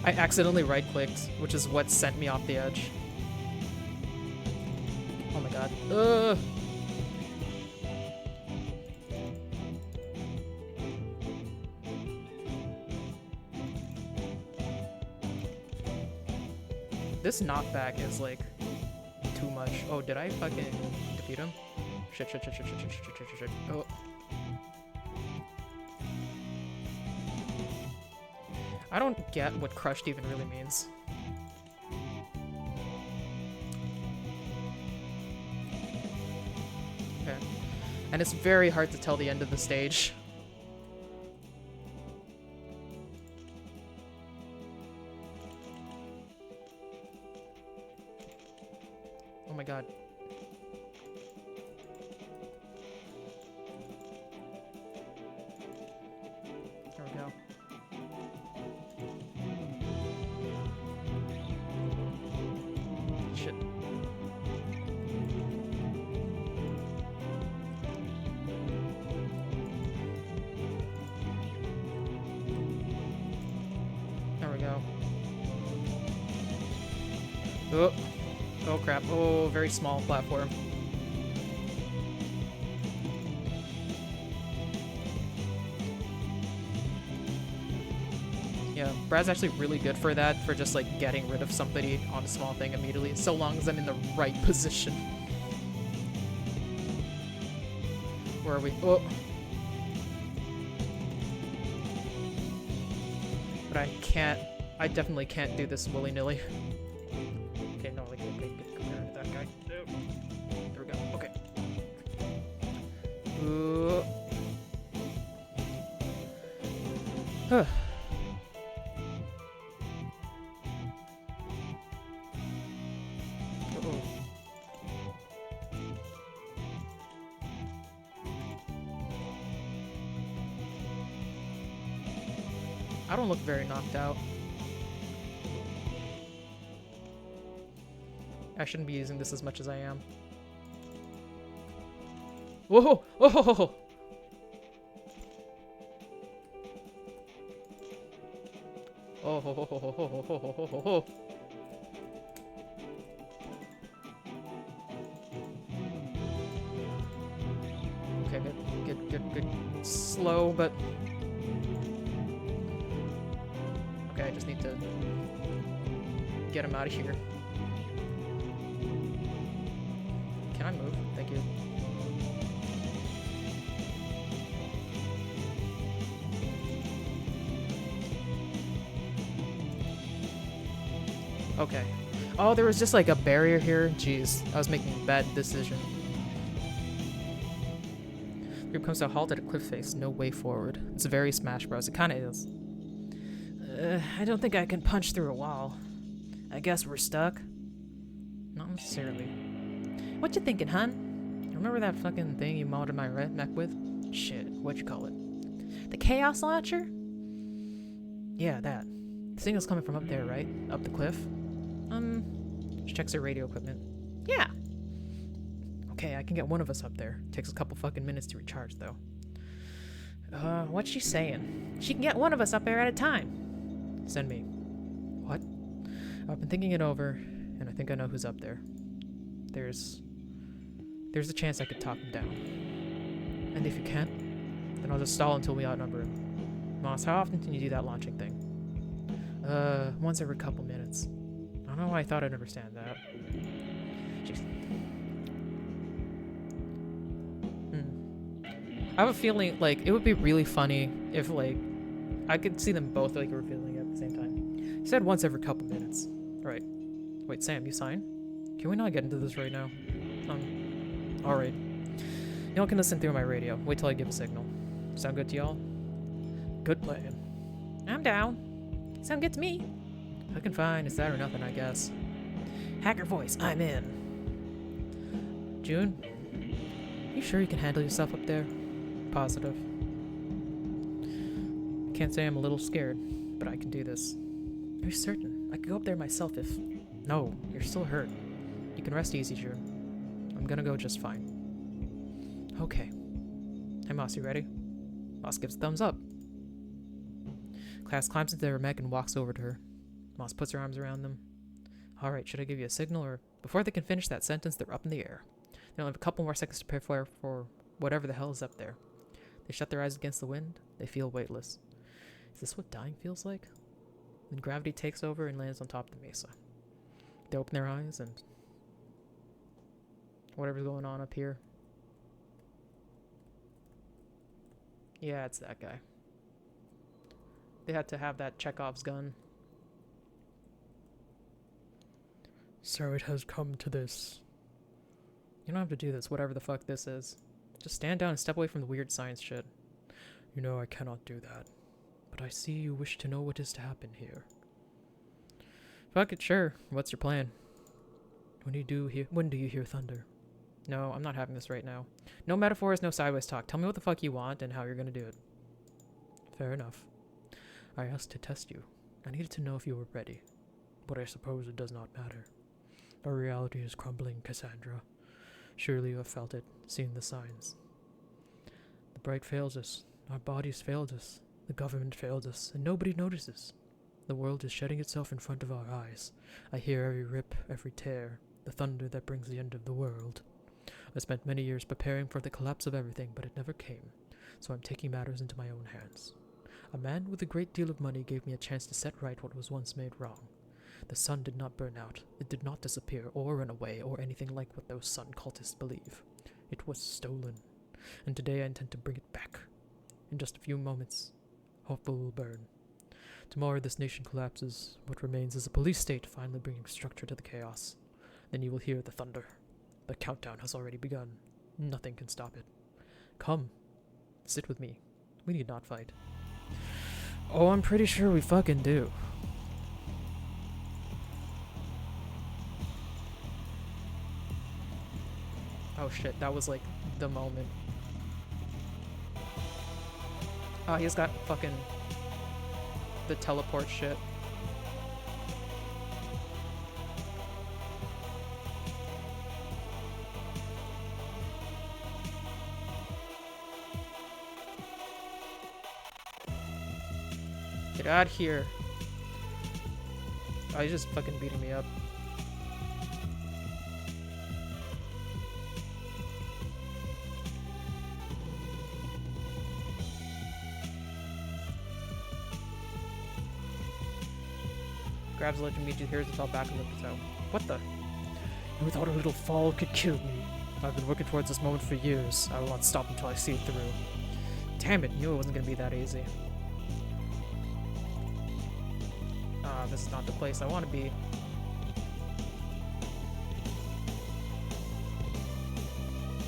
I accidentally right-clicked, which is what sent me off the edge. Oh my god. Ugh. This knockback is like too much. Oh, did I fucking defeat him? Shit. Oh. I don't get what crushed even really means. Okay. And it's very hard to tell the end of the stage. Oh my god. There we go. Shit. There we go. Oh. Oh crap. Oh, very small platform. Yeah, Brad's actually really good for that, for just like getting rid of somebody on a small thing immediately, so long as I'm in the right position. Where are we? Oh! But I definitely can't do this willy-nilly. Okay, no, like, okay, get compared to that guy. There we go, okay. Ooh. Huh. I don't look very knocked out. I shouldn't be using this as much as I am. Whoa! Whoa! Oh! Okay, good. Slow, but... Okay, I just need to get him out of here. Can I move? Thank you. Okay. Oh, there was just like a barrier here? Jeez, I was making a bad decision. The group comes to a halt at a cliff face, no way forward. It's very Smash Bros. It kinda is. I don't think I can punch through a wall. I guess we're stuck. Not necessarily. What you thinking, hun? Remember that fucking thing you modded my mech with? Shit, what'd you call it? The Chaos Launcher? Yeah, that. The signal's coming from up there, right? Up the cliff? Just checks their radio equipment. Yeah! Okay, I can get one of us up there. Takes a couple fucking minutes to recharge, though. What's she saying? She can get one of us up there at a time. Send me. What? I've been thinking it over, and I think I know who's up there. There's a chance I could talk him down. And if you can't, then I'll just stall until we outnumber him. Moss, how often can you do that launching thing? Once every couple minutes. I don't know why I thought I'd understand that. Jeez. I have a feeling, like, it would be really funny if, like, I could see them both, like, revealing it at the same time. You said once every couple minutes. Right. Wait, Sam, you sign? Can we not get into this right now? Alright. Y'all can listen through my radio. Wait till I give a signal. Sound good to y'all? Good plan. I'm down. Sound good to me. Looking fine. It's that or nothing, I guess. Hacker voice, I'm in. June? You sure you can handle yourself up there? Positive. Can't say I'm a little scared, but I can do this. Are you certain? I could go up there myself if... No, you're still hurt. You can rest easy, June. I'm gonna go just fine. Okay. Hey, Moss, you ready? Moss gives a thumbs up. Class climbs into their mech and walks over to her. Moss puts her arms around them. Alright, should I give you a signal, or... Before they can finish that sentence, they're up in the air. They only have a couple more seconds to prepare for whatever the hell is up there. They shut their eyes against the wind. They feel weightless. Is this what dying feels like? Then gravity takes over and lands on top of the mesa. They open their eyes and... whatever's going on up here. Yeah, it's that guy. They had to have that Chekhov's gun. So it has come to this. You don't have to do this, whatever the fuck this is. Just stand down and step away from the weird science shit. You know I cannot do that. But I see you wish to know what is to happen here. Fuck it, sure. What's your plan? When do you hear thunder? No, I'm not having this right now. No metaphors, no sideways talk. Tell me what the fuck you want and how you're gonna do it. Fair enough. I asked to test you. I needed to know if you were ready. But I suppose it does not matter. Our reality is crumbling, Cassandra. Surely you have felt it, seen the signs. The bright fails us. Our bodies failed us. The government failed us, and nobody notices. The world is shedding itself in front of our eyes. I hear every rip, every tear, the thunder that brings the end of the world. I spent many years preparing for the collapse of everything, but it never came, so I'm taking matters into my own hands. A man with a great deal of money gave me a chance to set right what was once made wrong. The sun did not burn out, it did not disappear or run away or anything like what those sun cultists believe. It was stolen, and today I intend to bring it back. In just a few moments, Hopeful will burn. Tomorrow this nation collapses. What remains is a police state finally bringing structure to the chaos. Then you will hear the thunder. The countdown has already begun. Nothing can stop it. Come. Sit with me. We need not fight. Oh, I'm pretty sure we fucking do. Oh shit, that was like the moment. Oh, he's got fucking the teleport shit. Get out of here. Oh, he's just fucking beating me up. Grabs the legend, immediately hears it all back and looks out. What the? You thought a little fall could kill me. I've been working towards this moment for years. I will not stop until I see it through. Damn it, knew it wasn't gonna be that easy. This is not the place I want to be.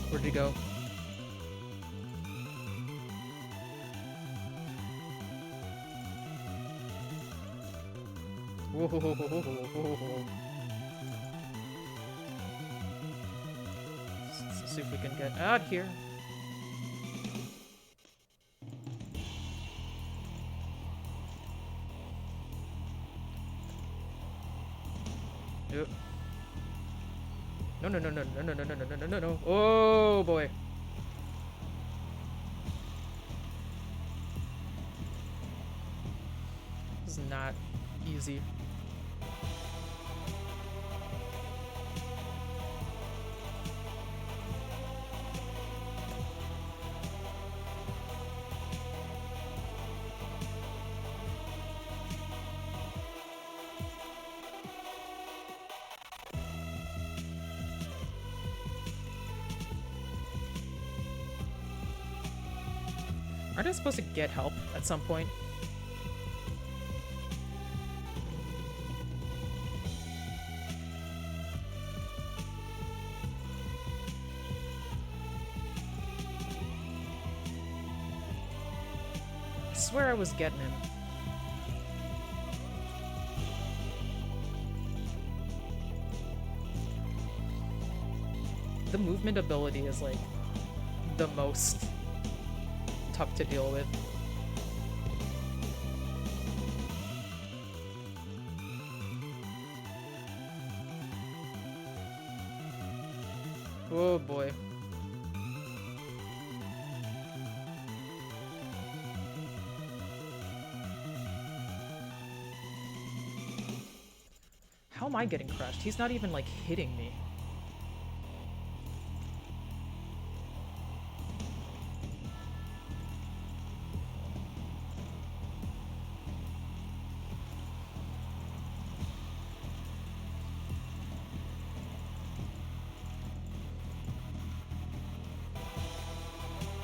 Where'd he go? Whoa. Let's see if we can get out here. Yep. No. Oh boy. This is not easy. Aren't I supposed to get help at some point? I swear I was getting him. The movement ability is like the most tough to deal with. Oh boy. How am I getting crushed? He's not even like hitting me.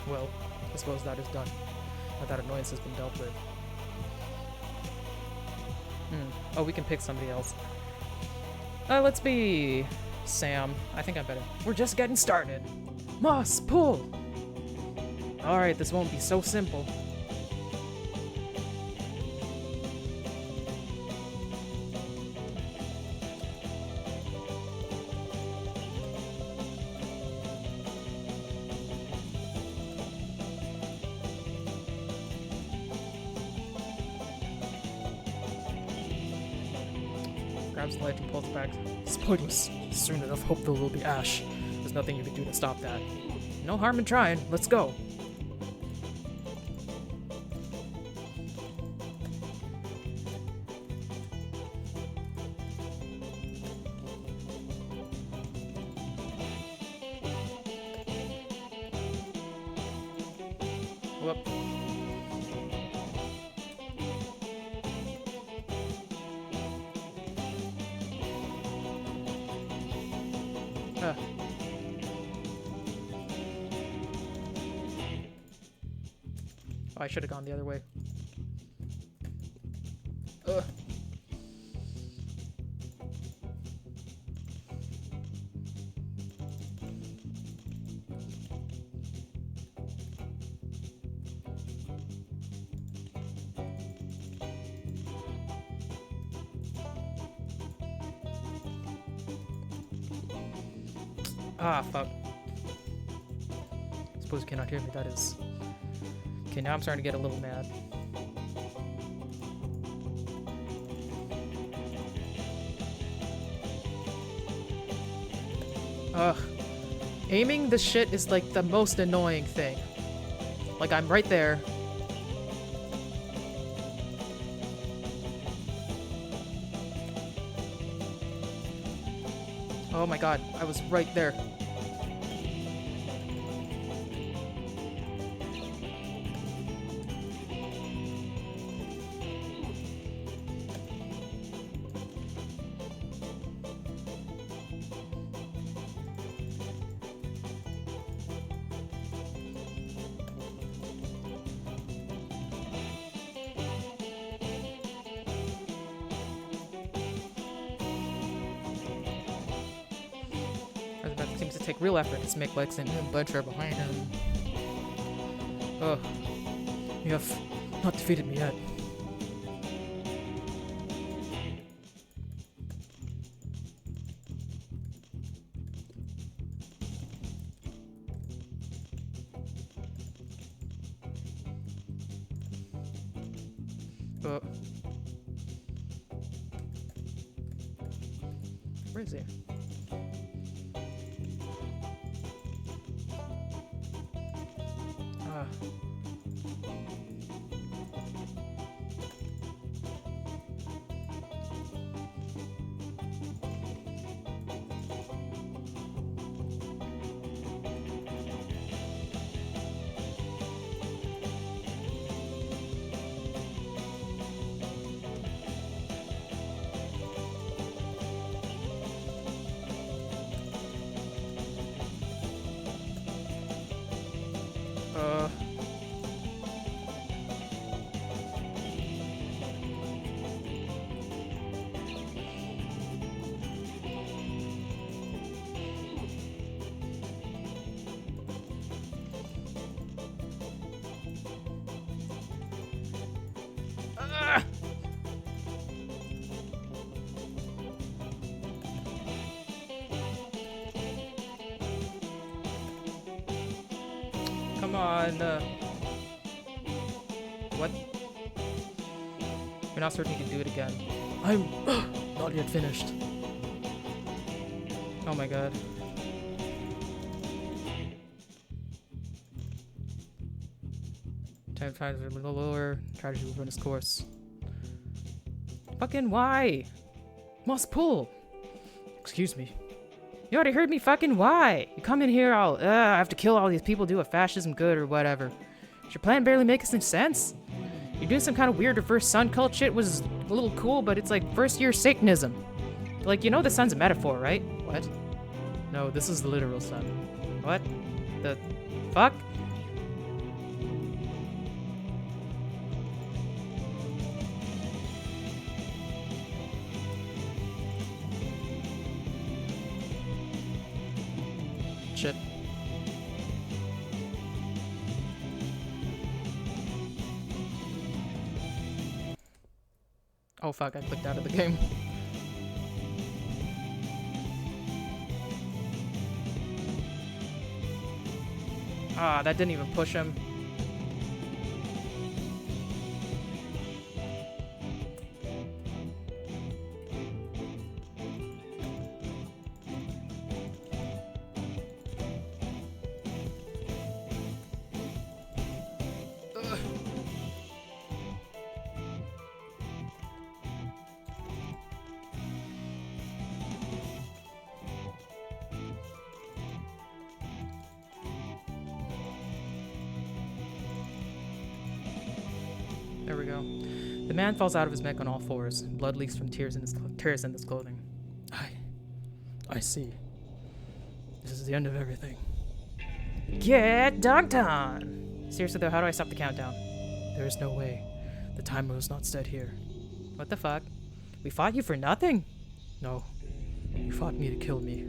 Well, I suppose that is done. Now that annoyance has been dealt with. Oh, we can pick somebody else. Let's be Sam. I think I'm better. We're just getting started. Moss, pull! Alright, this won't be so simple. Grabs the ledge and pulls it back. It's pointless. Soon enough, hope there will be ash. There's nothing you can do to stop that. No harm in trying. Let's go. Whoop. Oh, I should have gone the other way. Ugh. Ah, fuck. Suppose you cannot hear me, that is... Okay, now I'm starting to get a little mad. Ugh. Aiming the shit is like the most annoying thing. Like, I'm right there. Oh my god, I was right there. That seems to take real effort to make Lex and Ledger behind him. Ugh. You have not defeated me yet. Where is he? Come on. What? You're not certain you can do it again. I'm not yet finished. Oh my god. Time times are a little lower. Try to run his course. Fucking why? Must pull. Excuse me. You already heard me. Fucking why? You come in here all, I have to kill all these people, do a fascism good or whatever. Does your plan barely make any sense? You're doing some kind of weird reverse sun cult shit, which is a little cool, but it's like first year Satanism. Like, you know the sun's a metaphor, right? What? No, this is the literal sun. What? The fuck? Shit. Oh fuck, I clicked out of the game. Ah, that didn't even push him. There we go. The man falls out of his mech on all fours. Blood leaks from tears in his clothing. I see. This is the end of everything. Get dunked on! Seriously though, how do I stop the countdown? There is no way. The timer was not set here. What the fuck? We fought you for nothing? No. You fought me to kill me.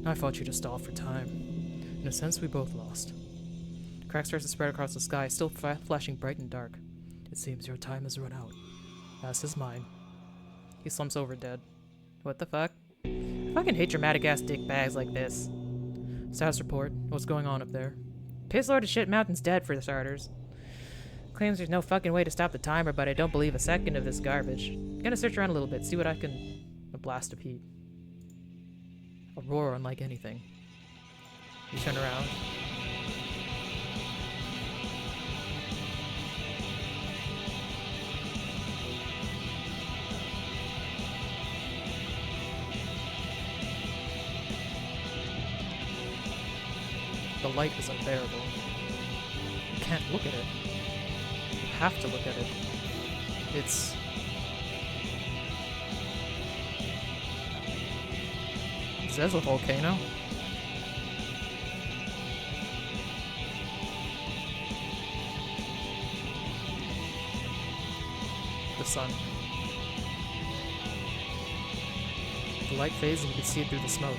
I fought you to stall for time. In a sense, we both lost. Crack starts to spread across the sky, still flashing bright and dark. It seems your time has run out. As is mine. He slumps over dead. What the fuck? I fucking hate dramatic-ass dick bags like this. Status report. What's going on up there? Piss Lord of Shit Mountain's dead for the starters. Claims there's no fucking way to stop the timer, but I don't believe a second of this garbage. Gonna search around a little bit, see what I can... A blast of heat. A roar unlike anything. You turn around. The light is unbearable. You can't look at it. You have to look at it. It's... Is that a volcano? The sun. The light fades and you can see it through the smoke.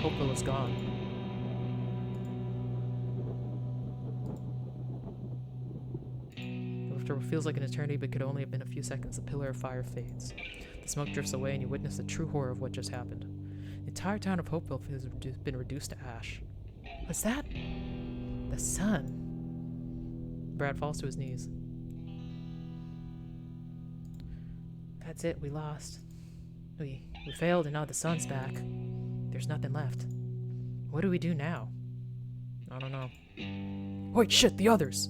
Hopewell is gone. After what feels like an eternity but could only have been a few seconds, the pillar of fire fades. The smoke drifts away and you witness the true horror of what just happened. The entire town of Hopewell has been reduced to ash. What's that? The sun. Brad falls to his knees. That's it, we lost. We failed and now the sun's back. There's nothing left. What do we do now? I don't know. Wait, shit, the others!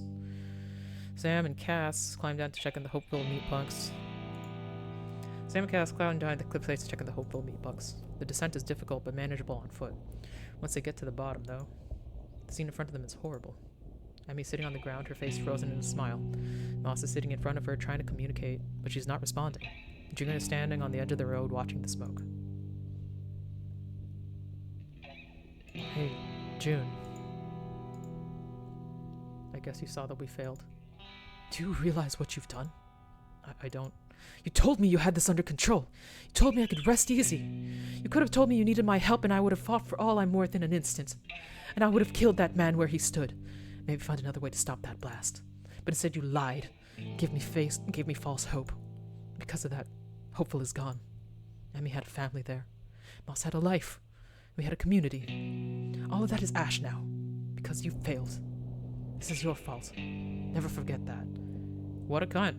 Sam and Cass climb down to check on the Hopewell MEATPUNKS. Sam and Cass climb down the cliff face to check on the Hopewell MEATPUNKS. The descent is difficult but manageable on foot. Once they get to the bottom, though, the scene in front of them is horrible. Emmy's sitting on the ground, her face frozen in a smile. Moss is sitting in front of her, trying to communicate, but she's not responding. June is standing on the edge of the road, watching the smoke. Hey, June. I guess you saw that we failed. Do you realize what you've done? I don't. You told me you had this under control. You told me I could rest easy. You could have told me you needed my help and I would have fought for all I'm worth in an instant. And I would have killed that man where he stood. Maybe find another way to stop that blast. But instead you lied. Gave me false hope. Because of that, Hopeful is gone. Emmy had a family there. Moss had a life. We had a community. All of that is ash now. Because you failed. This is your fault. Never forget that. What a cunt.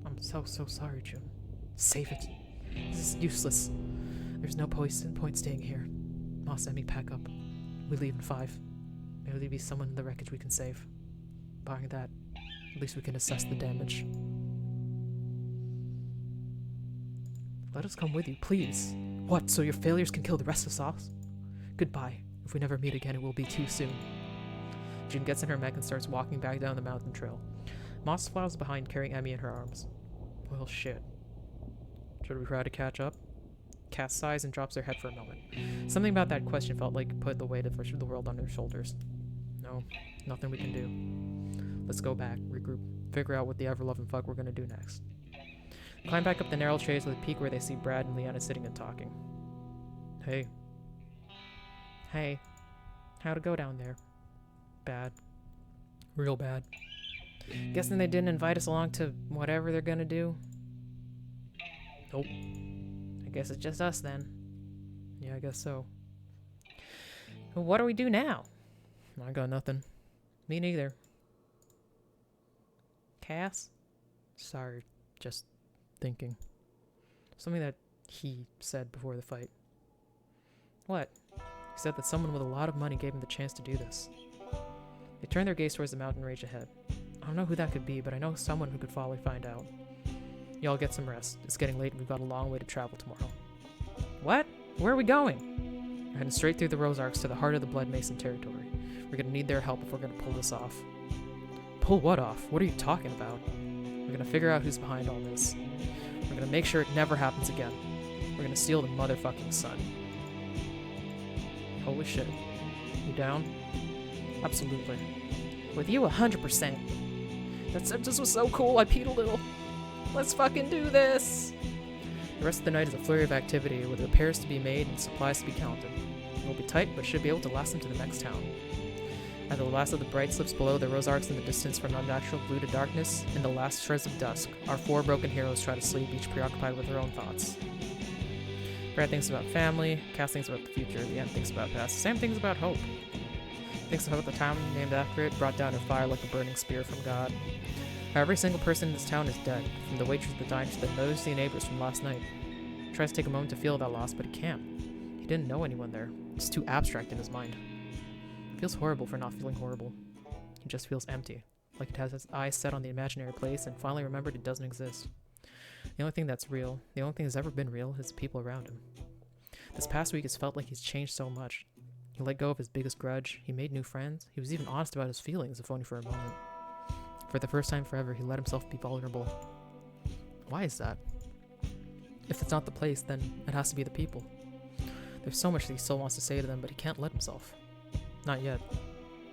I'm so sorry, June. Save it. This is useless. There's no point staying here. Moss, Emmy, pack up. We leave in 5. Maybe there'll be someone in the wreckage we can save. Barring that, at least we can assess the damage. Let us come with you, please. What, so your failures can kill the rest of us? Goodbye. If we never meet again, it will be too soon. June gets in her mech and starts walking back down the mountain trail. Moss follows behind, carrying Emmy in her arms. Well, shit. Should we try to catch up? Cass sighs and drops her head for a moment. Something about that question felt like it put the weight of the world on her shoulders. No, nothing we can do. Let's go back, regroup, figure out what the ever-loving fuck we're gonna do next. Climb back up the narrow trail to the peak where they see Brad and Leanna sitting and talking. Hey. Hey. How'd it go down there? Bad. Real bad. Guessing they didn't invite us along to whatever they're gonna do? Nope. I guess it's just us then. Yeah, I guess so. Well, what do we do now? I got nothing. Me neither. Cass? Sorry, just thinking. Something that he said before the fight. What? He said that someone with a lot of money gave him the chance to do this. They turned their gaze towards the mountain range ahead. I don't know who that could be, but I know someone who could probably find out. Y'all get some rest. It's getting late and we've got a long way to travel tomorrow. What? Where are we going? We're heading straight through the Rosarks to the heart of the Blood Mason territory. We're gonna need their help if we're gonna pull this off. Pull what off? What are you talking about? We're gonna figure out who's behind all this. We're gonna make sure it never happens again. We're gonna steal the motherfucking sun. Holy shit. You down? Absolutely. With you 100%. That sentence was so cool, I peed a little. Let's fucking do this! The rest of the night is a flurry of activity with repairs to be made and supplies to be counted. It will be tight, but should be able to last them to the next town. As the last of the bright slips below the Rosarks in the distance from unnatural blue to darkness, in the last shreds of dusk, our 4 broken heroes try to sleep, each preoccupied with their own thoughts. Brad thinks about family, Cass thinks about the future, Leanne thinks about past, Sam thinks about hope. Thinks about the town named after it, brought down in fire like a burning spear from God. How every single person in this town is dead, from the waitress at the diner to the nosy neighbors from last night. He tries to take a moment to feel that loss, but he can't. He didn't know anyone there. It's too abstract in his mind. It feels horrible for not feeling horrible. He just feels empty, like it has its eyes set on the imaginary place and finally remembered it doesn't exist. The only thing that's real, the only thing that's ever been real, is the people around him. This past week has felt like he's changed so much. He let go of his biggest grudge, he made new friends, he was even honest about his feelings, if only for a moment. For the first time forever, he let himself be vulnerable. Why is that? If it's not the place, then it has to be the people. There's so much that he still wants to say to them, but he can't let himself. Not yet.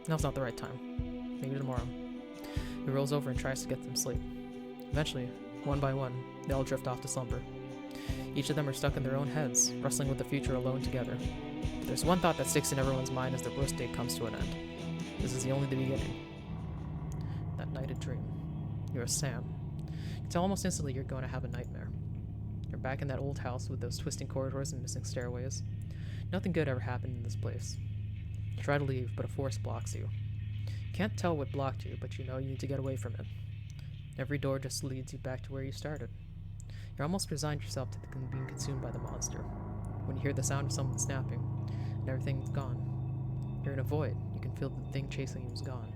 Now's not the right time. Maybe tomorrow. He rolls over and tries to get them sleep. Eventually, one by one, they all drift off to slumber. Each of them are stuck in their own heads, wrestling with the future alone together. But there's one thought that sticks in everyone's mind as the roast day comes to an end. This is only the beginning. That night a dream. You're Sam. You can tell almost instantly you're going to have a nightmare. You're back in that old house with those twisting corridors and missing stairways. Nothing good ever happened in this place. You try to leave, but a force blocks you. You can't tell what blocked you, but you know you need to get away from it. Every door just leads you back to where you started. You're almost resigned yourself to being consumed by the monster. When you hear the sound of someone snapping, and everything's gone. You're in a void. You can feel the thing chasing you is gone.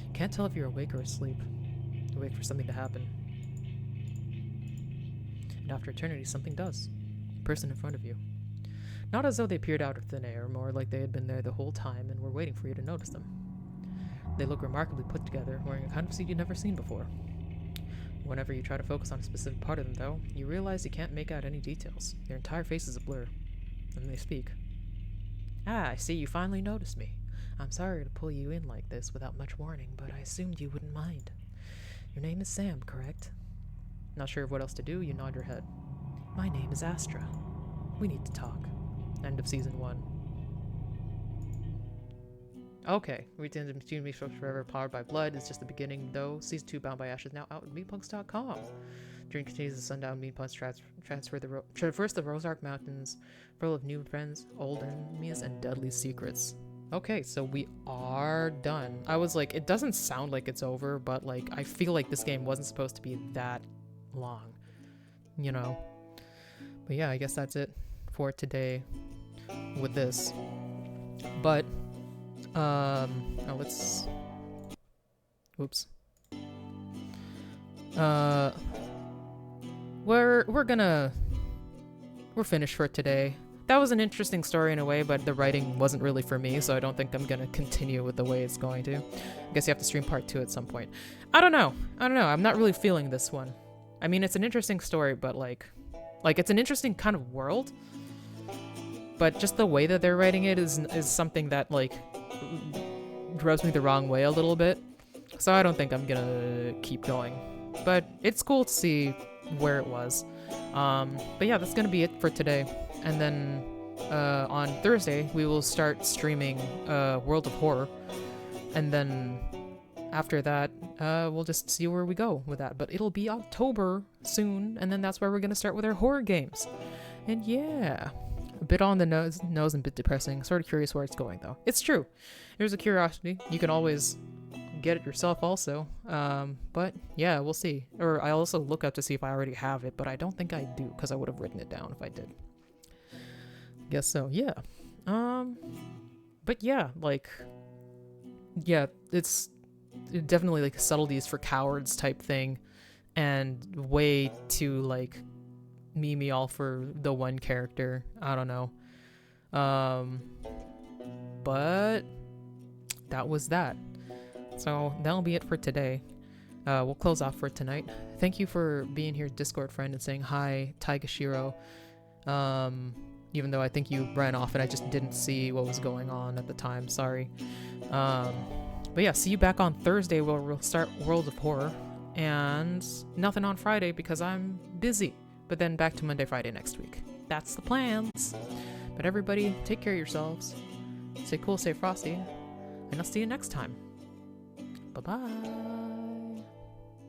You can't tell if you're awake or asleep. You wait for something to happen. And after eternity, something does. The person in front of you. Not as though they peered out of thin air, more like they had been there the whole time and were waiting for you to notice them. They look remarkably put together, wearing a kind of suit you'd never seen before. Whenever you try to focus on a specific part of them, though, you realize you can't make out any details. Their entire face is a blur. And they speak. Ah, I see you finally noticed me. I'm sorry to pull you in like this without much warning, but I assumed you wouldn't mind. Your name is Sam, correct? Not sure of what else to do, you nod your head. My name is Astra. We need to talk. End of Season 1. Okay, we did Between Me Forever, Powered by Blood is just the beginning, though. Season 2, Bound by Ashes, now out at meatpunks.com. During continues the sundown, Meatpunks traverse the Rosark Mountains, full of new friends, old enemies, and deadly secrets. Okay, so we are done. I was like, it doesn't sound like it's over, but like, I feel like this game wasn't supposed to be that long, you know? But yeah, I guess that's it for today with this. But, now let's, whoops. We're finished for today. That was an interesting story in a way, but the writing wasn't really for me, so I don't think I'm gonna continue with the way it's going to. I guess you have to stream part 2 at some point. I don't know. I'm not really feeling this one. I mean, it's an interesting story, but like it's an interesting kind of world. But just the way that they're writing it is something that like rubs me the wrong way a little bit. So I don't think I'm gonna keep going. But it's cool to see where it was. But yeah, that's gonna be it for today. And then on Thursday, we will start streaming World of Horror. And then after that, we'll just see where we go with that. But it'll be October soon, and then that's where we're gonna start with our horror games. And yeah, a bit on the nose and a bit depressing. Sort of curious where it's going, though. It's true. There's a curiosity. You can always get it yourself also. But yeah, we'll see. Or I also look up to see if I already have it, but I don't think I do, because I would have written it down if I did. Guess so, yeah. But yeah, like, yeah, it's definitely like subtleties for cowards type thing, and way too like meme all for the one character. I don't know. But that was that. So that'll be it for today. We'll close off for tonight. Thank you for being here, Discord friend, and saying hi, Taigashiro. Even though I think you ran off and I just didn't see what was going on at the time. Sorry. But yeah, see you back on Thursday where we'll start World of Horror. And nothing on Friday because I'm busy. But then back to Monday, Friday next week. That's the plans. But everybody, take care of yourselves. Stay cool, stay frosty. And I'll see you next time. Bye-bye.